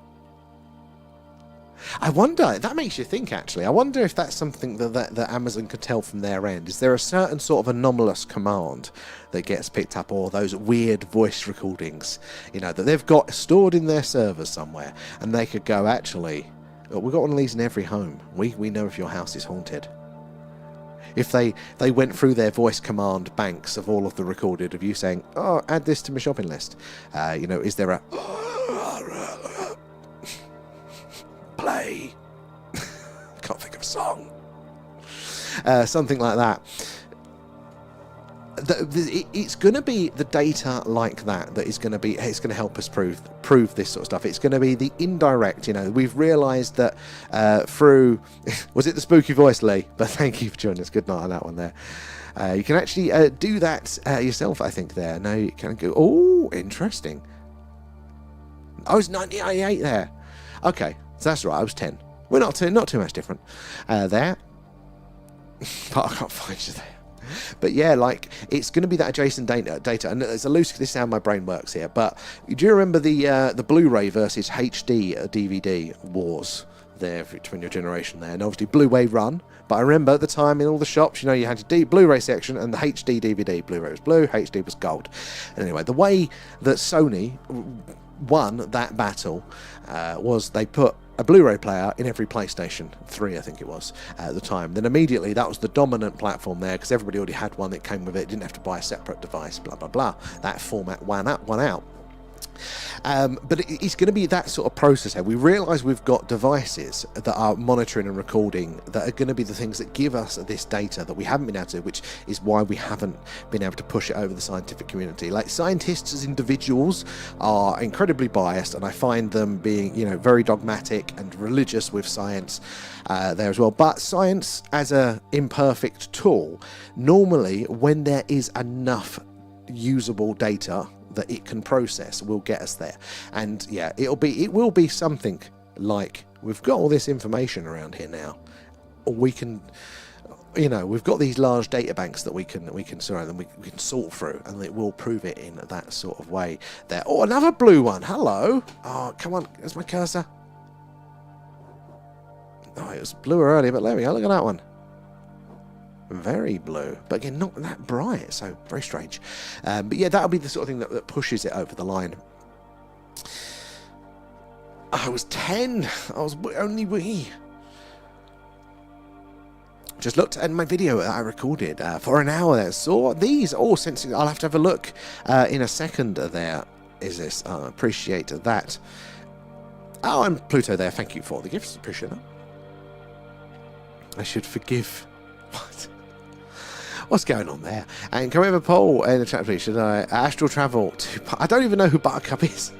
I wonder, that makes you think actually, I wonder if that's something that Amazon could tell from their end. Is there a certain sort of anomalous command that gets picked up, or those weird voice recordings, that they've got stored in their servers somewhere, and they could go, actually, we've got one of these in every home. We know if your house is haunted. If they went through their voice command banks of all of the recorded of you saying, oh, add this to my shopping list. Is there a... play. Can't think of a song. Something like that. It's going to be the data like that is going to be. It's going to help us prove this sort of stuff. It's going to be the indirect. We've realised that through. Was it the spooky voice, Lee? But thank you for joining us. Good night on that one there. You can actually do that yourself. I think there. No, you can go. Oh, interesting. I was 98 there. Okay. So that's right, I was 10. We're not too much different there. But I can't find you there. But yeah, like, it's going to be that adjacent data, and it's a loose. This is how my brain works here. But do you remember the Blu-ray versus HD DVD wars there between your generation there? And obviously Blu-ray run. But I remember at the time in all the shops, you know, you had your Blu-ray section and the HD DVD. Blu-ray was blue, HD was gold. And anyway, the way that Sony won that battle was they put a Blu-ray player in every PlayStation 3, I think it was, at the time. Then immediately that was the dominant platform there, because everybody already had one that came with it, didn't have to buy a separate device, blah, blah, blah. That format won out. But it's going to be that sort of process here. We realise we've got devices that are monitoring and recording that are going to be the things that give us this data that we haven't been able to, which is why we haven't been able to push it over the scientific community. Like, scientists as individuals are incredibly biased, and I find them being, you know, very dogmatic and religious with science there as well. But science as a imperfect tool, normally when there is enough usable data that it can process, will get us there. And yeah, it will be something like, we've got all this information around here now, or we can, you know, we've got these large data banks that we can surround and we can sort through, and it will prove it in that sort of way there. Oh, another blue one. Hello. Oh, come on, there's my cursor. Oh, it was bluer earlier, but there we go, look at that one. Very blue, but again, not that bright, so very strange. But yeah, that'll be the sort of thing that pushes it over the line. I was 10. I was only wee. Just looked at my video that I recorded for an hour there. Saw these all sensing. I'll have to have a look in a second there. Is this? I appreciate that. Oh, and Pluto there. Thank you for the gifts. Appreciate that. I should forgive. What? What's going on there? And can we have a poll in the chat, please? Should I astral travel to... I don't even know who Buttercup is.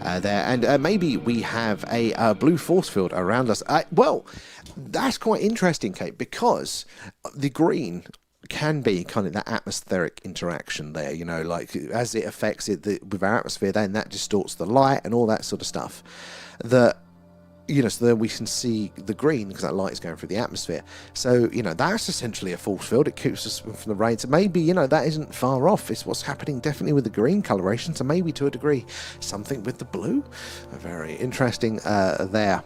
There. And maybe we have a blue force field around us. Well, that's quite interesting, Kate, because the green can be kind of that atmospheric interaction there, you know, like as it affects it with our atmosphere, then that distorts the light and all that sort of stuff. That, you know, so then we can see the green because that light is going through the atmosphere. So, you know, that's essentially a force field. It keeps us from the rain. So maybe, you know, that isn't far off. It's what's happening definitely with the green coloration. So maybe to a degree, something with the blue. Very interesting there.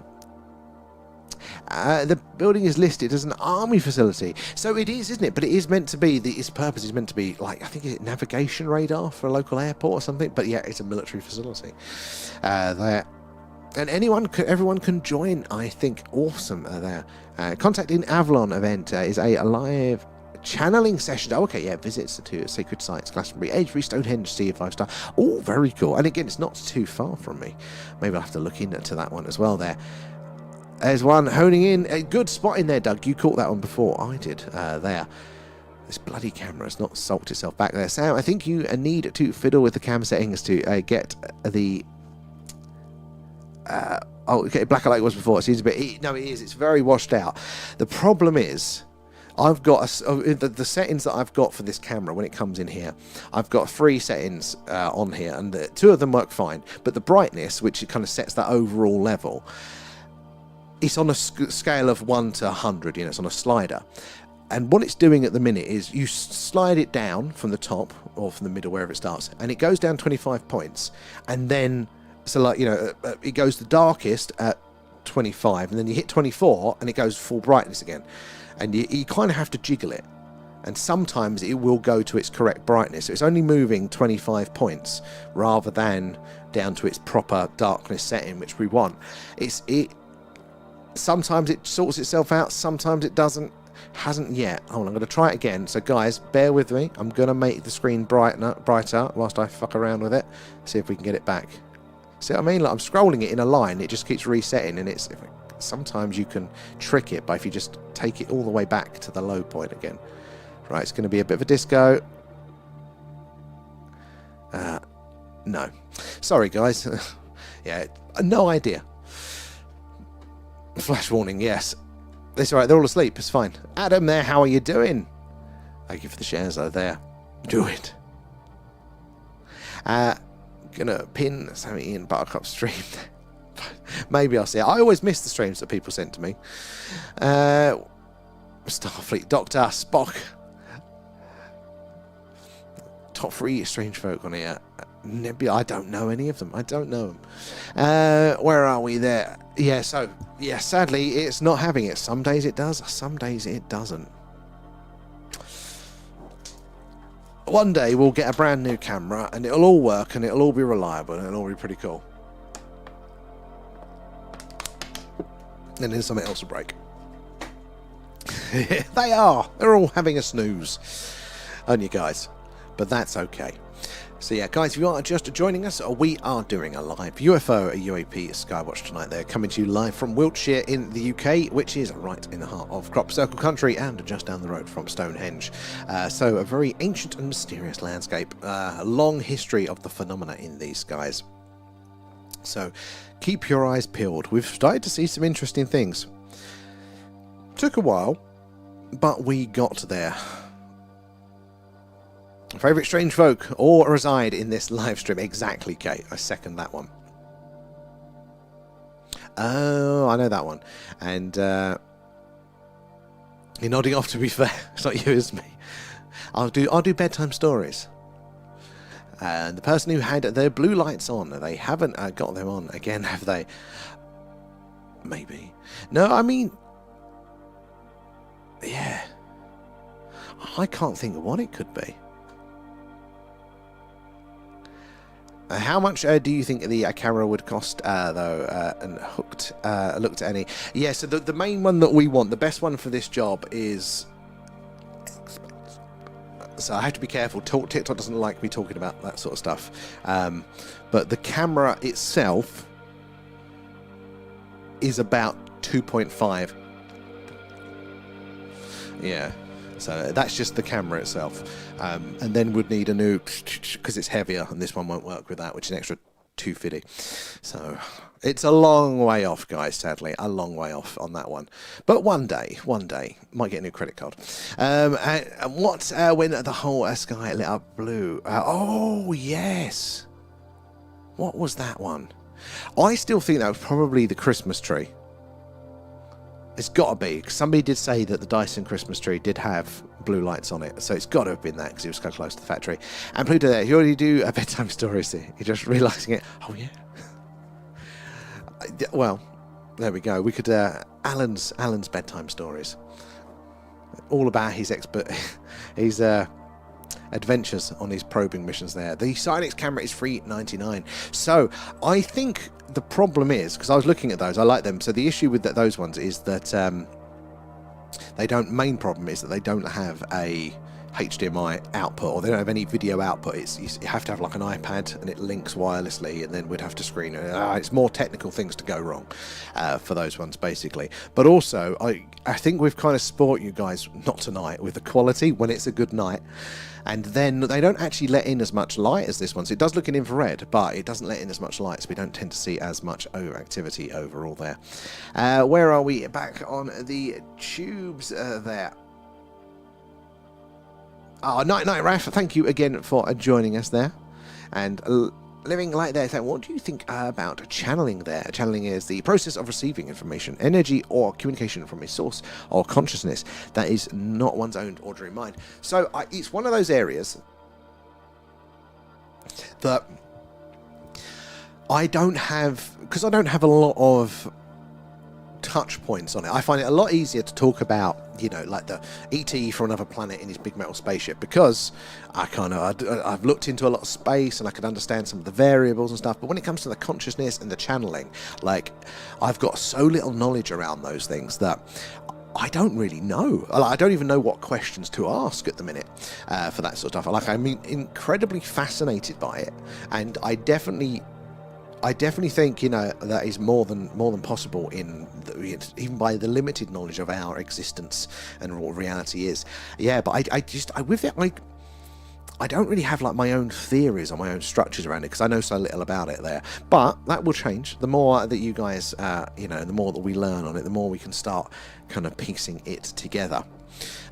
The building is listed as an army facility. So it is, isn't it? But it is meant to be, its purpose is meant to be, like, I think it's navigation radar for a local airport or something. But yeah, it's a military facility there. And everyone can join, I think. Awesome there. Contacting Avalon event is a live channeling session. Oh, okay, yeah. Visits to sacred sites, Glastonbury, Avebury, Stonehenge, Sea of 5 Star. Oh, very cool. And again, it's not too far from me. Maybe I'll have to look into that one as well there. There's one honing in. A good spot in there, Doug. You caught that one before I did there. This bloody camera has not sulked itself back there. Sam, I think you need to fiddle with the cam settings to get the... okay, black like it was before. It seems a bit... No, it is. It's very washed out. The problem is, I've got the settings that I've got for this camera when it comes in here. I've got 3 settings on here, and 2 of them work fine. But the brightness, which it kind of sets that overall level, it's on a scale of 1 to 100. You know, it's on a slider. And what it's doing at the minute is you slide it down from the top or from the middle, wherever it starts, and it goes down 25 points, and then... So, like, you know, it goes the darkest at 25, and then you hit 24, and it goes full brightness again. And you kind of have to jiggle it. And sometimes it will go to its correct brightness. So it's only moving 25 points rather than down to its proper darkness setting, which we want. Sometimes it sorts itself out, sometimes it doesn't. Hasn't yet. Hold on, I'm going to try it again. So, guys, bear with me. I'm going to make the screen brighter whilst I fuck around with it. See if we can get it back. See what I mean? Like, I'm scrolling it in a line, it just keeps resetting, and sometimes you can trick it, but if you just take it all the way back to the low point again. Right, it's going to be a bit of a disco. No. Sorry, guys. Yeah, no idea. Flash warning, yes. It's alright, they're all asleep, it's fine. Adam there, how are you doing? Thank you for the shares, though, there. Do it. Gonna pin something in Buttercup stream. Maybe I'll see it. I always miss the streams that people send to me. Starfleet Doctor Spock. Top 3 strange folk on here. Nebula, I don't know any of them. I don't know them. Where are we there? Yeah, so, yeah, sadly, it's not having it. Some days it does, some days it doesn't. One day we'll get a brand new camera and it'll all work and it'll all be reliable and it'll all be pretty cool. And then something else will break. They are. They're all having a snooze. Aren't you guys? But that's okay. So yeah, guys, if you are just joining us, we are doing a live UFO UAP Skywatch tonight. They're coming to you live from Wiltshire in the UK, which is right in the heart of Crop Circle country and just down the road from Stonehenge. So a very ancient and mysterious landscape. A long history of the phenomena in these skies. So keep your eyes peeled. We've started to see some interesting things. Took a while, but we got there. Favourite strange folk or reside in this live stream? Exactly, Kate. I second that one. Oh, I know that one. And you're nodding off, to be fair. It's not you, it's me. I'll do bedtime stories. And the person who had their blue lights on, they haven't got them on again, have they? Maybe. No, I mean, yeah. I can't think of what it could be. How much do you think the camera would cost, though, and looked at any? Yeah, so the main one that we want, the best one for this job is... So I have to be careful. TikTok doesn't like me talking about that sort of stuff. But the camera itself is about 2.5. Yeah. So that's just the camera itself. And then we'd need a new, because it's heavier, and this one won't work with that, which is an extra $250. So it's a long way off, guys, sadly. A long way off on that one. But one day, might get a new credit card. And what, when the whole sky lit up blue? Oh, yes. What was that one? I still think that was probably the Christmas tree. It's got to be, because somebody did say that the Dyson Christmas tree did have blue lights on it, so it's got to have been that, because it was so close to the factory. And Pluto there, you already do a bedtime stories here. You're just realising it. Oh, yeah. Well, there we go. We could, Alan's bedtime stories. All about his adventures on his probing missions there. The Silex camera is $3.99. So I think the problem is, because I was looking at those, I like them. So the issue with those ones is that main problem is that they don't have a HDMI output, or they don't have any video output. You have to have like an iPad and it links wirelessly, and then we'd have to screen it. It's more technical things to go wrong for those ones, basically. But also, I think we've kind of spoilt you guys, not tonight, with the quality when it's a good night. And then they don't actually let in as much light as this one. So it does look in infrared, but it doesn't let in as much light, so we don't tend to see as much overactivity overall there. Where are we? Back on the tubes there. Oh, night, Raf. Thank you again for joining us there. And living like there, so what do you think about channeling there? Channeling is the process of receiving information, energy, or communication from a source or consciousness that is not one's own ordinary mind. So it's one of those areas that I don't have, because I don't have a lot of touch points on it. I find it a lot easier to talk about, you know, like the ET from another planet in his big metal spaceship, because I've looked into a lot of space and I can understand some of the variables and stuff. But when it comes to the consciousness and the channeling, like, I've got so little knowledge around those things that I don't really know. I don't even know what questions to ask at the minute for that sort of stuff. Like, I'm incredibly fascinated by it, and I definitely think, you know, that is more than possible even by the limited knowledge of our existence and what reality is. Yeah, but I don't really have like my own theories or my own structures around it, because I know so little about it there. But that will change. The more that you guys, you know, the more that we learn on it, the more we can start kind of piecing it together.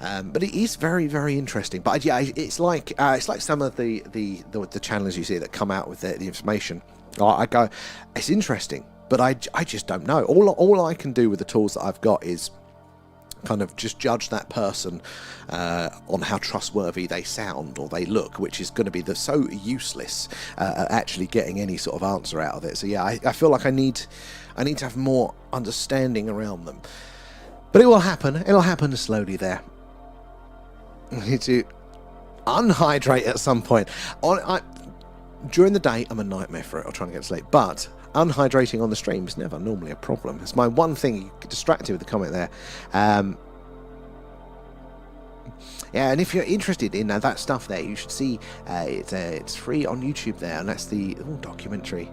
But it is very, very interesting. But yeah, it's like some of the channels you see that come out with the information. I go, it's interesting, but I just don't know. All I can do with the tools that I've got is kind of just judge that person on how trustworthy they sound or they look, which is going to be so useless at actually getting any sort of answer out of it. So yeah, I feel like I need to have more understanding around them. But it will happen. It'll happen slowly there. I need to unhydrate at some point. During the day, I'm a nightmare for it. I'll try and get to sleep. But unhydrating on the stream is never normally a problem. It's my one thing. You get distracted with the comment there. Yeah, and if you're interested in that stuff there, you should see it's free on YouTube there, and that's the documentary.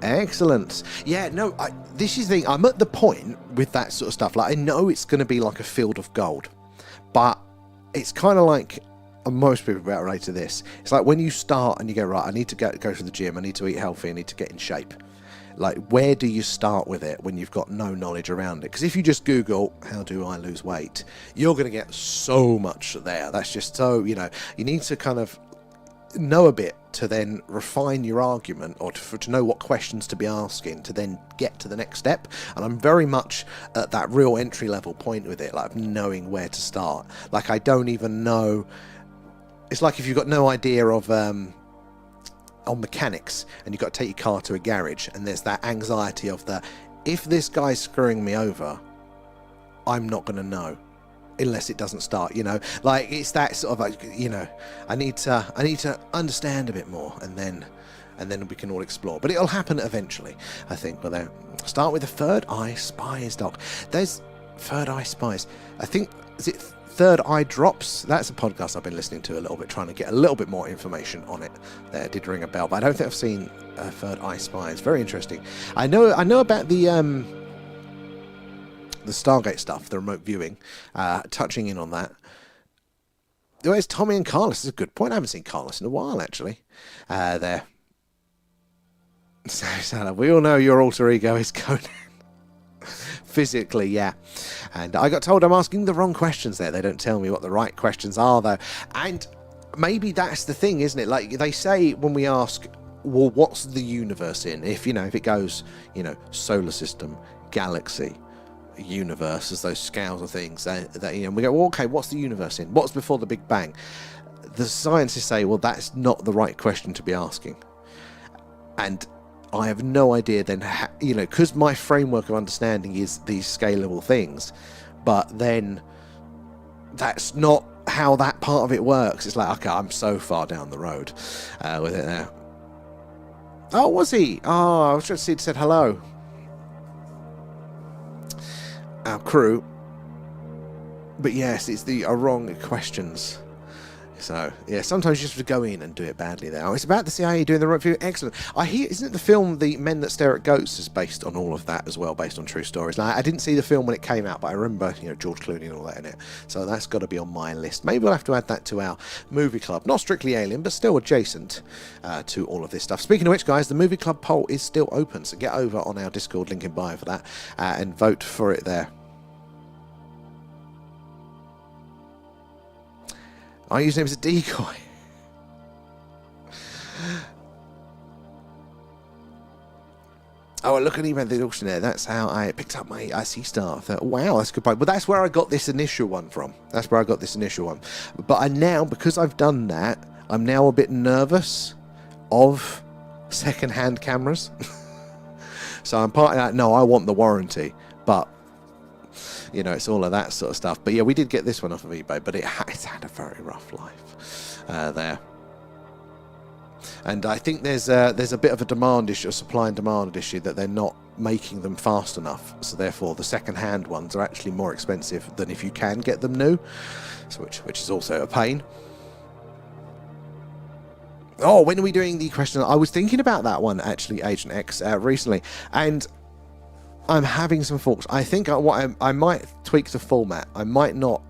Excellent. Yeah, no, this is the thing. I'm at the point with that sort of stuff. Like, I know it's going to be like a field of gold, but it's kind of like, most people relate to this. It's like when you start and you go, right, I need to go to the gym, I need to eat healthy, I need to get in shape. Like, where do you start with it when you've got no knowledge around it? Because if you just Google, how do I lose weight? You're going to get so much there. That's just so, you need to kind of know a bit to then refine your argument, or to know what questions to be asking to then get to the next step. And I'm very much at that real entry level point with it, like knowing where to start. Like, I don't even know. It's like if you've got no idea of on mechanics and you've got to take your car to a garage, and there's that anxiety of if this guy's screwing me over, I'm not going to know unless it doesn't start, like it's that sort of like, I need to understand a bit more, and then we can all explore. But it'll happen eventually, I think. But start with the Third Eye Spies doc. There's Third Eye Spies. I think, is it Third Eye Drops? That's a podcast I've been listening to a little bit, trying to get a little bit more information on it. There did ring a bell, but I don't think I've seen Third Eye Spies. Very interesting. I know about the Stargate stuff, the remote viewing, touching in on that. Where's Tommy and Carlos? This is a good point. I haven't seen Carlos in a while, actually. There. So, we all know your alter ego is Conan. Physically, yeah. And I got told I'm asking the wrong questions there. They don't tell me what the right questions are, though. And maybe that's the thing, isn't it? Like, they say when we ask, well, what's the universe in? If it goes, solar system, galaxy, universe, as those scales of things, that we go, well, okay, what's the universe in? What's before the Big Bang? The scientists say, well, that's not the right question to be asking. And I have no idea then, because my framework of understanding is these scalable things, but then that's not how that part of it works. It's like, okay, I'm so far down the road with it now. Oh, was he? Oh, I was just see, said hello. Our crew. But yes, it's the wrong questions. So, yeah, sometimes you just have to go in and do it badly there. Oh, it's about the CIA doing the review. Excellent. I hear, isn't it the film The Men That Stare at Goats is based on all of that as well, based on true stories? Now, I didn't see the film when it came out, but I remember, George Clooney and all that in it. So that's got to be on my list. Maybe we'll have to add that to our movie club. Not strictly Alien, but still adjacent to all of this stuff. Speaking of which, guys, the movie club poll is still open, so get over on our Discord, link in bio for that, and vote for it there. I use him as a decoy. Oh, look at the auctioneer. That's how I picked up my IC star. I thought, wow, that's a good point. But that's where I got this initial one from. But I now, because I've done that, I'm now a bit nervous of second-hand cameras. So I'm part of that. No, I want the warranty. But it's all of that sort of stuff. But yeah, we did get this one off of eBay, but it's had a very rough life there. And I think there's a bit of a demand issue, a supply and demand issue, that they're not making them fast enough. So therefore, the second-hand ones are actually more expensive than if you can get them new, so which is also a pain. Oh, when are we doing the question? I was thinking about that one, actually, Agent X, recently, and I'm having some thoughts. I think I might tweak the format. I might not.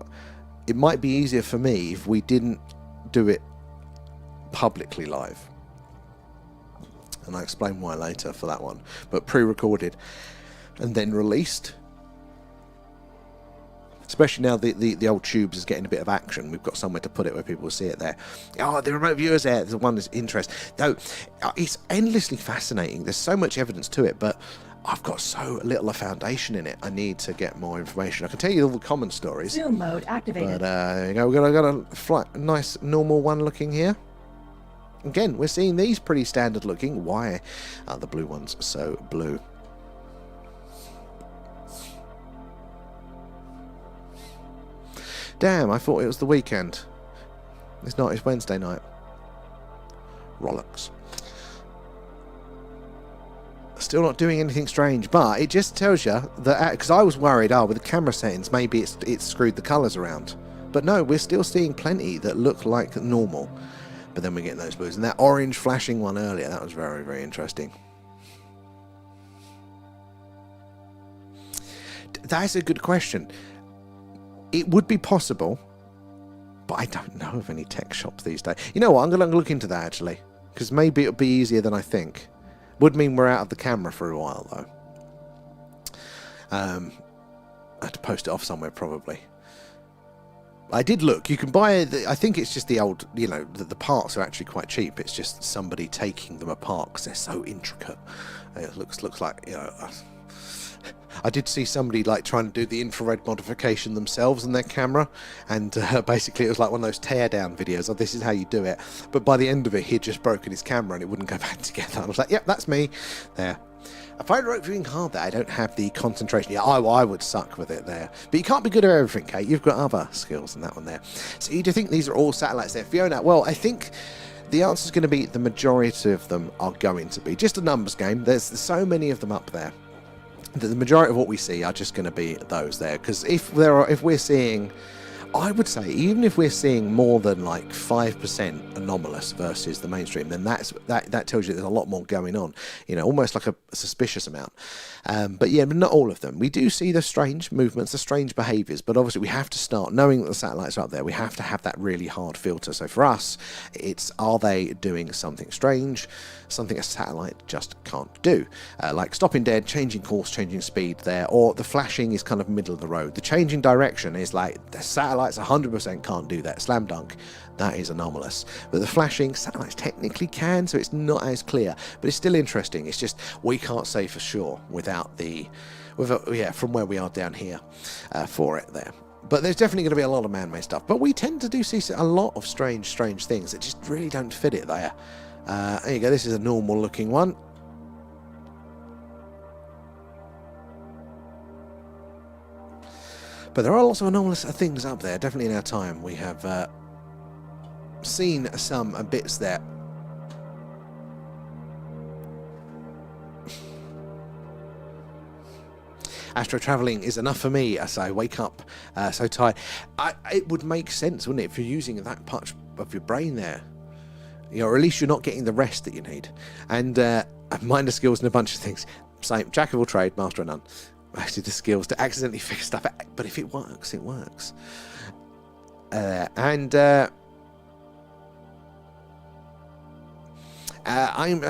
It might be easier for me if we didn't do it publicly live. And I'll explain why later for that one. But pre-recorded and then released. Especially now the old tubes is getting a bit of action. We've got somewhere to put it where people will see it there. Oh, the remote viewers there. There's one that's interest. Though it's endlessly fascinating. There's so much evidence to it, but I've got so little a foundation in it. I need to get more information. I can tell you all the common stories. Zoom mode activated. But there you go. We've got a flat, nice normal one looking here. Again, we're seeing these pretty standard looking. Why are the blue ones so blue? Damn, I thought it was the weekend. It's not, it's Wednesday night. Rollocks. Still not doing anything strange, but it just tells you that, because I was worried, with the camera settings, maybe it's screwed the colours around. But no, we're still seeing plenty that look like normal. But then we're getting those blues. And that orange flashing one earlier, that was very, very interesting. That's a good question. It would be possible, but I don't know of any tech shops these days. You know what? I'm going to look into that, actually. Because maybe it'll be easier than I think. Would mean we're out of the camera for a while, though. I have to post it off somewhere, probably. I did look. You can buy, I think it's just the old, you know, the parts are actually quite cheap. It's just somebody taking them apart because they're so intricate. It looks like, you know, I did see somebody like trying to do the infrared modification themselves in their camera, and basically it was like one of those teardown videos. Oh, this is how you do it. But by the end of it, he'd just broken his camera and it wouldn't go back together. I was like, yep, that's me. There. I find rope viewing hard that I don't have the concentration. Yeah, I would suck with it there. But you can't be good at everything, Kate. You've got other skills in that one there. So you do think these are all satellites there? Fiona, well, I think the answer is going to be the majority of them are going to be. Just a numbers game. There's so many of them up there. The majority of what we see are just going to be those there. Because if we're seeing, I would say, even if we're seeing more than like 5% anomalous versus the mainstream, then that tells you there's a lot more going on. You know, almost like a suspicious amount. But yeah, but not all of them. We do see the strange movements, the strange behaviours, but obviously we have to start knowing that the satellites are up there. We have to have that really hard filter. So for us, it's, are they doing something strange, something a satellite just can't do? Like stopping dead, changing course, changing speed there, or the flashing is kind of middle of the road. The changing direction is like the satellites 100% can't do that. Slam dunk. That is anomalous. But the flashing, satellites technically can, so it's not as clear. But it's still interesting. It's just we can't say for sure without the, from where we are down here for it there. But there's definitely going to be a lot of man-made stuff. But we tend to do see a lot of strange things that just really don't fit it there. There you go. This is a normal-looking one. But there are lots of anomalous things up there. Definitely in our time, we have seen some bits there. Astro travelling is enough for me as I wake up so tired. It would make sense, wouldn't it, if you're using that much of your brain there? You know, or at least you're not getting the rest that you need. And minor skills and a bunch of things. Same, jack of all trade, master of none. Actually, the skills to accidentally figure stuff out. But if it works, it works. I'm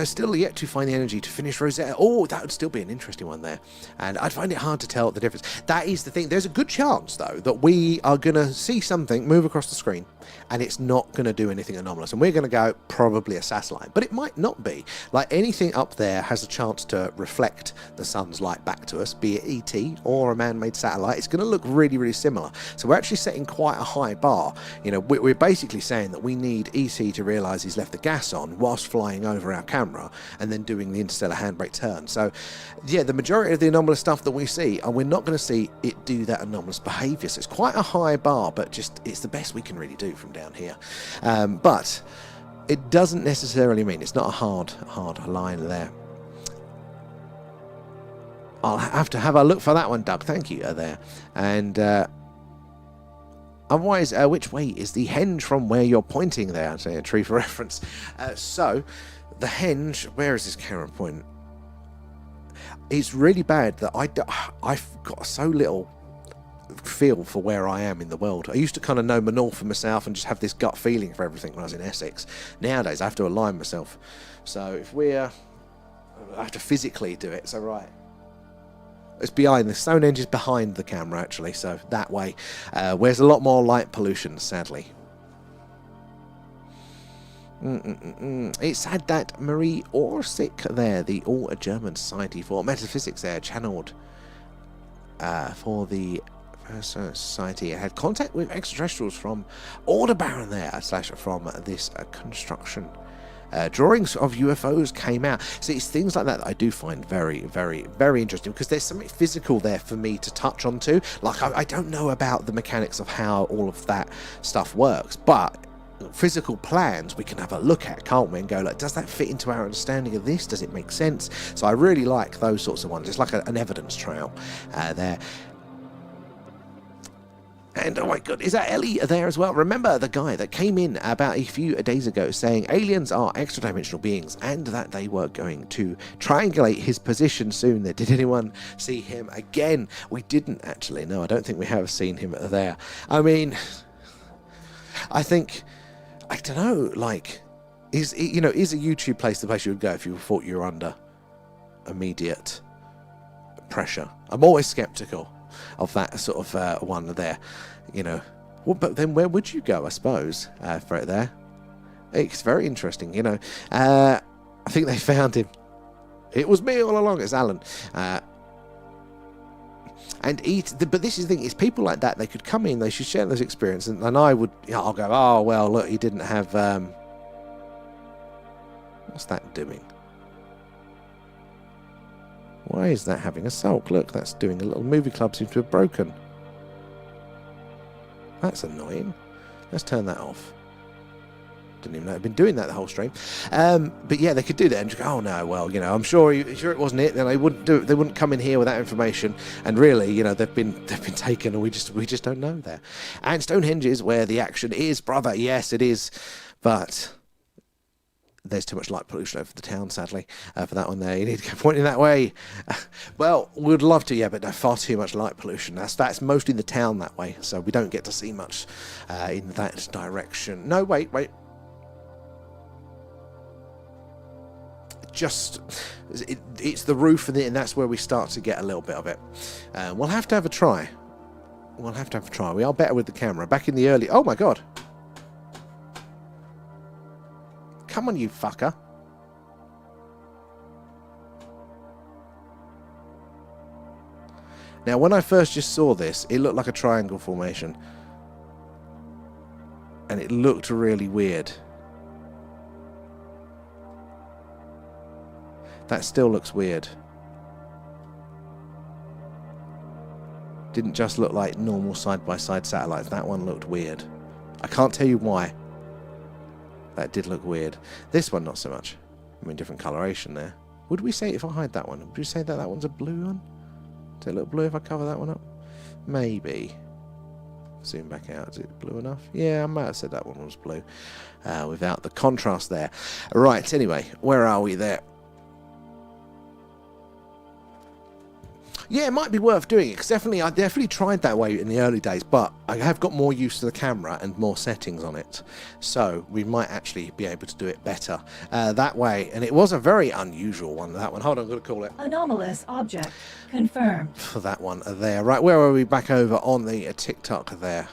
still yet to find the energy to finish Rosetta. Oh, that would still be an interesting one there. And I'd find it hard to tell the difference. That is the thing. There's a good chance, though, that we are going to see something move across the screen and it's not going to do anything anomalous. And we're going to go, probably a satellite. But it might not be. Like, anything up there has a chance to reflect the sun's light back to us, be it ET or a man-made satellite. It's going to look really, really similar. So we're actually setting quite a high bar. You know, we're basically saying that we need ET to realise he's left the gas on whilst flying over our camera and then doing the interstellar handbrake turn. So yeah, the majority of the anomalous stuff that we see, and we're not going to see it do that anomalous behaviour. So it's quite a high bar, but just it's the best we can really do from down here. But it doesn't necessarily mean it's not a hard line there. I'll have to have a look for that one, Doug. Thank you there. And otherwise, which way is the henge from where you're pointing there? I'd say a tree for reference. So the henge, where is this camera point? It's really bad that I've got so little feel for where I am in the world. I used to kind of know my north for myself and just have this gut feeling for everything when I was in Essex. Nowadays, I have to align myself. So if I have to physically do it. So right. It's behind, the Stonehenge is behind the camera actually, so that way. Where's a lot more light pollution, sadly. It's sad that Marie Orsic there, the All-German Society for Metaphysics there, channeled for the Society, had contact with extraterrestrials from Aldebaran there, / from this construction. Drawings of UFOs came out. See, it's things like that I do find very, very, very interesting, because there's something physical there for me to touch onto. Like, I don't know about the mechanics of how all of that stuff works, but physical plans we can have a look at, can't we, and go like, does that fit into our understanding of this? Does it make sense? So I really like those sorts of ones. It's like an evidence trail there. And oh my god, is that Ellie there as well? Remember the guy that came in about a few days ago saying aliens are extra-dimensional beings and that they were going to triangulate his position soon. Did anyone see him again? We didn't actually. No, I don't think we have seen him there. I mean, I think, I don't know, like, is a YouTube place the place you would go if you thought you were under immediate pressure? I'm always skeptical of that sort of one there, well, but then where would you go, I suppose, for it there? It's very interesting, I think they found him. It was me all along. It's Alan. But this is the thing, it's people like that, they could come in, they should share those experiences, and I would, I'll go, oh well, look, he didn't have what's that doing? Why is that having a sulk? Look, that's doing a little movie club seems to have broken. That's annoying. Let's turn that off. Didn't even know I'd been doing that the whole stream. But yeah, they could do that and just go, oh no, well, I'm sure it wasn't it. Then they wouldn't do it. They wouldn't come in here with that information. And really, they've been taken, and we just don't know there. And Stonehenge is where the action is, brother. Yes, it is. But there's too much light pollution over the town, sadly, for that one there. You need to go pointing that way. Well, we'd love to, yeah, but no, far too much light pollution. That's mostly the town that way, so we don't get to see much in that direction. No, wait. It's the roof, and that's where we start to get a little bit of it. We'll have to have a try. We are better with the camera. Back in the early... Oh, my God. Come on, you fucker. Now, when I first just saw this, it looked like a triangle formation. And it looked really weird. That still looks weird. Didn't just look like normal side-by-side satellites. That one looked weird. I can't tell you why. That did look weird. This one, not so much. I mean, different coloration there. Would we say, if I hide that one, would we say that one's a blue one? Does it look blue if I cover that one up? Maybe. Zoom back out. Is it blue enough? Yeah, I might have said that one was blue. Without the contrast there. Right, anyway, where are we there? Yeah, it might be worth doing it, because I definitely tried that way in the early days, but I have got more used to the camera and more settings on it, so we might actually be able to do it better that way. And it was a very unusual one, that one. Hold on, I'm going to call it. Anomalous object confirmed. For that one there. Right, where are we? Back over on the TikTok there.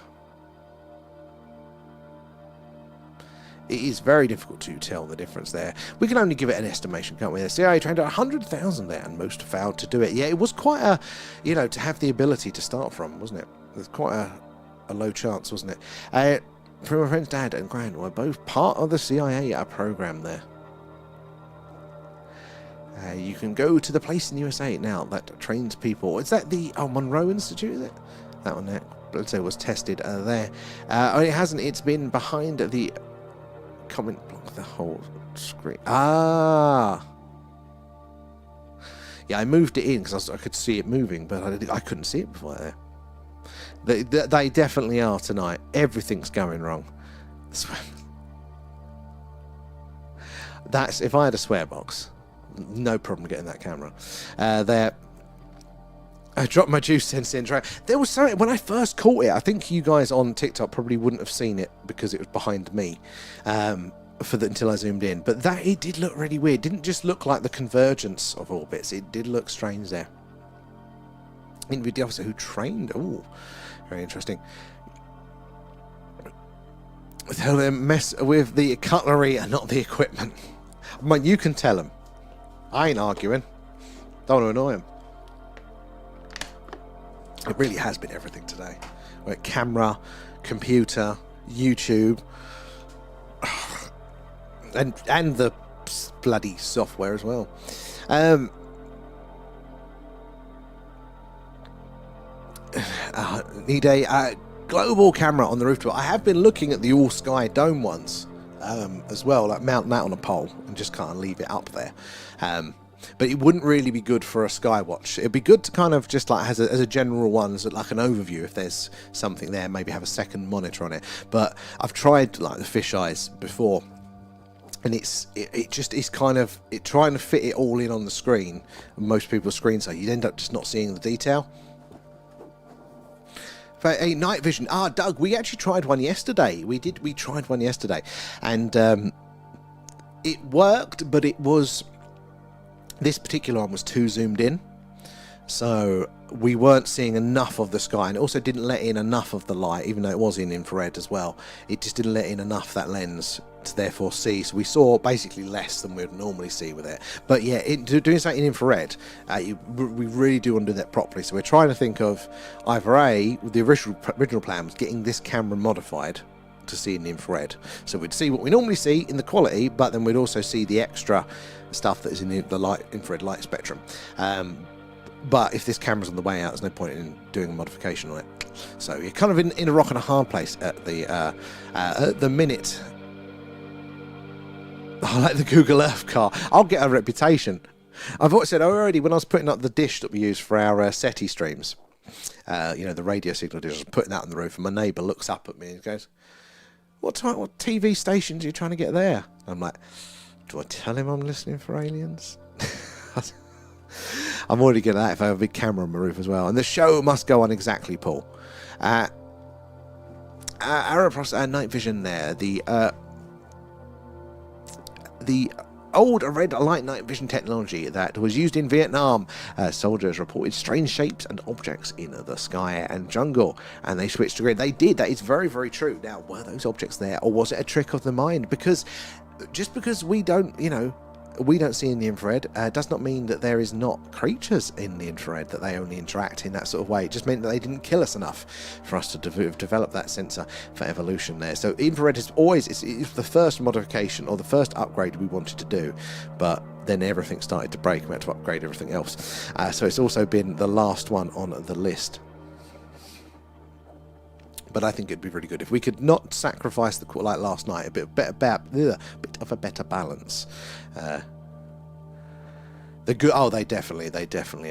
It is very difficult to tell the difference there. We can only give it an estimation, can't we? The CIA trained 100,000 there, and most failed to do it. Yeah, it was quite a, to have the ability to start from, wasn't it? It was quite a low chance, wasn't it? From my friend's dad and grand were both part of the CIA program there. You can go to the place in the USA now that trains people. Is that the Monroe Institute, is it? That one there, let's say, was tested there. It hasn't. It's been behind the comment block, the whole screen. Yeah, I moved it in because I could see it moving, but I couldn't see it before there. They definitely are tonight. Everything's going wrong. That's if I had a swear box, no problem getting that camera there. I dropped my juice sense in. There was something when I first caught it. I think you guys on TikTok probably wouldn't have seen it because it was behind me until I zoomed in. But it did look really weird. It didn't just look like the convergence of orbits. It did look strange there. Interviewed the officer who trained. Oh, very interesting. Tell them mess with the cutlery and not the equipment. I mean, you can tell them. I ain't arguing. Don't want to annoy them. It really has been everything today. Like camera, computer, YouTube, and the bloody software as well. Need a global camera on the rooftop. I have been looking at the all sky dome ones as well, like mount that on a pole and just kind of leave it up there. But it wouldn't really be good for a Skywatch. It'd be good to kind of just like as a general one, as like an overview. If there's something there, maybe have a second monitor on it. But I've tried like the fisheyes before, and it just is kind of trying to fit it all in on the screen. Most people's screens, so you'd end up just not seeing the detail. For a night vision, Doug, we actually tried one yesterday. We tried one yesterday, and it worked, but it was. This particular one was too zoomed in, so we weren't seeing enough of the sky, and it also didn't let in enough of the light, even though it was in infrared as well. It just didn't let in enough that lens to therefore see, so we saw basically less than we would normally see with it. But yeah, doing something in infrared, we really do want to do that properly, so we're trying to think of either the original plan was getting this camera modified to see in the infrared, so we'd see what we normally see in the quality, but then we'd also see the extra stuff that is in the infrared light spectrum. But if this camera's on the way out, there's no point in doing a modification on it. So you're kind of in a rock and a hard place at the minute. I like the Google Earth car. I'll get a reputation. I've always said already when I was putting up the dish that we use for our SETI streams, the radio signal dish, I was putting that on the roof, and my neighbour looks up at me and goes, what TV stations are you trying to get there? I'm like, do I tell him I'm listening for aliens? I'm already getting that if I have a big camera on my roof as well. And the show must go on exactly, Paul. Night vision there. The old red light night vision technology that was used in Vietnam. Soldiers reported strange shapes and objects in the sky and jungle, and they switched to grid. They did. That is very, very true. Now, were those objects there, or was it a trick of the mind? Because just because we don't see in the infrared does not mean that there is not creatures in the infrared, that they only interact in that sort of way. It just meant that they didn't kill us enough for us to develop that sensor for evolution there. So infrared is always it's the first modification or the first upgrade we wanted to do, but then everything started to break and we had to upgrade everything else. So it's also been the last one on the list. But I think it'd be really good if we could not sacrifice the like last night, a bit of a better balance. The good. Oh, they definitely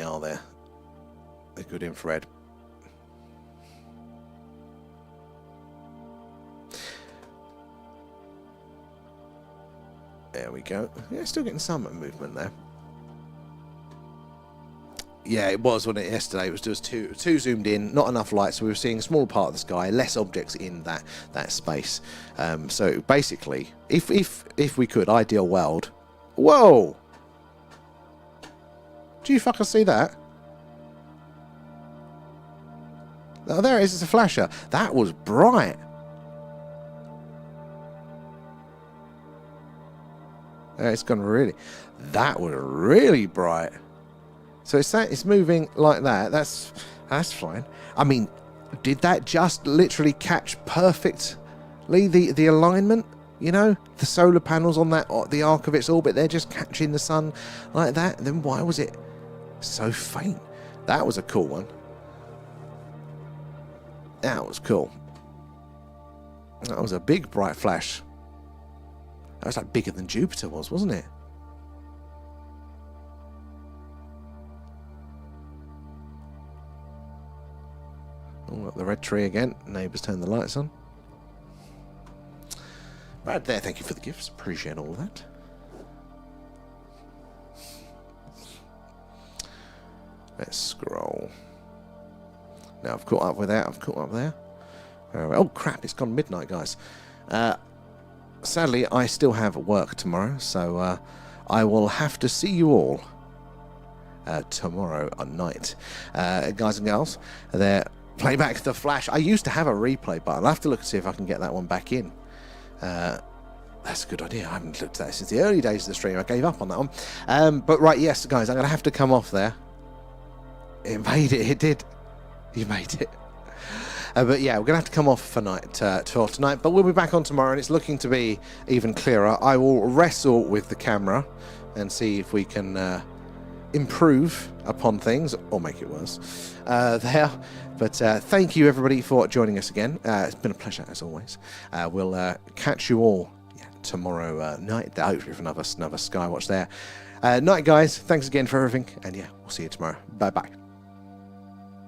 are there. The good infrared. There we go. Yeah, still getting some movement there. Yeah, it was yesterday. It was just too zoomed in, not enough light, so we were seeing a small part of the sky, less objects in that space. So basically, if we could, ideal world. Whoa! Do you fucking see that? Oh, there it is. It's a flasher. That was bright. It's gone really. That was really bright. So it's moving like that. That's fine. I mean, did that just literally catch perfectly the alignment? You know, the solar panels on the arc of its orbit, they're just catching the sun like that. Then why was it so faint? That was a cool one. That was cool. That was a big bright flash. That was like bigger than Jupiter was, wasn't it? Oh, got the red tree again. Neighbours turn the lights on. Right there, thank you for the gifts. Appreciate all that. Let's scroll. Now I've caught up with that. I've caught up there. Oh crap! It's gone midnight, guys. Sadly, I still have work tomorrow, so I will have to see you all tomorrow night, guys and girls. There. Play back the flash. I used to have a replay button. I'll have to look and see if I can get that one back in. That's a good idea. I haven't looked at that since the early days of the stream. I gave up on that one. But right, yes, guys, I'm going to have to come off there. It made it. It did. You made it. But yeah, we're going to have to come off for tonight. But we'll be back on tomorrow, and it's looking to be even clearer. I will wrestle with the camera and see if we can improve upon things or make it worse there. But thank you, everybody, for joining us again. It's been a pleasure, as always. We'll catch you all tomorrow night, hopefully for another Skywatch there. Night, guys. Thanks again for everything, and yeah, we'll see you tomorrow. Bye bye.